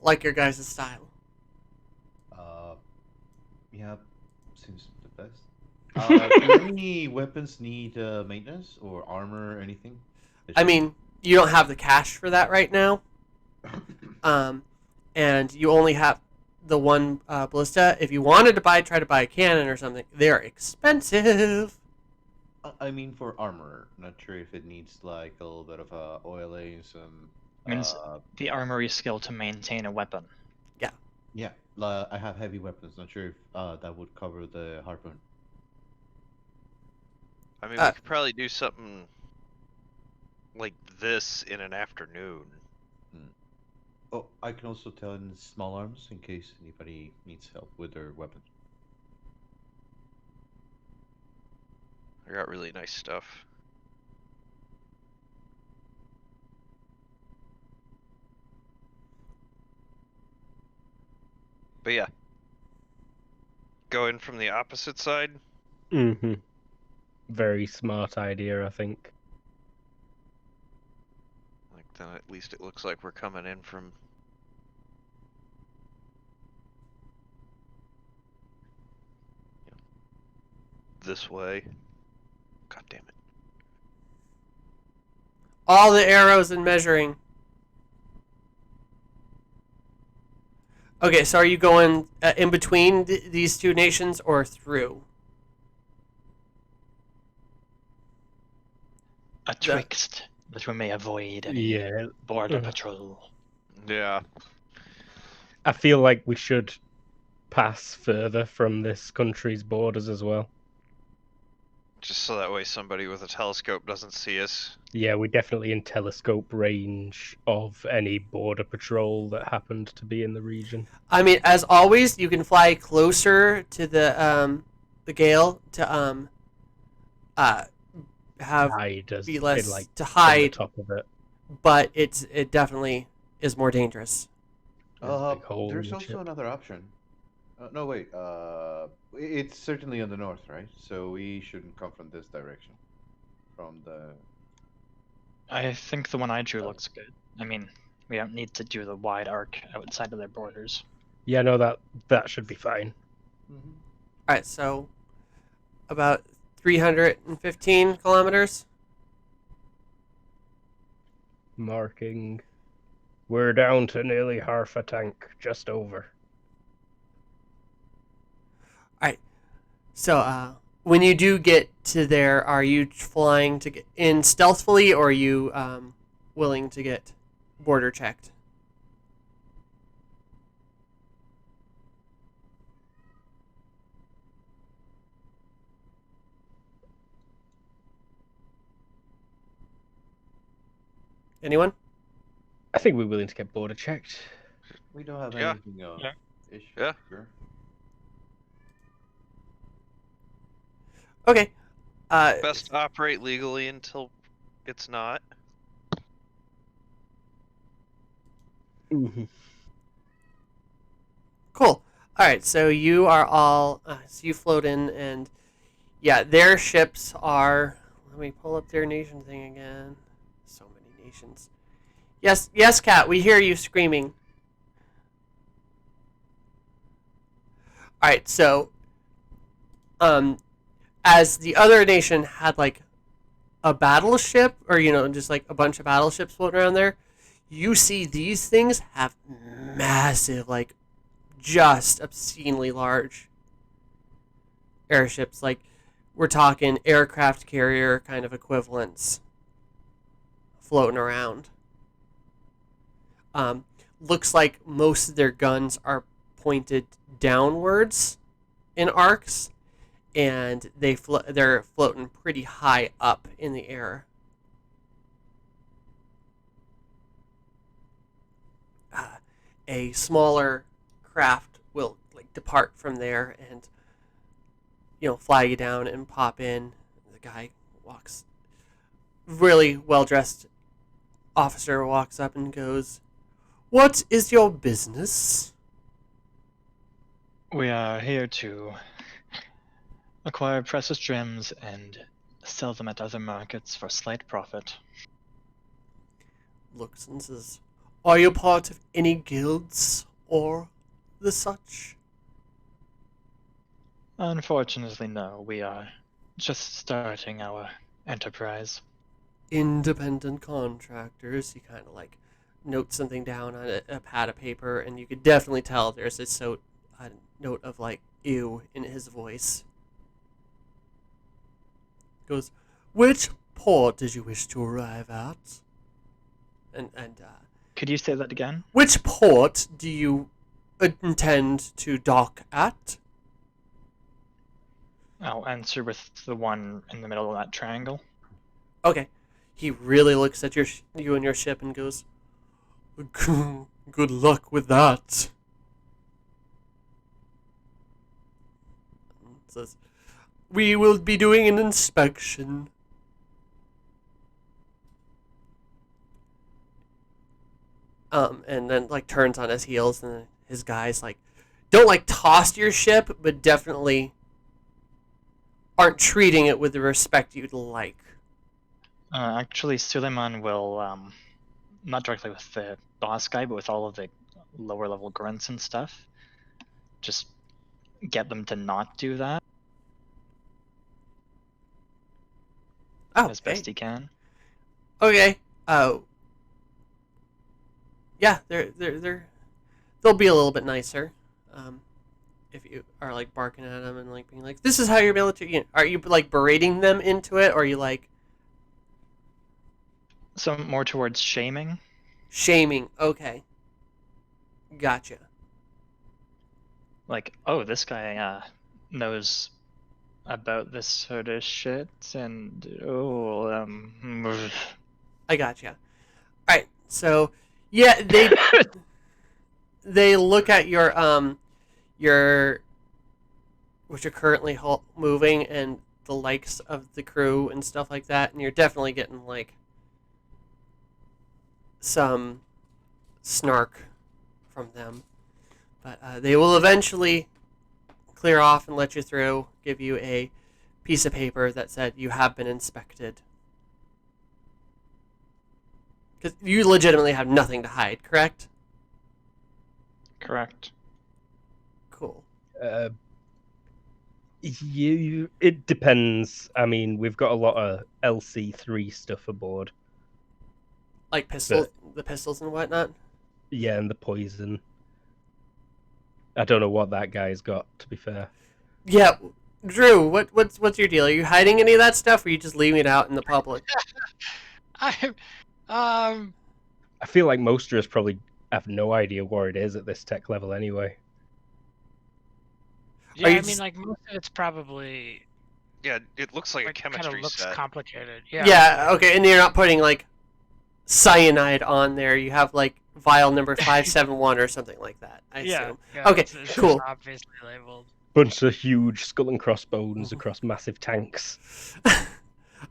Speaker 1: Like your guys' style.
Speaker 6: Yeah, seems the best. Do any weapons need maintenance or armor or anything?
Speaker 1: I mean, you don't have the cash for that right now. And you only have the one ballista. If you wanted to try to buy a cannon or something, they're expensive.
Speaker 6: I mean, for armor, not sure if it needs like a little bit of oiling, some.
Speaker 2: Means the armory skill to maintain a weapon.
Speaker 6: Yeah, I have heavy weapons. Not sure if that would cover the harpoon.
Speaker 5: I mean, we could probably do something like this in an afternoon.
Speaker 6: Oh, I can also tell in small arms in case anybody needs help with their weapon.
Speaker 5: I got really nice stuff. But yeah. Go in from the opposite side.
Speaker 4: Mm-hmm. Very smart idea, I think.
Speaker 5: Like, then at least it looks like we're coming in from... this way. God damn it.
Speaker 1: All the arrows and measuring. Okay, so are you going in between these two nations or through?
Speaker 2: Atwixt, that we may avoid any border patrol.
Speaker 5: Yeah.
Speaker 4: I feel like we should pass further from this country's borders as well.
Speaker 5: Just so that way somebody with a telescope doesn't see us.
Speaker 4: Yeah, we're definitely in telescope range of any border patrol that happened to be in the region.
Speaker 1: I mean, as always, you can fly closer to the gale to have
Speaker 4: Hide as
Speaker 1: be less
Speaker 4: like
Speaker 1: to
Speaker 4: on the
Speaker 1: hide,
Speaker 4: top of it.
Speaker 1: but it definitely is more dangerous.
Speaker 4: There's a big hole
Speaker 6: There's
Speaker 4: in the
Speaker 6: also
Speaker 4: ship.
Speaker 6: another option. No, wait. It's certainly on the north, right? So we shouldn't come from this direction. From the.
Speaker 2: I think the one I drew looks good. I mean, we don't need to do the wide arc outside of their borders.
Speaker 4: Yeah, no, that should be fine.
Speaker 6: Mm-hmm.
Speaker 1: All right, so about 315 kilometers.
Speaker 4: Marking. We're down to nearly half a tank, just over.
Speaker 1: All right. So when you do get to there, are you flying to get in stealthily, or are you willing to get border checked? Anyone?
Speaker 4: I think we're willing to get border checked.
Speaker 6: We don't have
Speaker 5: Yeah.
Speaker 6: anything.
Speaker 2: Yeah.
Speaker 6: Ish.
Speaker 5: Yeah.
Speaker 6: Sure.
Speaker 1: Okay.
Speaker 5: Best to operate legally until it's not.
Speaker 4: Mm-hmm.
Speaker 1: Cool. All right. So you are all. So you float in, and yeah, their ships are. Let me pull up their nation thing again. So many nations. Yes, yes, Cat. We hear you screaming. All right. So, as the other nation had like a battleship, or just like a bunch of battleships floating around there, you see these things have massive, like just obscenely large airships. Like we're talking aircraft carrier kind of equivalents floating around. Looks like most of their guns are pointed downwards in arcs, and they're floating pretty high up in the air. A smaller craft will like depart from there and fly you down and pop in. The guy walks, really well dressed officer walks up and goes, "What is your business?"
Speaker 2: We are here to acquire precious gems and sell them at other markets for slight profit.
Speaker 1: Looks and says, "Are you part of any guilds or the such?"
Speaker 2: Unfortunately, no. We are just starting our enterprise.
Speaker 1: Independent contractors. He kind of like notes something down on a pad of paper, and you could definitely tell there's a note of like ew in his voice. Goes, "Which port did you wish to arrive at?" And
Speaker 2: Could you say that again?
Speaker 1: which port do you intend to dock at?
Speaker 2: I'll answer with the one in the middle of that triangle.
Speaker 1: Okay. He really looks at you and your ship and goes, "Good luck with that." And says, "We will be doing an inspection." And then like turns on his heels, and his guys like don't like toss your ship, but definitely aren't treating it with the respect you'd like.
Speaker 2: Actually, Suleiman will, not directly with the boss guy, but with all of the lower level grunts and stuff, just get them to not do that
Speaker 1: Oh,
Speaker 2: as best he can.
Speaker 1: okay. Yeah, they'll be a little bit nicer. If you are like barking at them and like being like, "This is how your military," are you like berating them into it, or are you like
Speaker 2: So more towards shaming.
Speaker 1: shaming? Okay, gotcha.
Speaker 2: Like, oh, this guy knows about this sort of shit, and
Speaker 1: I gotcha. All right, so yeah, they look at your which are currently moving, and the likes of the crew and stuff like that, and you're definitely getting like some snark from them, but they will eventually clear off and let you through, give you a piece of paper that said you have been inspected. Because you legitimately have nothing to hide, correct?
Speaker 2: correct.
Speaker 1: Cool.
Speaker 4: It depends. I mean, we've got a lot of LC3 stuff aboard.
Speaker 1: Like the pistols and whatnot?
Speaker 4: Yeah, and the poison. I don't know what that guy's got, to be fair.
Speaker 1: Yeah, Drew, what's your deal? Are you hiding any of that stuff, or are you just leaving it out in the public?
Speaker 3: I
Speaker 4: I feel like most of us probably have no idea where it is at this tech level anyway.
Speaker 3: yeah,
Speaker 1: you
Speaker 3: I mean,
Speaker 1: just-
Speaker 3: like most of it's probably
Speaker 5: Yeah, it looks like a
Speaker 3: kind of
Speaker 5: chemistry
Speaker 3: looks
Speaker 5: set.
Speaker 3: complicated. Yeah.
Speaker 1: Yeah, okay, and you're not putting like cyanide on there. You have like vial number 571 or something like that, I
Speaker 3: Yeah.
Speaker 1: assume.
Speaker 3: Yeah,
Speaker 1: Okay,
Speaker 3: it's
Speaker 1: cool.
Speaker 3: obviously labeled.
Speaker 4: Bunch of huge skull and crossbones across massive tanks.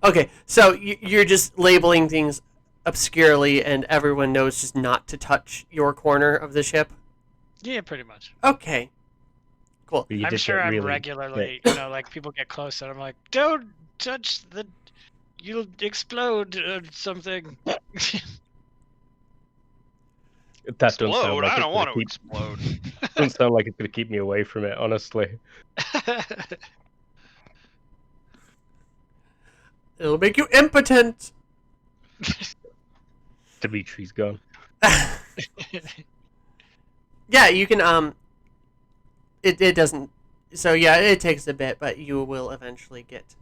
Speaker 1: Okay, so you're just labeling things obscurely, and everyone knows just not to touch your corner of the ship?
Speaker 3: Yeah, pretty much.
Speaker 1: Okay, cool.
Speaker 4: But you
Speaker 3: I'm
Speaker 4: did
Speaker 3: sure
Speaker 4: get
Speaker 3: I'm
Speaker 4: really
Speaker 3: regularly,
Speaker 4: thick.
Speaker 3: like people get close and I'm like, don't touch you'll explode or something.
Speaker 4: That doesn't sound
Speaker 5: Explode?
Speaker 4: like
Speaker 5: I
Speaker 4: it's
Speaker 5: don't
Speaker 4: gonna
Speaker 5: want to
Speaker 4: keep.
Speaker 5: explode.
Speaker 4: Doesn't sound like it's gonna keep me away from it, honestly.
Speaker 1: It'll make you impotent.
Speaker 4: Dimitri's gone.
Speaker 1: Yeah, you can it doesn't, so yeah, it takes a bit, but you will eventually get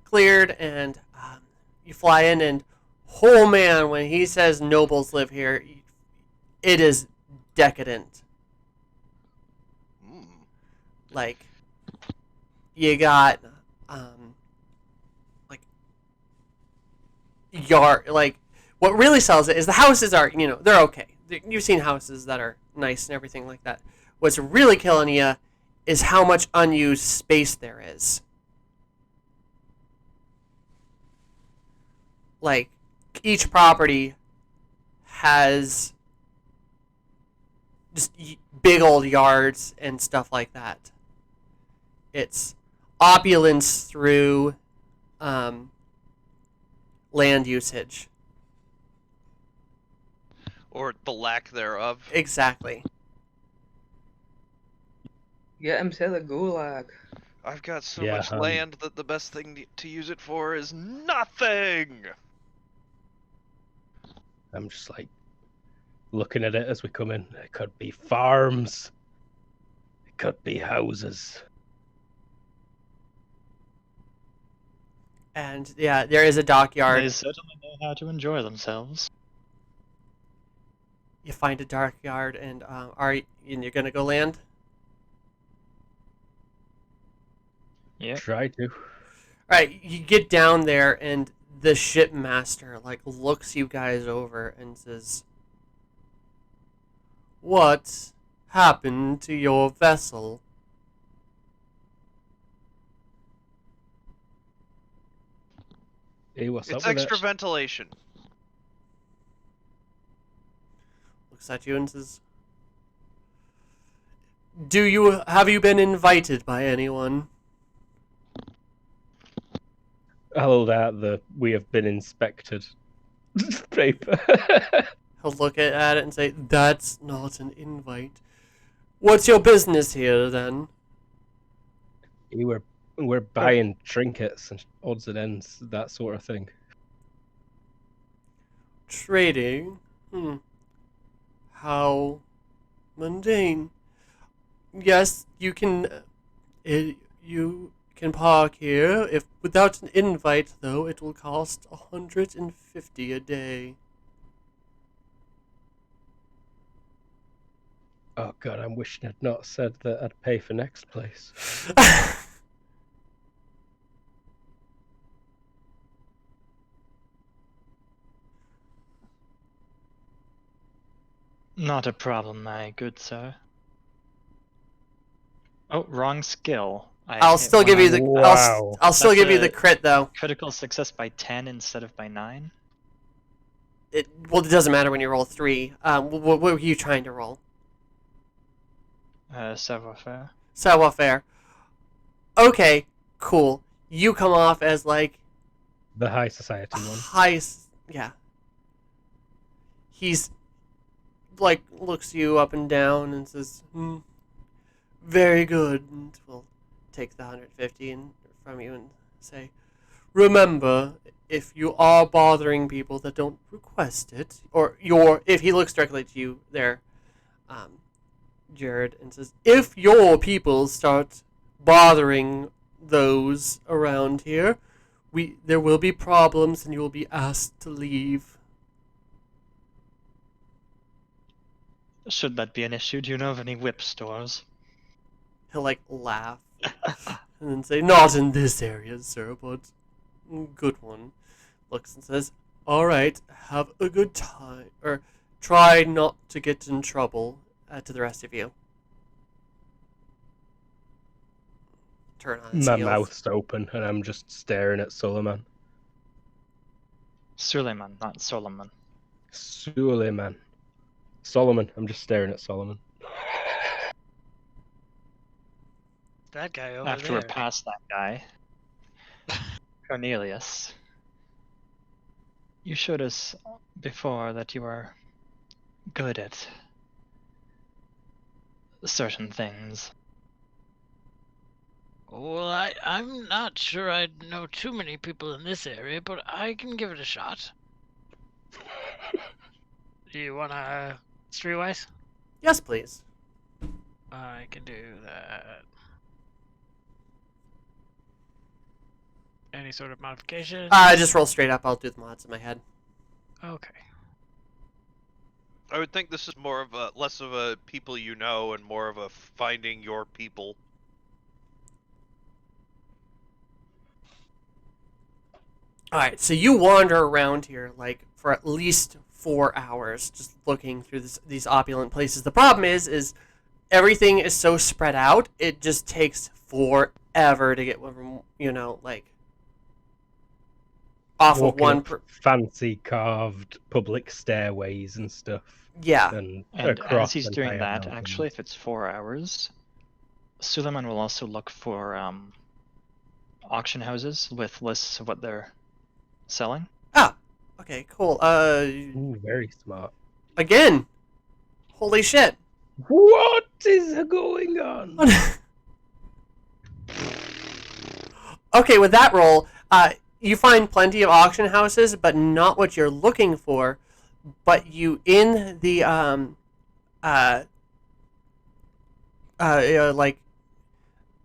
Speaker 1: cleared, and you fly in, and oh man, when he says nobles live here, it is decadent.
Speaker 5: Mm.
Speaker 1: Like, you got like yard. Like, what really sells it is the houses are, they're okay. You've seen houses that are nice and everything like that. What's really killing you is how much unused space there is. Like, each property has just big old yards and stuff like that. It's opulence through land usage.
Speaker 5: Or the lack thereof.
Speaker 1: Exactly.
Speaker 7: Get him to the gulag.
Speaker 5: I've got so
Speaker 4: Yeah,
Speaker 5: much land that the best thing to use it for is nothing!
Speaker 4: I'm just like looking at it as we come in. It could be farms. It could be houses.
Speaker 1: And yeah, there is a dockyard.
Speaker 2: They certainly know how to enjoy themselves.
Speaker 1: You find a dockyard, and you're gonna go land?
Speaker 2: Yeah.
Speaker 4: Try to.
Speaker 1: Alright, you get down there, and the shipmaster looks you guys over and says, "What happened to your vessel?"
Speaker 4: Hey, what's
Speaker 5: It's
Speaker 4: up with
Speaker 5: extra
Speaker 4: it?
Speaker 5: ventilation.
Speaker 1: Looks at you and says, have you been invited by anyone?
Speaker 4: I hold out the "we have been inspected" paper.
Speaker 1: He'll look at it and say, "That's not an invite. What's your business here, then?"
Speaker 4: We're buying trinkets and odds and ends, that sort of thing.
Speaker 1: Trading? How mundane. Yes, you can park here. If without an invite, though, it will cost 150 a day.
Speaker 4: Oh god, I'm wishing I'd not said that I'd pay for next place.
Speaker 2: Not a problem, my good sir. Oh, wrong skill.
Speaker 1: I'll still give you the
Speaker 4: Wow.
Speaker 1: I'll still
Speaker 2: That's
Speaker 1: give you
Speaker 2: a-
Speaker 1: the crit though.
Speaker 2: critical success by 10 instead of by 9.
Speaker 1: It doesn't matter when you roll 3. What were you trying to roll?
Speaker 2: Savoir-faire.
Speaker 1: Savoir-faire. Okay, cool. You come off as
Speaker 4: The high society one.
Speaker 1: yeah. He's looks you up and down and says, "Very good." And we'll take the 150 from you and say, "Remember, if you are bothering people that don't request it, or if he looks directly to you there, Jared, and says, if your people start bothering those around here, there will be problems and you will be asked to leave."
Speaker 2: Should that be an issue, do you know of any whip stores?
Speaker 1: He'll laugh and then say, "Not in this area, sir, but good one." Looks and says, "All right, have a good time, or try not to get in trouble." To the rest of you, turn on its
Speaker 4: My
Speaker 1: heels.
Speaker 4: mouth's open and I'm just staring at Suleiman.
Speaker 2: Suleiman, not Solomon.
Speaker 4: Suleiman. Solomon. I'm just staring at Solomon.
Speaker 3: That guy over
Speaker 2: After
Speaker 3: there.
Speaker 2: we're past that guy, Cornelius, you showed us before that you are good at certain things.
Speaker 3: Well, I'm not sure I know too many people in this area, but I can give it a shot. Do you want to streetwise?
Speaker 1: Yes, please.
Speaker 3: I can do that. Any sort of modification?
Speaker 1: Just roll straight up. I'll do the mods in my head.
Speaker 3: Okay.
Speaker 5: I would think this is more of a less of a people you know and more of a finding your people.
Speaker 1: All right, so you wander around here like for at least 4 hours, just looking through these opulent places. The problem is everything is so spread out. It just takes forever to get from like off of
Speaker 4: Walking
Speaker 1: one.
Speaker 4: up fancy carved public stairways and stuff,
Speaker 1: Yeah.
Speaker 4: and
Speaker 2: And
Speaker 4: across
Speaker 2: as he's doing
Speaker 4: entire
Speaker 2: that,
Speaker 4: mountains.
Speaker 2: actually, if it's 4 hours, Suleiman will also look for auction houses with lists of what they're selling.
Speaker 1: Ah. Okay. Cool.
Speaker 4: Ooh, very smart.
Speaker 1: Again. Holy shit.
Speaker 4: What is going on?
Speaker 1: Okay, with that roll, you find plenty of auction houses, but not what you're looking for. But you in the like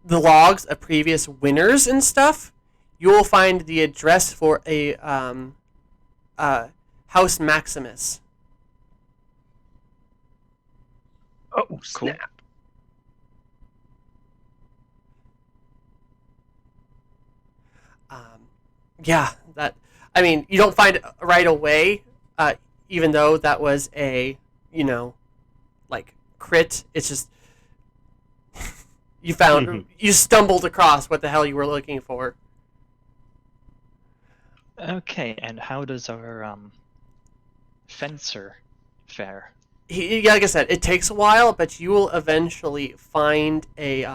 Speaker 1: the logs of previous winners and stuff, you will find the address for a House Maximus.
Speaker 4: Oh, snap.
Speaker 1: Yeah, that. I mean, you don't find it right away, even though that was a, like crit. It's just you stumbled across what the hell you were looking for.
Speaker 2: Okay, and how does our fencer fare?
Speaker 1: Like I said, it takes a while, but you will eventually find the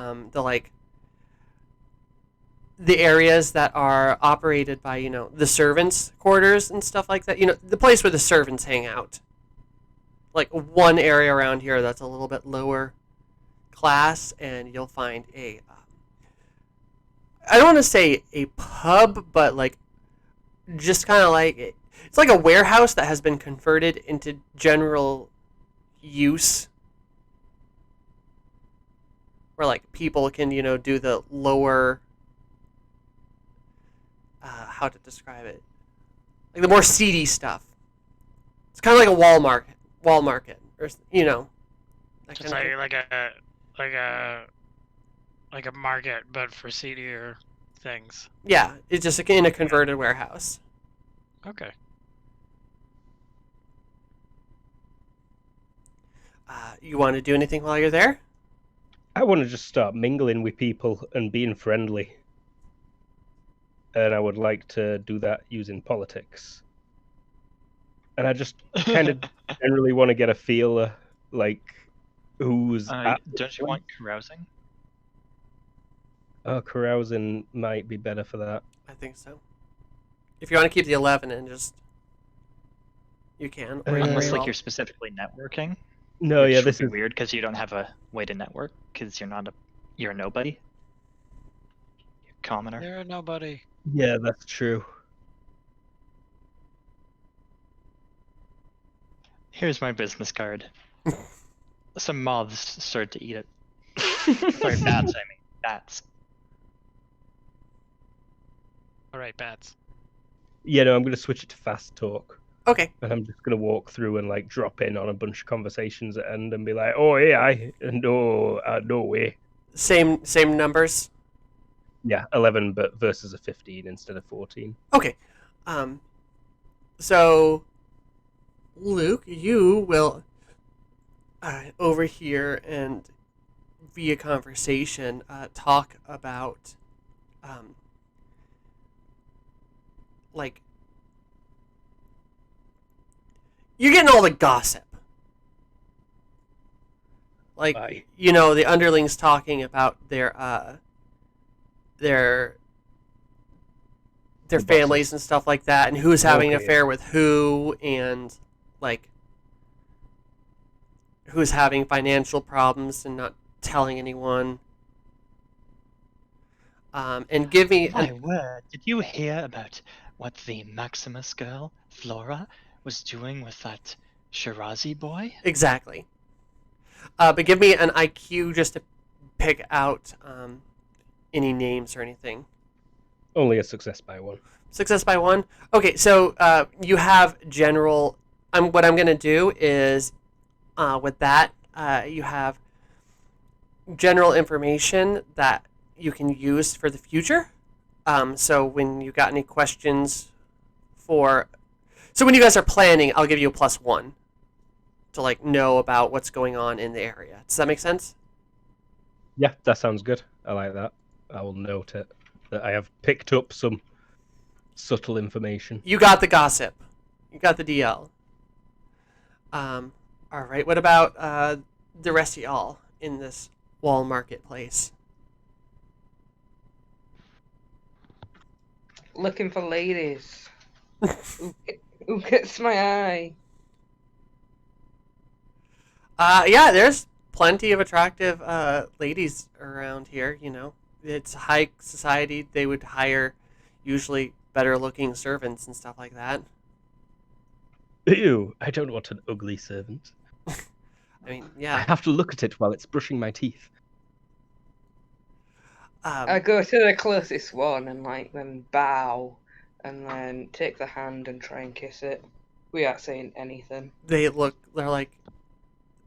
Speaker 1: areas that are operated by the servants' quarters and stuff like that. The place where the servants hang out. Like one area around here that's a little bit lower class, and you'll find I don't want to say a pub, but like just kind of like it's like a warehouse that has been converted into general use, where like people can do the lower how to describe it, like the more seedy stuff. It's kind of like a wall market, or that
Speaker 3: Just
Speaker 1: kind of
Speaker 3: like a market, but for seedier things.
Speaker 1: yeah. It's just in a converted warehouse.
Speaker 3: Okay.
Speaker 1: You want to do anything while you're there?
Speaker 4: I want to just start mingling with people and being friendly. And I would like to do that using politics. And I just kind of generally want to get a feel, like, who's
Speaker 2: don't you want carousing?
Speaker 4: Oh, carousing might be better for that.
Speaker 1: I think so. If you want to keep the 11 and just you can. Or you
Speaker 2: Unless
Speaker 1: can
Speaker 2: like
Speaker 1: roll.
Speaker 2: you're specifically networking.
Speaker 4: No,
Speaker 2: which
Speaker 4: yeah,
Speaker 2: would
Speaker 4: this
Speaker 2: be
Speaker 4: is
Speaker 2: weird because you don't have a way to network because you're a nobody. You're a commoner.
Speaker 3: You're nobody.
Speaker 4: yeah, that's true.
Speaker 2: Here's my business card. Some moths started to eat it. Sorry, bats. I mean bats.
Speaker 3: All right, bats.
Speaker 4: Yeah, no, I'm going to switch it to fast talk.
Speaker 1: Okay.
Speaker 4: And I'm just going to walk through and like drop in on a bunch of conversations at end and be like, oh, AI, and oh, no way.
Speaker 1: Same numbers.
Speaker 4: Yeah, 11 but versus a 15 instead of 14.
Speaker 1: Okay. So Luke, you will over here and via conversation talk about like you're getting all the gossip. Like
Speaker 4: Aye.
Speaker 1: the underlings talking about their
Speaker 4: The
Speaker 1: families
Speaker 4: bosses.
Speaker 1: and stuff like that, and who's having an
Speaker 4: Okay.
Speaker 1: affair with who, and like who's having financial problems and not telling anyone. And give me
Speaker 2: My word, did you hear about what the Maximus girl, Flora, was doing with that Shirazi boy?
Speaker 1: exactly. But give me an IQ just to pick out any names or anything.
Speaker 4: Only a success by 1.
Speaker 1: Success by 1. Okay, so you have general. What I'm gonna do is With that, you have general information that you can use for the future. So when you got any questions so when you guys are planning, I'll give you a +1 to like know about what's going on in the area. Does that make sense?
Speaker 4: Yeah, that sounds good. I like that. I will note it that I have picked up some subtle information.
Speaker 1: You got the gossip. You got the DL. All right. What about the rest of y'all in this wall marketplace?
Speaker 7: Looking for ladies. Who gets my eye?
Speaker 1: Yeah, there's plenty of attractive ladies around here. You know, it's high society. They would hire usually better-looking servants and stuff like that.
Speaker 4: Ew, I don't want an ugly servant.
Speaker 1: I mean,
Speaker 4: I
Speaker 1: yeah.
Speaker 4: have to look at it while it's brushing my teeth.
Speaker 7: I go to the closest one and then bow, and then take the hand and try and kiss it. We aren't saying anything.
Speaker 1: They're like,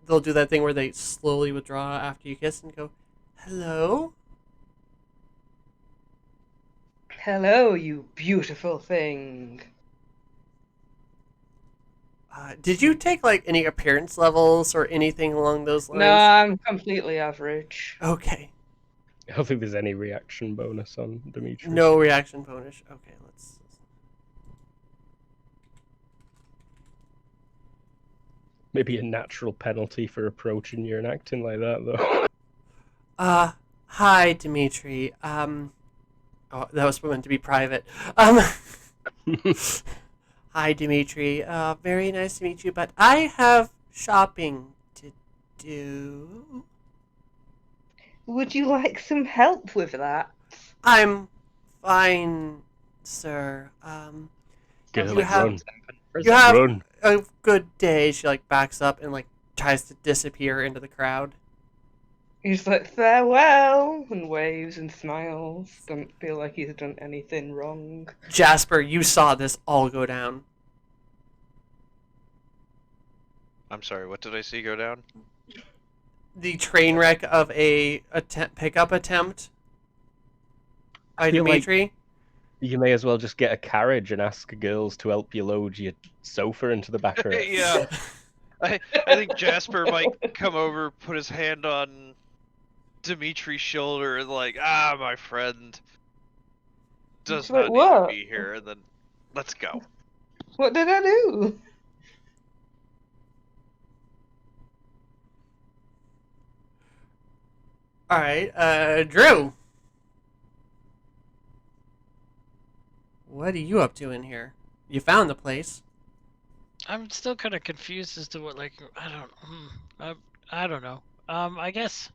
Speaker 1: they'll do that thing where they slowly withdraw after you kiss and go, hello?
Speaker 7: Hello, you beautiful thing.
Speaker 1: Did you take like any appearance levels or anything along those lines?
Speaker 7: No, I'm completely average.
Speaker 1: Okay.
Speaker 4: I don't think there's any reaction bonus on Dimitri.
Speaker 1: No reaction bonus. Okay, let's.
Speaker 4: Maybe a natural penalty for approaching you and acting like that, though.
Speaker 1: Hi, Dimitri. Oh, that was meant to be private. Hi, Dimitri. Very nice to meet you, but I have shopping to do.
Speaker 7: Would you like some help with that?
Speaker 1: I'm fine, sir.
Speaker 4: Girl,
Speaker 1: You have-
Speaker 4: run.
Speaker 1: You have
Speaker 4: Run.
Speaker 1: a good day. She like backs up and like tries to disappear into the crowd.
Speaker 7: He's like, farewell, and waves and smiles. Don't feel like he's done anything wrong.
Speaker 1: Jasper, you saw this all go down.
Speaker 5: I'm sorry, what did I see go down?
Speaker 1: The train wreck of a pickup attempt by
Speaker 4: feel like-
Speaker 1: Dimitri.
Speaker 4: You may as well just get a carriage and ask girls to help you load your sofa into the back of it.
Speaker 5: Yeah. I think Jasper might come over, put his hand on Dimitri's shoulder, and like, my friend does
Speaker 7: Wait,
Speaker 5: not need
Speaker 7: what?
Speaker 5: to be here, and then let's go.
Speaker 7: What did I do?
Speaker 1: All right, Drew. What are you up to in here? You found the place.
Speaker 3: I'm still kind of confused as to what, like, I don't know. I guess.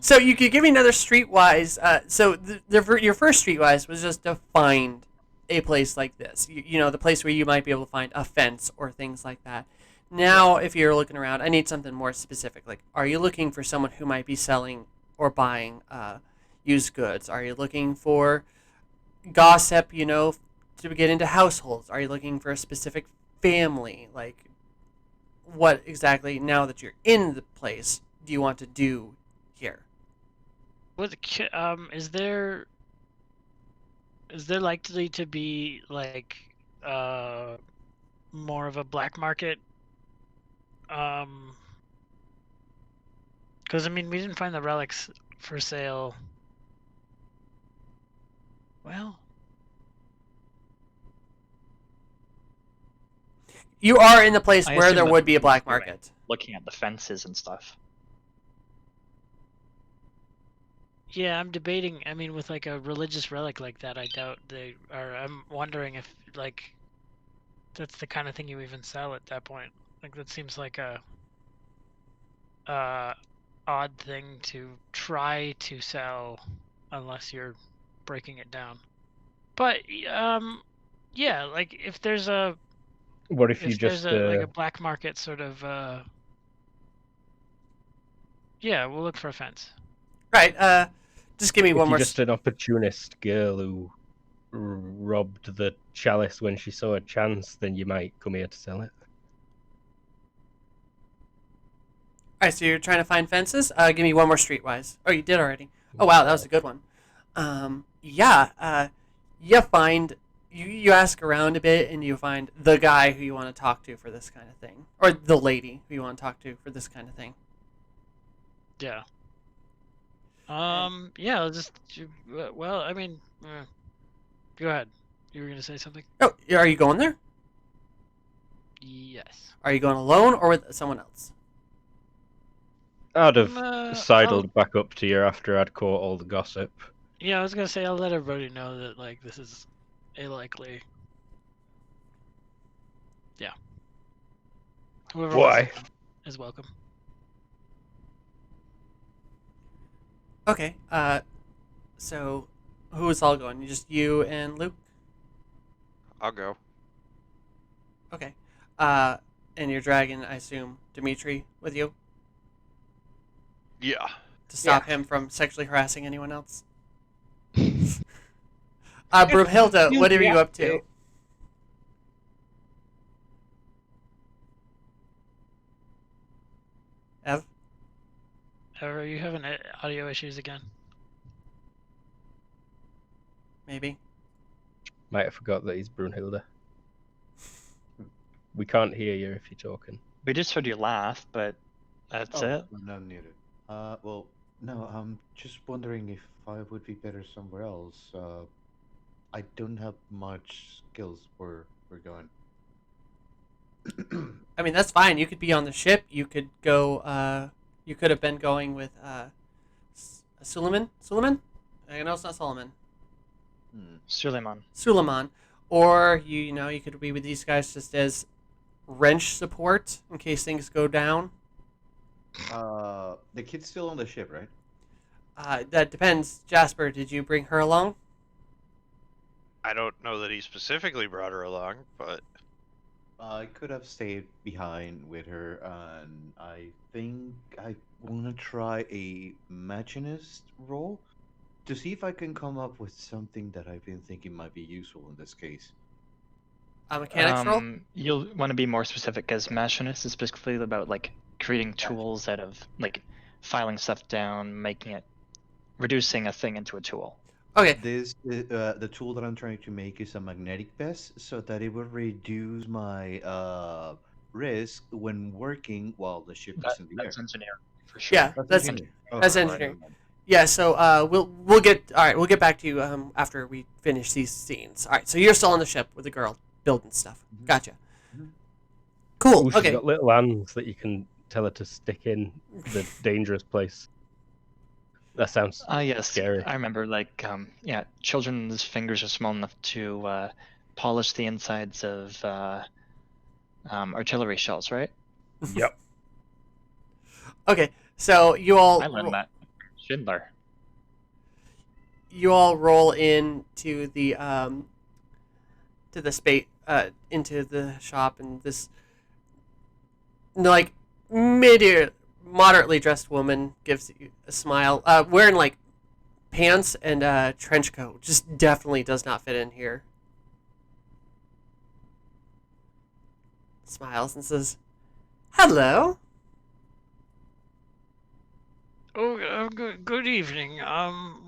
Speaker 1: So you could give me another streetwise. So your first streetwise was just to find a place like this. You know, the place where you might be able to find a fence or things like that. Now, if you're looking around, I need something more specific. Like, are you looking for someone who might be selling or buying used goods? Are you looking for gossip, you know, to get into households? Are you looking for a specific family? Like, what exactly, now that you're in the place, do you want to do here?
Speaker 3: Is there likely to be like more of a black market? Because I mean, we didn't find the relics for sale. Well,
Speaker 1: You are in the place
Speaker 2: I
Speaker 1: where
Speaker 2: assume
Speaker 1: there
Speaker 2: that
Speaker 1: would be a black
Speaker 2: right.
Speaker 1: market.
Speaker 2: Looking at the fences and stuff.
Speaker 3: yeah, I'm debating. I mean, with like a religious relic like that, I doubt they are. I'm wondering if like that's the kind of thing you even sell at that point. Like that seems like a odd thing to try to sell unless you're breaking it down. But yeah, like if there's a
Speaker 4: What if you
Speaker 3: there's
Speaker 4: just
Speaker 3: like a black market sort of yeah, we'll look for a fence.
Speaker 1: Right. Just give me
Speaker 4: if
Speaker 1: one
Speaker 4: you're
Speaker 1: more.
Speaker 4: just an opportunist girl who robbed the chalice when she saw a chance, then you might come here to sell it.
Speaker 1: right, so you're trying to find fences. Give me one more streetwise. Oh, you did already. Oh wow, that was a good one. Yeah. You find you ask around a bit, and you find the guy who you want to talk to for this kind of thing, or the lady who you want to talk to for this kind of thing.
Speaker 3: Yeah. Yeah. Well, I mean, go ahead. You were gonna say something?
Speaker 1: Oh, are you going there?
Speaker 3: Yes.
Speaker 1: Are you going alone or with someone else?
Speaker 4: I'd have
Speaker 3: I'll,
Speaker 4: sidled back up to you after I'd caught all the gossip.
Speaker 3: yeah, I was gonna say I'll let everybody know that like this is a likely. Yeah. Whoever wants
Speaker 4: Why?
Speaker 3: to come is welcome.
Speaker 1: Okay. So who's all going? Just you and Luke?
Speaker 5: I'll go.
Speaker 1: Okay. And you're dragging, I assume, Dimitri with you
Speaker 5: Yeah.
Speaker 1: to stop him from sexually harassing anyone else. Brumhilda, what are you up to? Ev?
Speaker 3: Are you having audio issues again?
Speaker 1: Maybe.
Speaker 4: Might have forgot that he's Brunhilde. We can't hear you if you're talking.
Speaker 2: We just heard you laugh, but that's it.
Speaker 6: I'm not muted. Well, no, I'm just wondering if I would be better somewhere else. I don't have much skills where we're going.
Speaker 1: I mean, that's fine. You could be on the ship. You could go, you could have been going with, Suleiman? Suleiman? I know it's not Solomon.
Speaker 2: Suleiman.
Speaker 1: Suleiman. Or, you know, you could be with these guys just as wrench support in case things go down.
Speaker 6: The kid's still on the ship, right?
Speaker 1: That depends. Jasper, did you bring her along?
Speaker 5: I don't know that he specifically brought her along, but
Speaker 6: I could have stayed behind with her, and I think I want to try a machinist role to see if I can come up with something that I've been thinking might be useful in this case.
Speaker 1: A mechanics roll?
Speaker 2: You'll want to be more specific, as machinist is specifically about like creating tools out of like filing stuff down, making it, reducing a thing into a tool.
Speaker 1: Okay.
Speaker 6: The tool that I'm trying to make is a magnetic vest, so that it will reduce my risk when working while the ship is in the air.
Speaker 2: That's engineering for sure.
Speaker 1: Yeah, that's
Speaker 6: engineering.
Speaker 1: that's
Speaker 6: Okay, right,
Speaker 1: engineering.
Speaker 6: never mind.
Speaker 1: Yeah, so we'll get we'll get back to you after we finish these scenes. All right, so you're still on the ship with the girl building stuff. Gotcha.
Speaker 6: Mhm.
Speaker 1: Cool.
Speaker 4: Ooh, she's
Speaker 1: Okay.
Speaker 4: got little hands that you can tell her to stick in the dangerous place. That sounds
Speaker 2: Yes,
Speaker 4: scary.
Speaker 2: I remember. Like, yeah, children's fingers are small enough to polish the insides of artillery shells, right?
Speaker 4: Yep.
Speaker 1: Okay, so you all
Speaker 2: I learned that. Schindler.
Speaker 1: you all roll into the space into the shop, and this like moderately dressed woman gives you a smile, wearing like pants and a trench coat. Just definitely does not fit in here. Smiles and says, "Hello."
Speaker 3: Oh, good evening.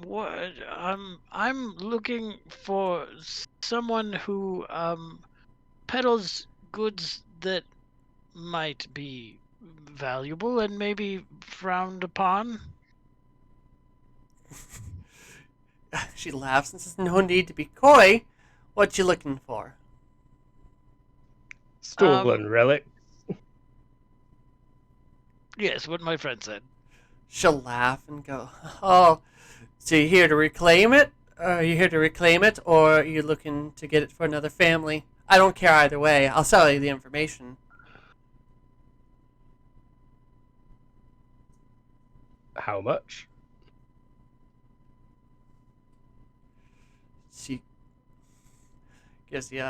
Speaker 3: What? I'm looking for someone who peddles goods that might be valuable and maybe frowned upon.
Speaker 1: She laughs and says, "No need to be coy. What you looking for?"
Speaker 4: Stolen relic.
Speaker 3: Yes, what my friend said.
Speaker 1: She'll laugh and go, "Oh, so you're here to reclaim it? Are you here to reclaim it, or are you looking to get it for another family? I don't care either way. I'll sell you the information."
Speaker 4: How much?
Speaker 1: She gives you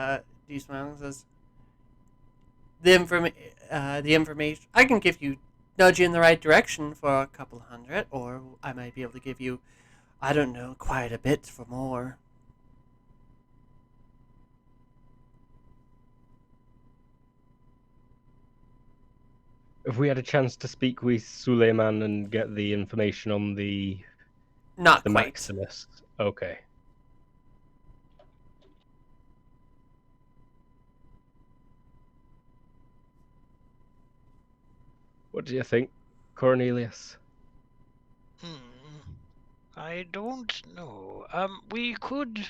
Speaker 1: D smile and says, the information I can give you, nudge you in the right direction for a couple hundred, or I might be able to give you, I don't know, quite a bit for more."
Speaker 4: Have we had a chance to speak with Suleiman and get the information on the
Speaker 1: Not quite.
Speaker 4: Maximus? Okay. What do you think, Cornelius?
Speaker 3: I don't know. We could.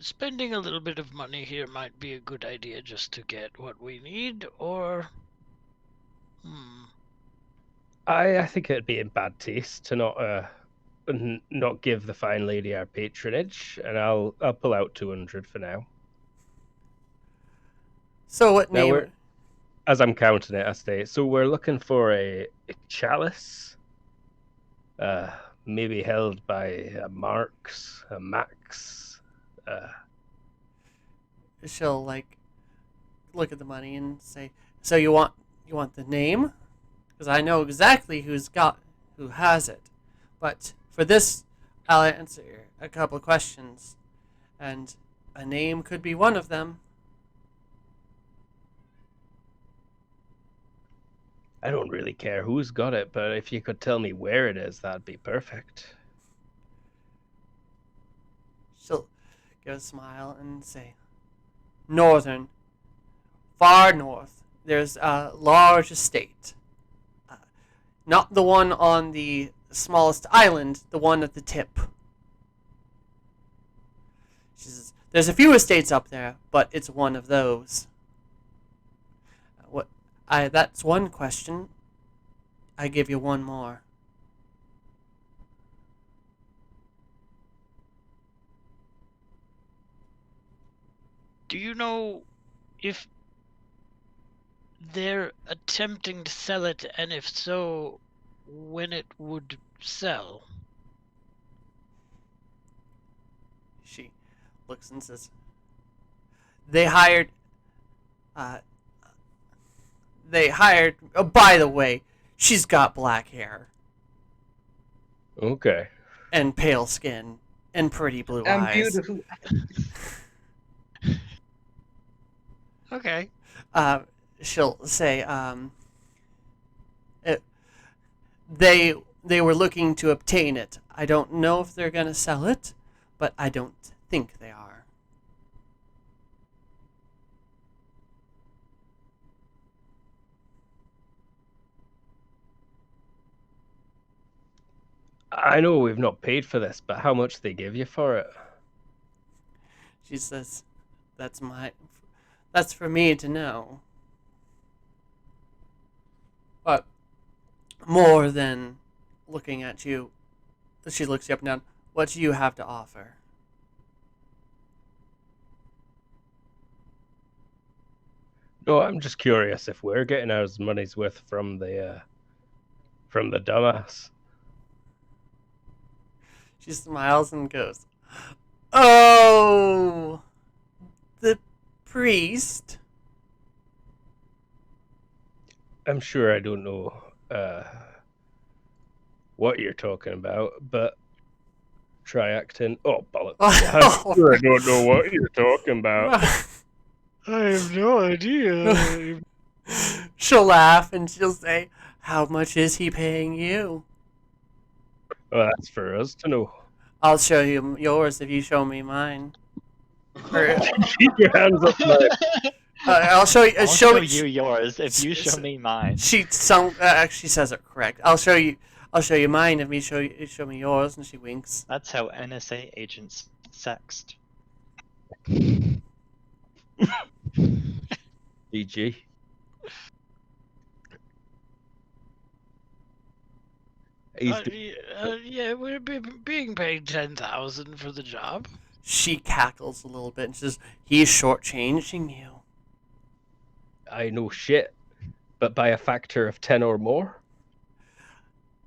Speaker 3: Spending a little bit of money here might be a good idea just to get what we need, or.
Speaker 4: I think it'd be in bad taste to not give the fine lady our patronage, and I'll pull out 200 for now.
Speaker 1: So what
Speaker 4: Now
Speaker 1: name?
Speaker 4: as I'm counting it, I say, so we're looking for a chalice, maybe held by a Marx, a Max.
Speaker 1: She'll like look at the money and say, "So you want the name? Because I know exactly who has it. But for this, I'll answer a couple of questions, and a name could be one of them."
Speaker 4: I don't really care who's got it, but if you could tell me where it is, that'd be perfect.
Speaker 1: She'll give a smile and say, "Northern, far north, there's a large estate. Not the one on the smallest island, the one at the tip." She says, "There's a few estates up there, but it's one of those." That's one question. I give you one more.
Speaker 3: Do you know if they're attempting to sell it, and if so, when it would sell?
Speaker 1: She looks and says, They hired. Oh, by the way, she's got black hair
Speaker 4: Okay.
Speaker 1: and pale skin and pretty blue
Speaker 7: I'm
Speaker 1: eyes.
Speaker 7: beautiful.
Speaker 3: Okay.
Speaker 1: She'll say, they were looking to obtain it. I don't know if they're gonna sell it, but I don't think they are.
Speaker 4: I know we've not paid for this, but how much they give you for it?
Speaker 1: She says, that's for me to know. But more than looking at you, she looks you up and down. What do you have to offer?
Speaker 4: No, I'm just curious if we're getting our money's worth from the dumbass.
Speaker 1: She smiles and goes, "Oh, the priest."
Speaker 4: I'm sure I don't know what you're talking about, but try acting. Oh, bollocks. I'm sure I don't know what you're talking about.
Speaker 3: I have no idea.
Speaker 1: She'll laugh and she'll say, "How much is he paying you?"
Speaker 4: Well, that's for us to know.
Speaker 1: "I'll show you yours if you show me mine." Or,
Speaker 4: Keep your hands up, man.
Speaker 1: I'll show you.
Speaker 2: I'll show you yours if you show me mine.
Speaker 1: She actually says it correct. I'll show you mine if you show me yours. And she winks.
Speaker 2: That's how NSA agents sext.
Speaker 4: GG.
Speaker 3: Yeah, we're being paid 10,000 for the job.
Speaker 1: She cackles a little bit and says, "He's shortchanging you."
Speaker 4: I know shit, but by a factor of 10 or more.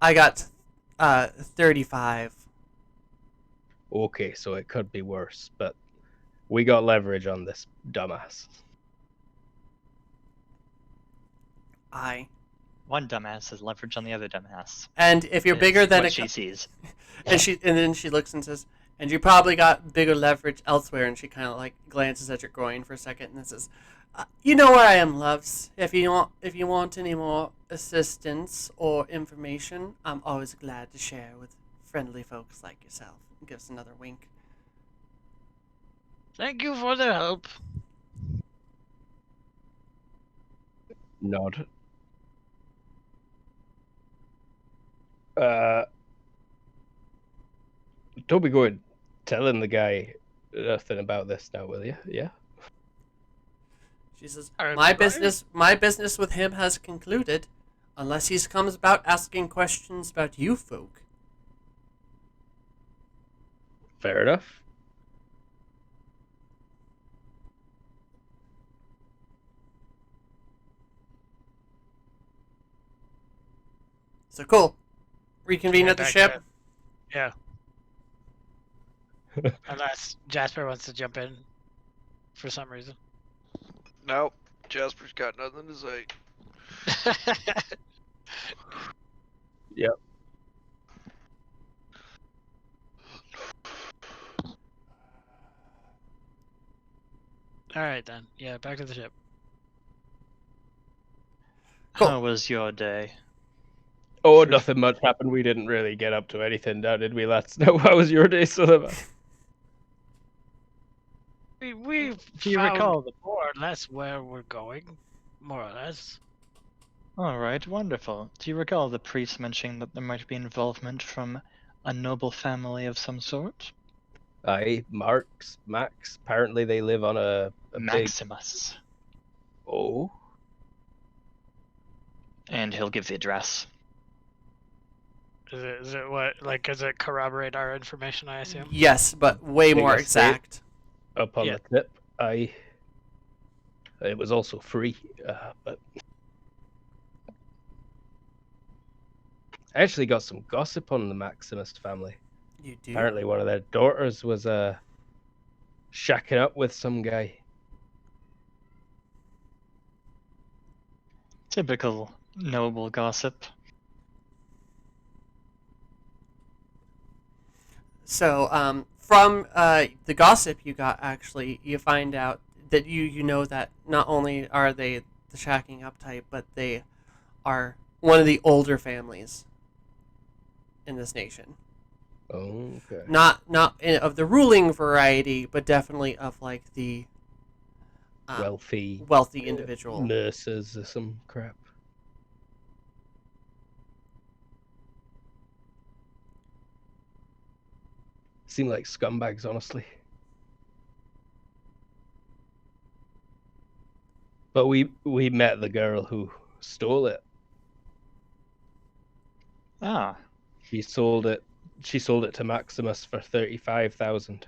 Speaker 1: I got 35.
Speaker 4: Okay, so it could be worse, but we got leverage on this dumbass.
Speaker 2: One dumbass has leverage on the other dumbass.
Speaker 1: And if you're bigger than
Speaker 2: what she sees.
Speaker 1: and then she looks and says, "And you probably got bigger leverage elsewhere." And she kind of like glances at your groin for a second and then says, You know where I am, loves. If you want any more assistance or information, I'm always glad to share with friendly folks like yourself. Give us another wink.
Speaker 3: Thank you for the help.
Speaker 4: Nod. Don't be going telling the guy nothing about this now, will you? Yeah.
Speaker 1: She says,
Speaker 3: I'm
Speaker 1: my
Speaker 3: sorry?
Speaker 1: business with him has concluded, unless he comes about asking questions about you folk.
Speaker 4: Fair enough.
Speaker 1: So cool. Reconvene
Speaker 3: Okay,
Speaker 1: at the
Speaker 3: back
Speaker 1: ship.
Speaker 3: to- Yeah. Unless Jasper wants to jump in for some reason.
Speaker 5: Nope. Jasper's got nothing to say.
Speaker 4: Yep.
Speaker 3: All right then. Yeah, back to the ship.
Speaker 1: Cool.
Speaker 2: How was your day?
Speaker 4: Oh, nothing much happened. We didn't really get up to anything now, did we, lads? No, how was your day, Sullivan?
Speaker 3: We
Speaker 2: Do you
Speaker 3: found
Speaker 2: recall the...
Speaker 3: more or less where we're going, more or less.
Speaker 2: Alright, wonderful. Do you recall the priest mentioning that there might be involvement from a noble family of some sort?
Speaker 4: Aye, Max. Apparently they live on a big...
Speaker 2: Maximus.
Speaker 4: Oh?
Speaker 2: And he'll give the address.
Speaker 3: Is it what, like, does it corroborate our information, I assume?
Speaker 1: Yes, but way
Speaker 4: Big
Speaker 1: more
Speaker 4: estate.
Speaker 1: exact.
Speaker 4: Up on
Speaker 3: Yeah.
Speaker 4: the tip. Aye. It was also free, but... I actually got some gossip on the Maximus family.
Speaker 1: You do?
Speaker 4: Apparently one of their daughters was shacking up with some guy.
Speaker 2: Typical noble gossip.
Speaker 1: So, from the gossip you got, actually, you find out that you know that not only are they the shacking up type, but they are one of the older families in this nation.
Speaker 4: Oh, okay.
Speaker 1: Not of the ruling variety, but definitely of like the
Speaker 4: Wealthy
Speaker 1: individual.
Speaker 4: nurses or some crap. Seem like scumbags, honestly. But we met the girl who stole it.
Speaker 2: Ah,
Speaker 4: She sold it to Maximus for 35,000.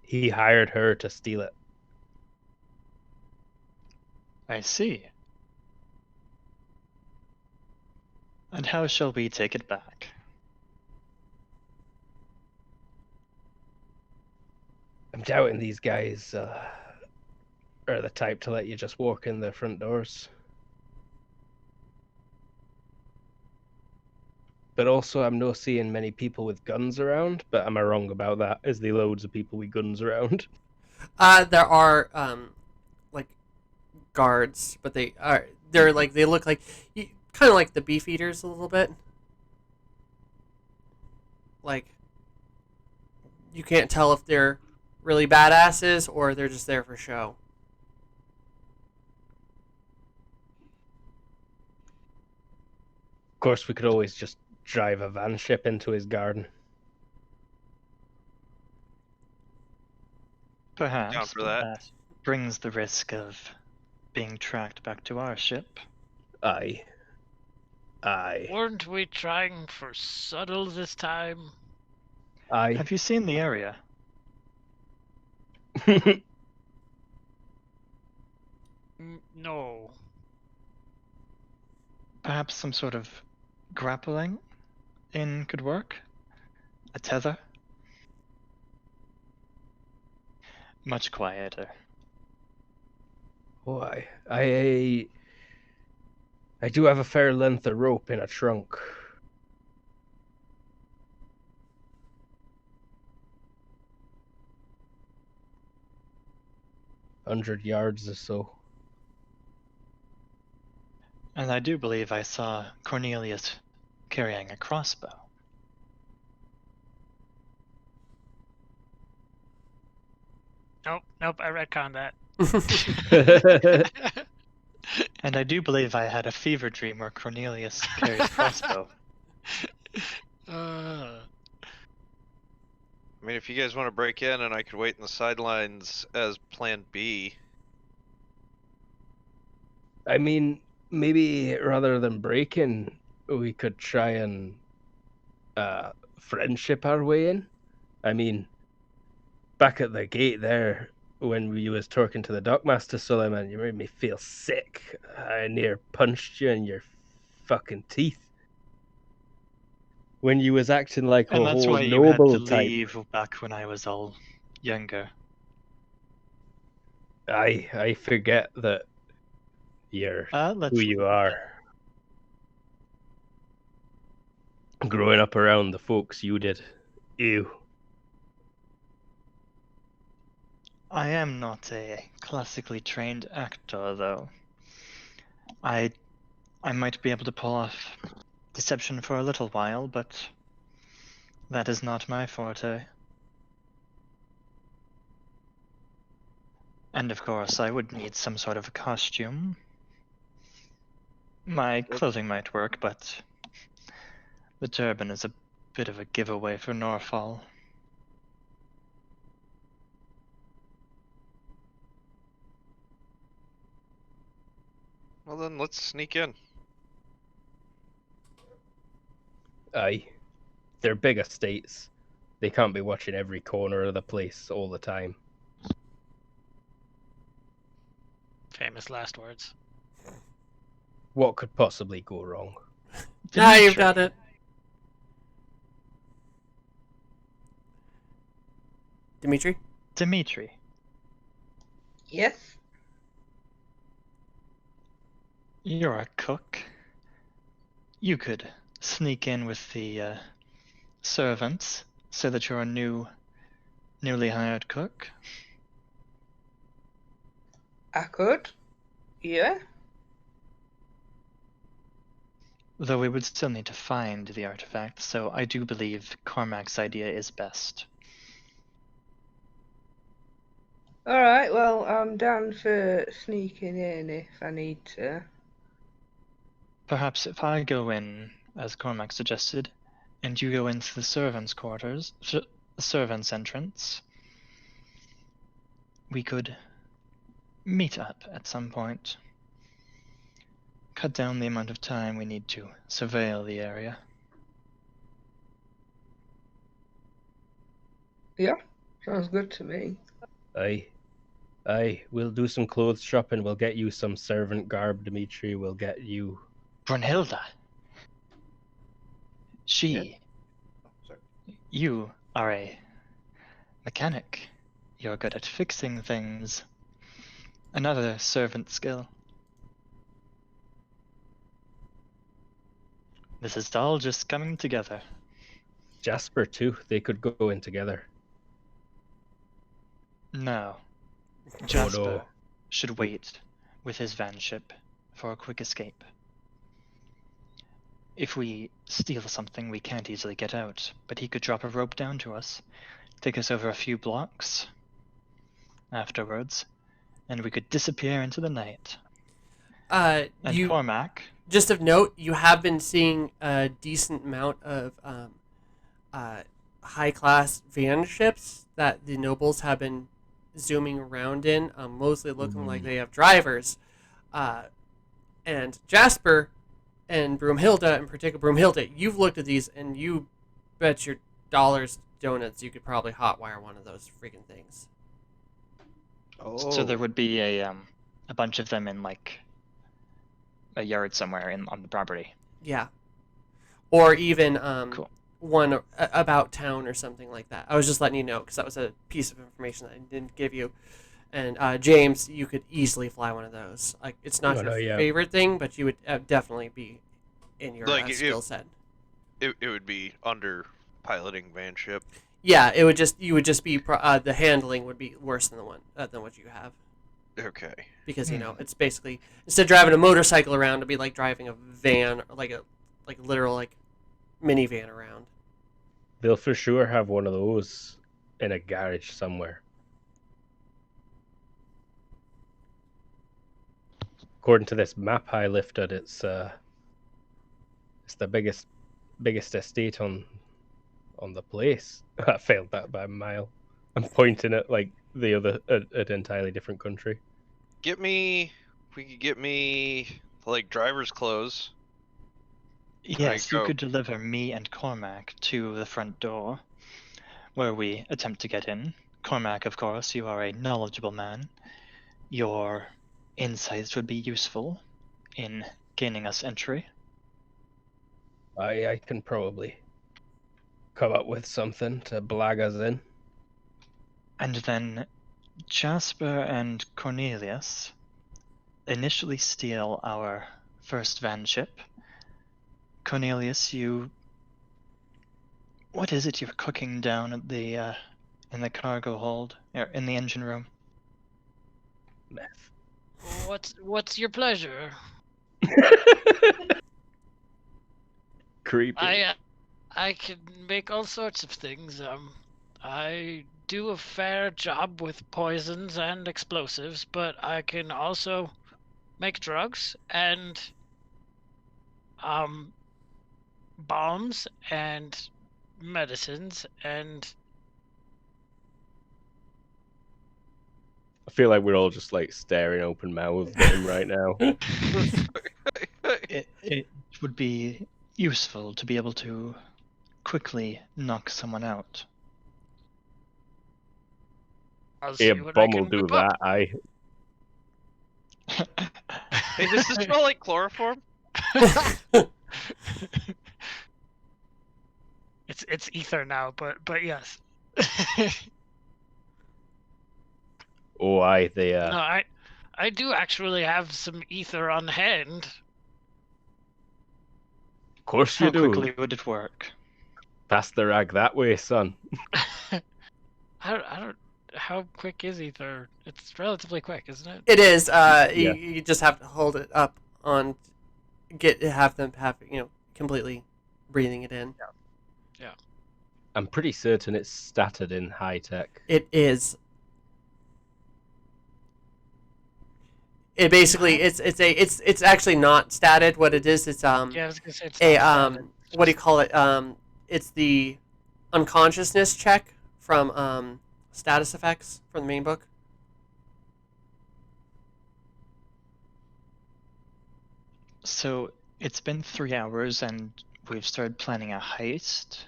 Speaker 4: He hired her to steal it.
Speaker 2: I see. And how shall we take it back?
Speaker 4: I'm doubting these guys are the type to let you just walk in their front doors. But also, I'm not seeing many people with guns around. But am I wrong about that? Is there loads of people with guns around?
Speaker 1: There are like guards, but they're like they look like kind of like the beef eaters a little bit. Like you can't tell if they're really badasses or they're just there for show.
Speaker 4: Of course, we could always just drive a van ship into his garden.
Speaker 2: Perhaps,
Speaker 5: for
Speaker 2: but
Speaker 5: that.
Speaker 2: that brings the risk of being tracked back to our ship.
Speaker 4: Aye.
Speaker 3: Weren't we trying for subtle this time?
Speaker 4: Aye.
Speaker 2: Have you seen the area?
Speaker 3: No.
Speaker 2: Perhaps some sort of grappling in could work? A tether? Much quieter.
Speaker 4: Why? I do have a fair length of rope in a trunk. 100 yards or so.
Speaker 2: And I do believe I saw Cornelius carrying a crossbow.
Speaker 3: Nope, I retconned that.
Speaker 2: And I do believe I had a fever dream where Cornelius carried a crossbow.
Speaker 5: I mean, if you guys want to break in and I could wait in the sidelines as plan B.
Speaker 4: I mean, maybe rather than breaking, we could try and friendship our way in. I mean, back at the gate there, when we was talking to the dockmaster, Suleiman, you made me feel sick. I near punched you in your fucking teeth. When you was acting like
Speaker 2: And
Speaker 4: a
Speaker 2: that's
Speaker 4: whole
Speaker 2: why you had to
Speaker 4: noble type.
Speaker 2: leave back when I was all younger.
Speaker 4: I forget that you're
Speaker 2: Let's
Speaker 4: who you are. Growing up around the folks you did. Ew.
Speaker 2: I am not a classically trained actor, though. I might be able to pull off deception for a little while, but that is not my forte. And of course, I would need some sort of a costume. My clothing might work, but the turban is a bit of a giveaway for Norfall.
Speaker 5: Well then, let's sneak in.
Speaker 4: Aye. They're big estates. They can't be watching every corner of the place all the time.
Speaker 3: Famous last words.
Speaker 4: What could possibly go wrong?
Speaker 1: Now you've
Speaker 2: Dimitri.
Speaker 1: done it. Dimitri?
Speaker 2: Dimitri,
Speaker 7: Yes?
Speaker 2: you're a cook. You could sneak in with the servants so that you're a newly hired cook.
Speaker 7: I could. Yeah?
Speaker 2: Though we would still need to find the artifact, so I do believe Cormac's idea is best.
Speaker 7: Alright, well, I'm down for sneaking in if I need to.
Speaker 2: Perhaps if I go in, as Cormac suggested, and you go into the servants' quarters, the servants' entrance, we could meet up at some point. Cut down the amount of time we need to surveil the area.
Speaker 7: Yeah, sounds good to me.
Speaker 4: Aye. Aye. We'll do some clothes shopping. We'll get you some servant garb, Dimitri. We'll get you...
Speaker 2: Brunhilde! She...
Speaker 6: Yeah. Oh, sorry.
Speaker 2: You are a mechanic. You're good at fixing things. Another servant skill. This is all just coming together.
Speaker 4: Jasper, too. They could go in together.
Speaker 2: No. Jasper
Speaker 4: no.
Speaker 2: should wait with his vanship for a quick escape. If we steal something, we can't easily get out, but he could drop a rope down to us, take us over a few blocks afterwards, and we could disappear into the night. And Cormac...
Speaker 1: Just of note, you have been seeing a decent amount of high-class van ships that the nobles have been zooming around in, mostly looking like they have drivers. And Jasper and Broomhilda, in particular Broomhilda, you've looked at these, and you bet your dollars donuts you could probably hotwire one of those freaking things.
Speaker 6: Oh.
Speaker 2: So there would be a bunch of them in like a yard somewhere on the property.
Speaker 1: Yeah. Or even
Speaker 2: Cool.
Speaker 1: one about town or something like that. I was just letting you know because that was a piece of information that I didn't give you. And James, you could easily fly one of those. Like, it's not your favorite thing, but you would definitely be in your skill set.
Speaker 5: It would be under piloting van ship.
Speaker 1: Yeah, you would just be the handling would be worse than the one than what you have.
Speaker 5: Okay.
Speaker 1: because it's basically instead of driving a motorcycle around, it'd be like driving a van, like a literal like minivan around.
Speaker 4: They'll for sure have one of those in a garage somewhere. According to this map I lifted, it's the biggest estate on the place. I failed that by a mile. I'm pointing at like the other an entirely different country.
Speaker 5: We could get me like driver's clothes.
Speaker 2: Yes, you
Speaker 5: go?
Speaker 2: could deliver me and Cormac to the front door, where we attempt to get in. Cormac, of course, you are a knowledgeable man. Your insights would be useful in gaining us entry.
Speaker 4: I can probably come up with something to blag us in.
Speaker 2: And then Jasper and Cornelius initially steal our first van ship. Cornelius, what is it you're cooking down at the in the cargo hold, or in the engine room?
Speaker 4: Meth.
Speaker 3: What's your pleasure?
Speaker 4: Creepy.
Speaker 3: I can make all sorts of things. I do a fair job with poisons and explosives, but I can also make drugs and bombs and medicines and
Speaker 4: I feel like we're all just like staring open mouthed at him right now.
Speaker 2: It would be useful to be able to quickly knock someone out.
Speaker 3: I'll see
Speaker 4: A
Speaker 3: what I
Speaker 4: bomb
Speaker 3: can
Speaker 4: will do
Speaker 3: whip up.
Speaker 4: that.
Speaker 5: Hey, does this smell like chloroform?
Speaker 3: It's ether now, but yes.
Speaker 4: Oh, they
Speaker 3: No, I do actually have some ether on hand.
Speaker 4: Of course
Speaker 2: How
Speaker 4: you do.
Speaker 2: quickly would it work?
Speaker 4: Pass the rag that way, son.
Speaker 3: I don't. How quick is ether? It's relatively quick, isn't it?
Speaker 1: It is.
Speaker 4: Yeah.
Speaker 1: You just have to hold it up on, have them completely breathing it in.
Speaker 3: Yeah.
Speaker 4: I'm pretty certain it's statted in high tech.
Speaker 1: It is. It basically it's actually not statted. What it is, it's
Speaker 3: Yeah, I was gonna say it's
Speaker 1: a
Speaker 3: not bad.
Speaker 1: what do you call it? It's the unconsciousness check from status effects from the main book.
Speaker 2: So it's been 3 hours and we've started planning a heist.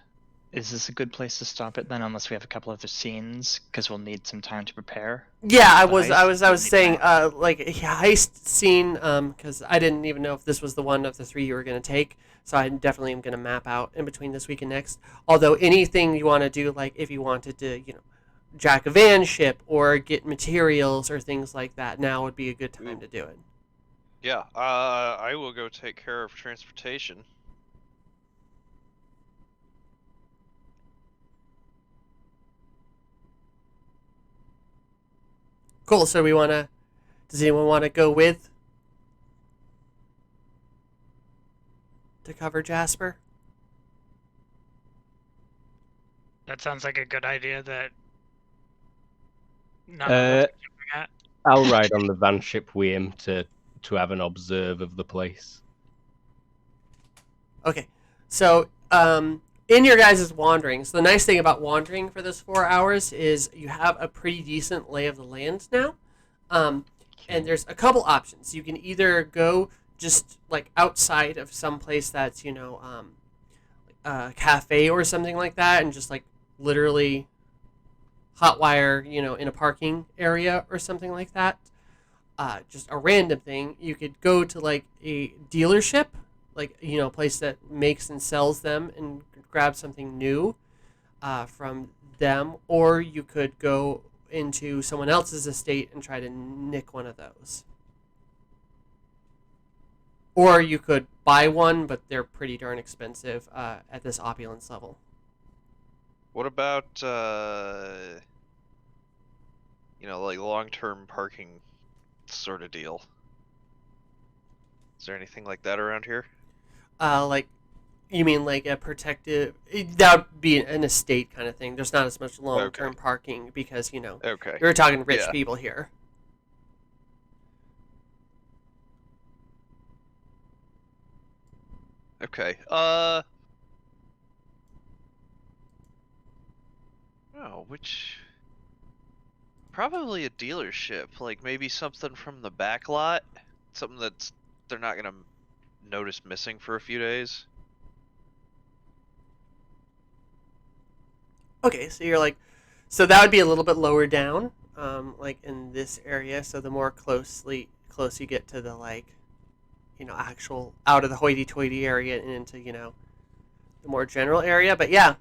Speaker 2: Is this a good place to stop it then, unless we have a couple other scenes, because we'll need some time to prepare?
Speaker 1: Yeah, I
Speaker 2: the
Speaker 1: was
Speaker 2: heist?
Speaker 1: saying like a heist scene because I didn't even know if this was the one of the three you were going to take, so I definitely am going to map out in between this week and next. Although anything you want to do, like if you wanted to jack a van ship or get materials or things like that, now would be a good time to do it.
Speaker 5: Yeah, I will go take care of transportation.
Speaker 1: Cool. So does anyone want to go with to cover Jasper?
Speaker 3: That sounds like a good idea. That none of
Speaker 4: Uh,
Speaker 3: us are jumping at.
Speaker 4: I'll ride on the van ship with him to have an observe of the place.
Speaker 1: Okay. So in your guys' wanderings, the nice thing about wandering for this 4 hours is you have a pretty decent lay of the land now. And there's a couple options. You can either go just like outside of some place that's a cafe or something like that, and just like literally hotwire in a parking area or something like that. Just a random thing. You could go to like a dealership, like a place that makes and sells them, and grab something new from them, or you could go into someone else's estate and try to nick one of those. Or you could buy one, but they're pretty darn expensive at this opulence level.
Speaker 5: What about like long-term parking sort of deal. Is there anything like that around here?
Speaker 1: Like, you mean like a protective? That would be an estate kind of thing. There's not as much long-term parking because
Speaker 5: Okay.
Speaker 1: you're talking rich
Speaker 5: Yeah.
Speaker 1: people here.
Speaker 5: Okay. Oh, which... Probably a dealership. Like, maybe something from the back lot? Something that's... they're not gonna notice missing for a few days?
Speaker 1: Okay, so you're like, so that would be a little bit lower down, like in this area. So the more close you get to the actual out of the hoity-toity area and into the more general area. But yeah,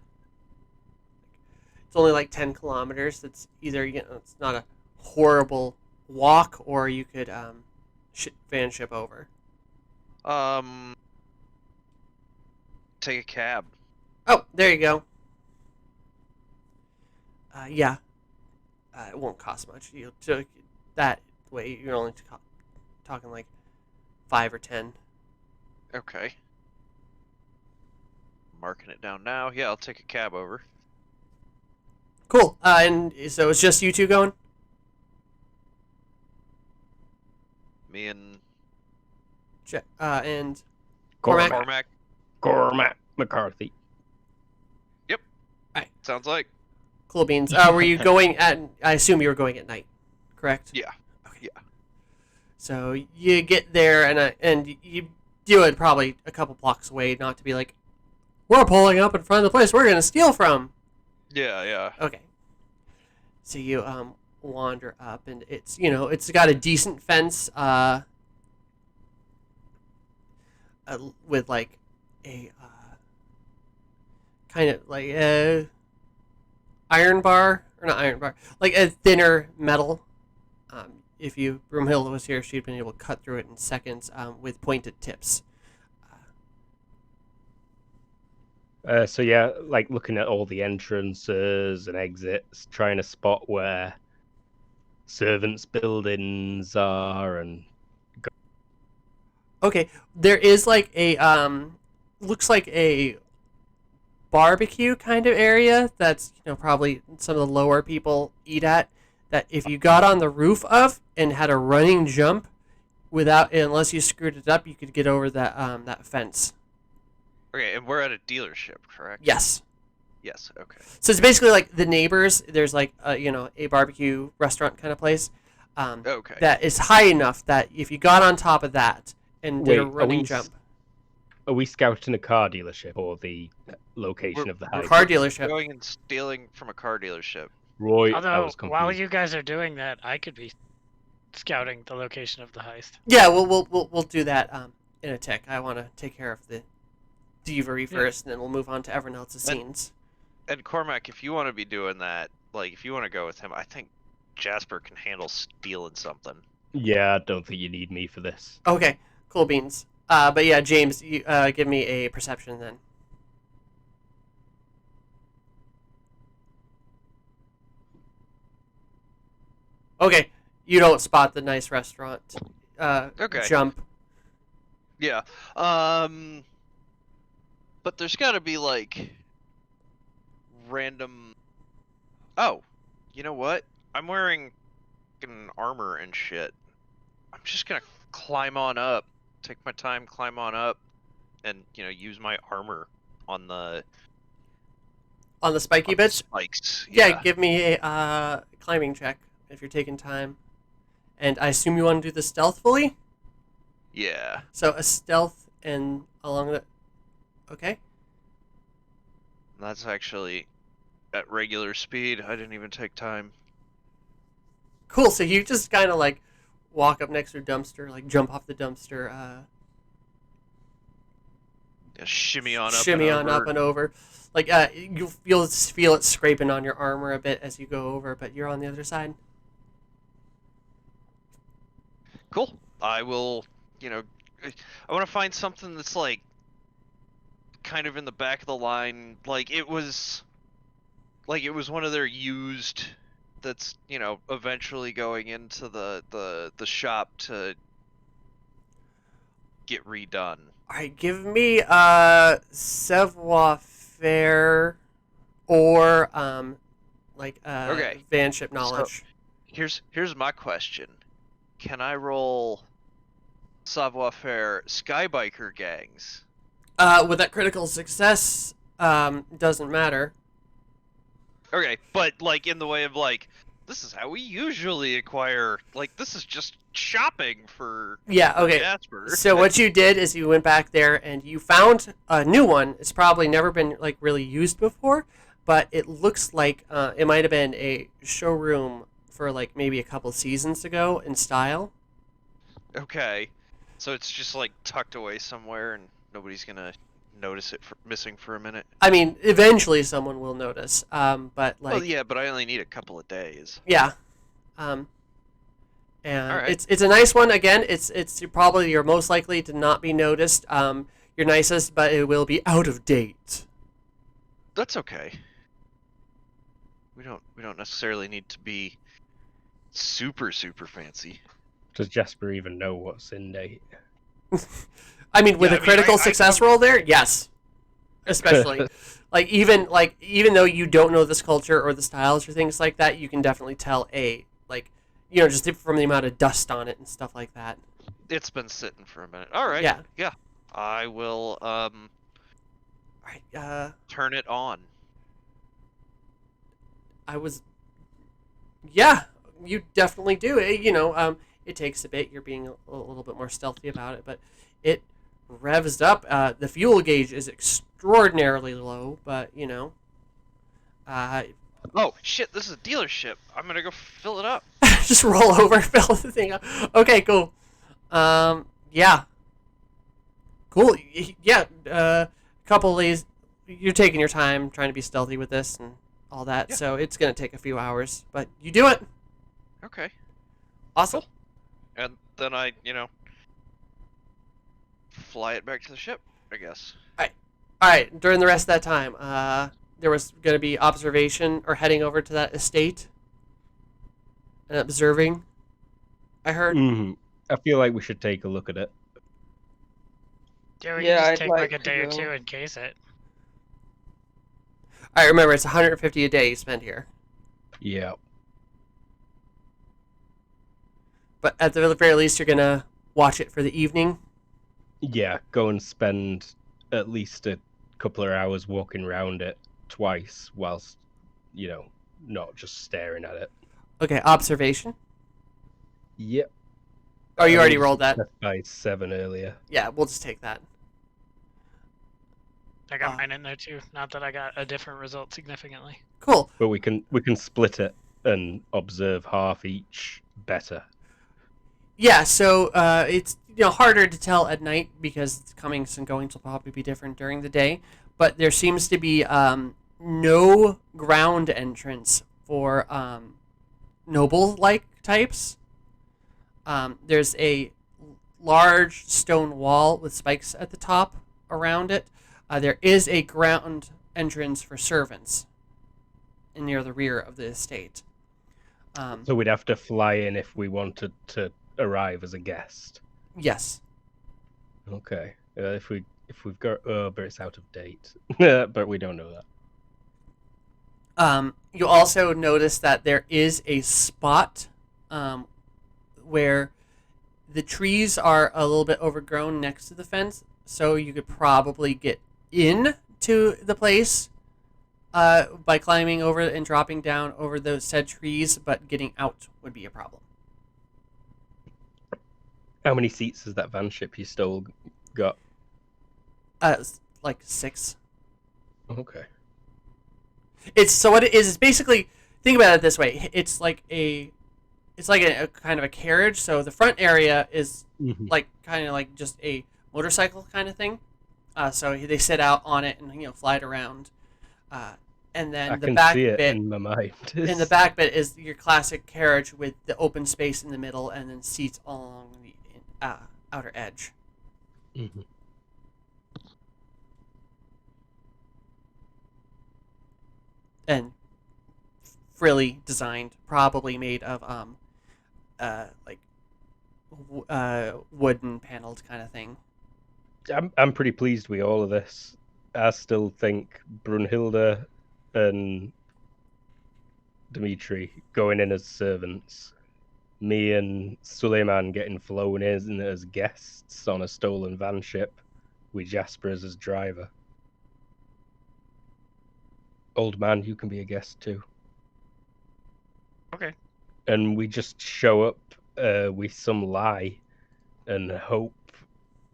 Speaker 1: it's only like 10 kilometers. It's either it's not a horrible walk, or you could van ship over.
Speaker 5: Take a cab.
Speaker 1: Oh, there you go. Yeah, it won't cost much. That way you're only talking like 5 or 10.
Speaker 5: Okay. Marking it down now. Yeah, I'll take a cab over.
Speaker 1: Cool. And so it's just you two going?
Speaker 5: Me and
Speaker 1: And Cormac?
Speaker 5: Cormac.
Speaker 4: Cormac McCarthy.
Speaker 5: Sounds like.
Speaker 1: Cool beans. Were you going at? I assume you were going at night, correct?
Speaker 5: Yeah.
Speaker 1: Okay.
Speaker 5: Yeah.
Speaker 1: So you get there and you do it probably a couple blocks away, not to be like, we're pulling up in front of the place we're gonna steal from.
Speaker 5: Yeah, yeah.
Speaker 1: Okay. So you wander up, and it's got a decent fence with like a kind of like a iron bar, or not iron bar, like a thinner metal. If Broomhill was here, she'd been able to cut through it in seconds with pointed tips.
Speaker 4: So yeah, like looking at all the entrances and exits, trying to spot where servants' buildings are, and
Speaker 1: Okay, there is like a looks like a barbecue kind of area that's probably some of the lower people eat at. That if you got on the roof of and had a running jump, unless you screwed it up, you could get over that fence.
Speaker 5: Okay, and we're at a dealership, correct?
Speaker 1: Yes.
Speaker 5: Yes, okay.
Speaker 1: So it's basically like the neighbors. There's like a barbecue restaurant kind of place.
Speaker 5: Okay.
Speaker 1: That is high enough that if you got on top of that and did a
Speaker 4: Wait,
Speaker 1: running jump.
Speaker 4: Are we scouting a car dealership or the location of the house?
Speaker 1: Car dealership.
Speaker 5: Going and stealing from a car dealership.
Speaker 4: Roy, I
Speaker 3: Although,
Speaker 4: was confused.
Speaker 3: while you guys are doing that, I could be scouting the location of the heist.
Speaker 1: Yeah, we'll do that in a tick. I want to take care of the thievery first, and then we'll move on to everyone else's scenes.
Speaker 5: And Cormac, if you want to be doing that, like if you want to go with him, I think Jasper can handle stealing something.
Speaker 4: Yeah, I don't think you need me for this.
Speaker 1: Okay, cool beans. But yeah, James, you, give me a perception then. Okay, you don't spot the nice restaurant.
Speaker 5: Okay.
Speaker 1: Jump.
Speaker 5: Yeah. But there's got to be like random. Oh, you know what? I'm wearing fucking armor and shit. I'm just gonna climb on up, take my time, climb on up, and use my armor on the
Speaker 1: Spiky bits?
Speaker 5: spikes.
Speaker 1: Yeah, give me a climbing check if you're taking time. And I assume you want to do this stealthfully?
Speaker 5: Yeah.
Speaker 1: So a stealth and along the... Okay.
Speaker 5: That's actually at regular speed. I didn't even take time.
Speaker 1: Cool, so you just kind of like walk up next to a dumpster, like jump off the dumpster,
Speaker 5: Yeah, shimmy on up.
Speaker 1: shimmy
Speaker 5: and
Speaker 1: on
Speaker 5: over.
Speaker 1: up and over. Like you'll feel it scraping on your armor a bit as you go over, but you're on the other side.
Speaker 5: Cool. I will, I want to find something that's like kind of in the back of the line, like it was one of their used that's eventually going into the shop to get redone.
Speaker 1: All right, give me savoir-faire or
Speaker 5: Okay.
Speaker 1: vanship knowledge.
Speaker 5: Here's my question. Can I roll savoir-faire skybiker gangs?
Speaker 1: With that critical success, doesn't matter.
Speaker 5: Okay, but like in the way of like, this is how we usually acquire. Like this is just shopping for
Speaker 1: Yeah, okay.
Speaker 5: Jasper.
Speaker 1: So what you did is you went back there and you found a new one. It's probably never been like really used before, but it looks like it might have been a showroom for like maybe a couple seasons ago in style.
Speaker 5: Okay, so it's just like tucked away somewhere, and nobody's gonna notice it missing for a minute.
Speaker 1: I mean, eventually someone will notice. But like,
Speaker 5: Well, yeah, but I only need a couple of days.
Speaker 1: yeah. And
Speaker 5: All right.
Speaker 1: it's a nice one. Again, it's probably you're most likely to not be noticed. You're nicest, but it will be out of date.
Speaker 5: That's okay. We don't necessarily need to be super fancy.
Speaker 4: Does Jasper even know what's in date?
Speaker 1: I mean, with
Speaker 5: Yeah,
Speaker 1: a
Speaker 5: I mean,
Speaker 1: critical
Speaker 5: I
Speaker 1: success
Speaker 5: know-
Speaker 1: roll there, yes. Especially, even though you don't know this culture or the styles or things like that, you can definitely tell just from the amount of dust on it and stuff like that.
Speaker 5: It's been sitting for a minute. All right.
Speaker 1: Yeah.
Speaker 5: I will
Speaker 1: All right.
Speaker 5: turn it on.
Speaker 1: Yeah, you definitely do. It takes a bit. You're being a little bit more stealthy about it, but it revs up. The fuel gauge is extraordinarily low, but
Speaker 5: Oh shit! This is a dealership. I'm gonna go fill it up.
Speaker 1: just roll over, fill the thing up. Okay, cool. Yeah. Cool. Yeah. Couple of days. You're taking your time trying to be stealthy with this and all that,
Speaker 5: Yeah.
Speaker 1: so it's gonna take a few hours, but you do it.
Speaker 5: Okay.
Speaker 1: Awesome.
Speaker 5: And then I, fly it back to the ship, I guess.
Speaker 1: All right. During the rest of that time, there was going to be observation or heading over to that estate and observing. I heard.
Speaker 4: Mm-hmm. I feel like we should take a look at it.
Speaker 3: Yeah, we
Speaker 7: Yeah,
Speaker 3: can
Speaker 7: I'd
Speaker 3: just take
Speaker 7: like
Speaker 3: like a
Speaker 7: to
Speaker 3: day or
Speaker 7: go.
Speaker 3: two in case it.
Speaker 1: All right. Remember, it's 150 a day you spend here,
Speaker 4: Yeah.
Speaker 1: but at the very least, you're gonna watch it for the evening.
Speaker 4: Yeah, go and spend at least a couple of hours walking around it twice whilst, not just staring at it.
Speaker 1: Okay. Observation.
Speaker 4: Yep.
Speaker 1: Oh, you
Speaker 4: I
Speaker 1: already
Speaker 4: rolled
Speaker 1: rolled that.
Speaker 4: success by 7 earlier.
Speaker 1: Yeah, we'll just take that.
Speaker 3: I got mine in there too. Not that I got a different result significantly.
Speaker 1: Cool.
Speaker 4: But we can split it and observe half each better.
Speaker 1: Yeah. So it's harder to tell at night because its comings and goings will probably be different during the day. But there seems to be no ground entrance for noble-like types. There's a large stone wall with spikes at the top around it. There is a ground entrance for servants near the rear of the estate.
Speaker 4: So we'd have to fly in if we wanted to arrive as a guest.
Speaker 1: Yes.
Speaker 4: Okay. If we've got, but it's out of date. But we don't know that.
Speaker 1: You also notice that there is a spot where the trees are a little bit overgrown next to the fence, so you could probably get in to the place by climbing over and dropping down over those said trees, but getting out would be a problem.
Speaker 4: How many seats has that van ship you stole got?
Speaker 1: Like 6.
Speaker 4: Okay.
Speaker 1: What it is basically, think about it this way. It's like a kind of a carriage. So the front area is
Speaker 4: Mhm.
Speaker 1: like kind of like just a motorcycle kind of thing. So they sit out on it and fly it around. And then
Speaker 4: I
Speaker 1: the
Speaker 4: can
Speaker 1: back
Speaker 4: see it
Speaker 1: bit
Speaker 4: in my mind.
Speaker 1: in the back bit is your classic carriage with the open space in the middle and then seats along the outer edge.
Speaker 4: Mhm.
Speaker 1: And frilly designed, probably made of like wooden paneled kind of thing.
Speaker 4: I'm pretty pleased with all of this. I still think Brunhilde and Dimitri going in as servants, me and Suleiman getting flown in as guests on a stolen van ship, with Jasper as driver. Old man, you can be a guest too.
Speaker 3: Okay.
Speaker 4: And we just show up with some lie and hope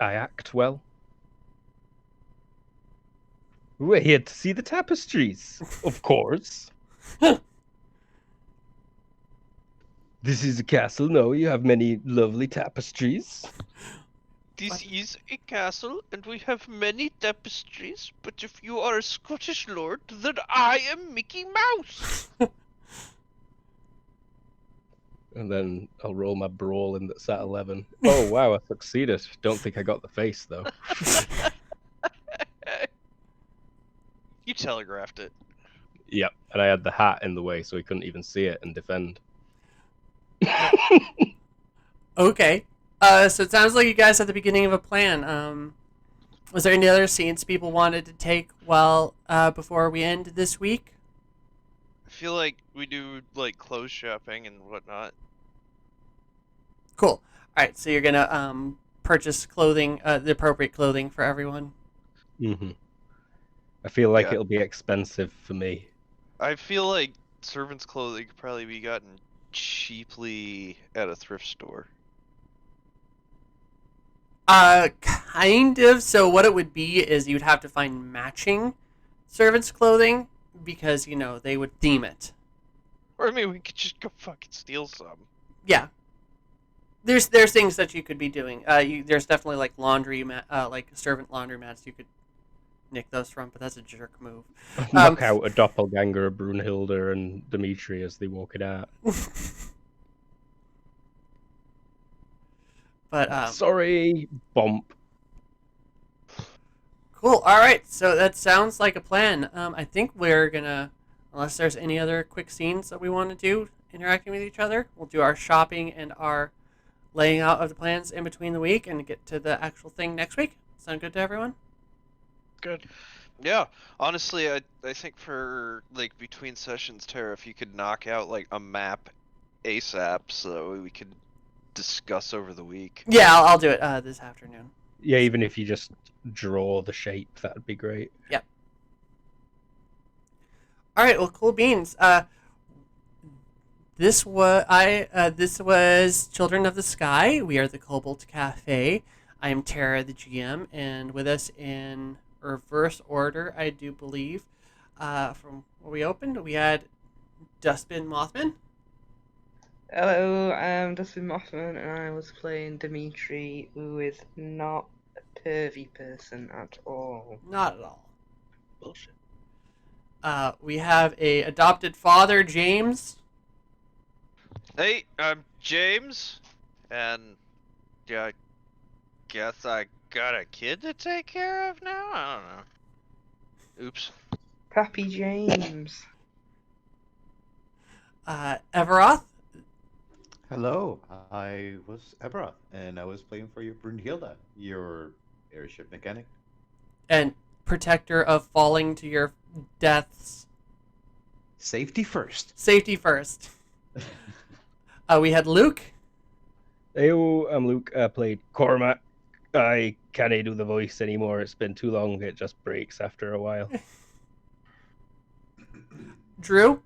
Speaker 4: I act well. We're here to see the tapestries, of course. This is a castle. No, you have many lovely tapestries.
Speaker 5: This is a castle, and we have many tapestries, but if you are a Scottish lord, then I am Mickey Mouse!
Speaker 4: And then I'll roll my brawl in that's at 11. Oh, wow, I succeeded. Don't think I got the face, though.
Speaker 5: You telegraphed it.
Speaker 4: Yep, and I had the hat in the way, so he couldn't even see it and defend.
Speaker 1: Okay. So it sounds like you guys at the beginning of a plan. Was there any other scenes people wanted to take before we end this week?
Speaker 5: I feel like we do, like, clothes shopping and whatnot.
Speaker 1: Cool. All right, so you're gonna purchase clothing, the appropriate clothing for everyone.
Speaker 4: Mm-hmm. I feel like
Speaker 5: Yeah.
Speaker 4: it'll be expensive for me.
Speaker 5: I feel like servants' clothing could probably be gotten cheaply at a thrift store.
Speaker 1: Kind of. So what it would be is you'd have to find matching servants' clothing because they would theme it.
Speaker 5: Or I mean, we could just go fucking steal some.
Speaker 1: Yeah. There's things that you could be doing. There's definitely like like servant laundromats you could nick those from, but that's a jerk move.
Speaker 4: Knock out a doppelganger of Brunhilde and Dimitri as they walk it out.
Speaker 1: But
Speaker 4: Sorry, bump.
Speaker 1: cool. All right, so that sounds like a plan. I think we're gonna, unless there's any other quick scenes that we want to do interacting with each other, we'll do our shopping and our laying out of the plans in between the week and get to the actual thing next week. Sound good to everyone?
Speaker 3: Good.
Speaker 5: Yeah, honestly, I think for, like, between sessions, Tara, if you could knock out, like, a map ASAP so we could discuss over the week.
Speaker 1: Yeah, I'll do it this afternoon.
Speaker 4: Yeah, even if you just draw the shape, that'd be great.
Speaker 1: Yep. All right, well, cool beans. This was Children of the Sky. We are the Cobalt Cafe. I am Tara, the GM, and with us in reverse order, I do believe, from where we opened, we had Dustbin Mothman.
Speaker 7: Hello, I'm Dustin Mothman, and I was playing Dimitri, who is not a pervy person at all.
Speaker 1: Not at all.
Speaker 4: Bullshit.
Speaker 1: We have a adopted father, James.
Speaker 5: Hey, I'm James, and yeah, I guess I got a kid to take care of now? I don't know. Oops.
Speaker 7: Pappy James.
Speaker 1: Everoth.
Speaker 6: Hello, I was Ebra, and I was playing for you, Brunhilde, your airship mechanic.
Speaker 1: And protector of falling to your deaths.
Speaker 6: Safety first.
Speaker 1: Safety first. We had Luke.
Speaker 4: Heyo, I'm Luke. I played Cormac. I can't do the voice anymore. It's been too long. It just breaks after a while.
Speaker 1: Drew.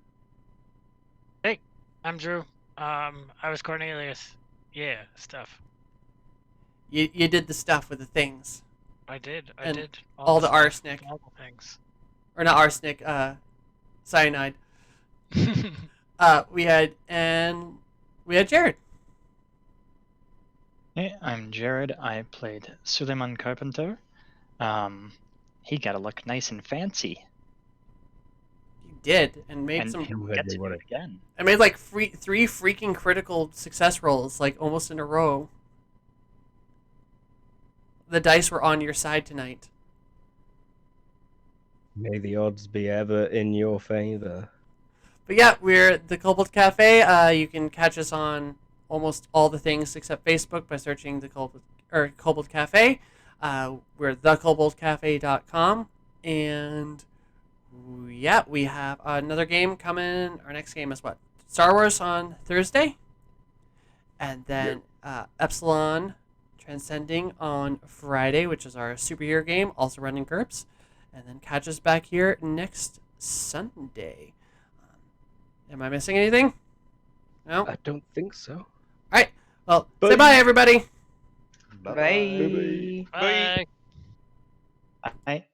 Speaker 3: I'm Drew. I was Cornelius. Yeah, stuff.
Speaker 1: You did the stuff with the things.
Speaker 3: I did. I
Speaker 1: And
Speaker 3: did.
Speaker 1: all the
Speaker 3: stuff,
Speaker 1: arsenic.
Speaker 3: all the things.
Speaker 1: Or not arsenic, cyanide. We had Jared.
Speaker 2: Hey, I'm Jared. I played Suleiman Carpenter. He gotta look nice and fancy.
Speaker 1: He did, and made
Speaker 2: And
Speaker 1: some.
Speaker 2: he'll
Speaker 4: Who had
Speaker 2: get
Speaker 4: they
Speaker 2: to do
Speaker 4: wanna-
Speaker 2: it again.
Speaker 1: I made like three freaking critical success rolls, like almost in a row. The dice were on your side tonight.
Speaker 4: May the odds be ever in your favor.
Speaker 1: But yeah, we're the Kobold Cafe. You can catch us on almost all the things except Facebook by searching the Kobold Cafe. We're thekoboldcafe.com. And yeah, we have another game coming. Our next game is what? Star Wars on Thursday. And then Epsilon Transcending on Friday, which is our superhero game, also running GURPS. And then catch us back here next Sunday. Am I missing anything? No?
Speaker 4: I don't think so.
Speaker 1: All right. Well,
Speaker 4: Bye.
Speaker 1: say bye, everybody.
Speaker 6: Bye-bye.
Speaker 7: Bye.
Speaker 3: Bye.
Speaker 2: I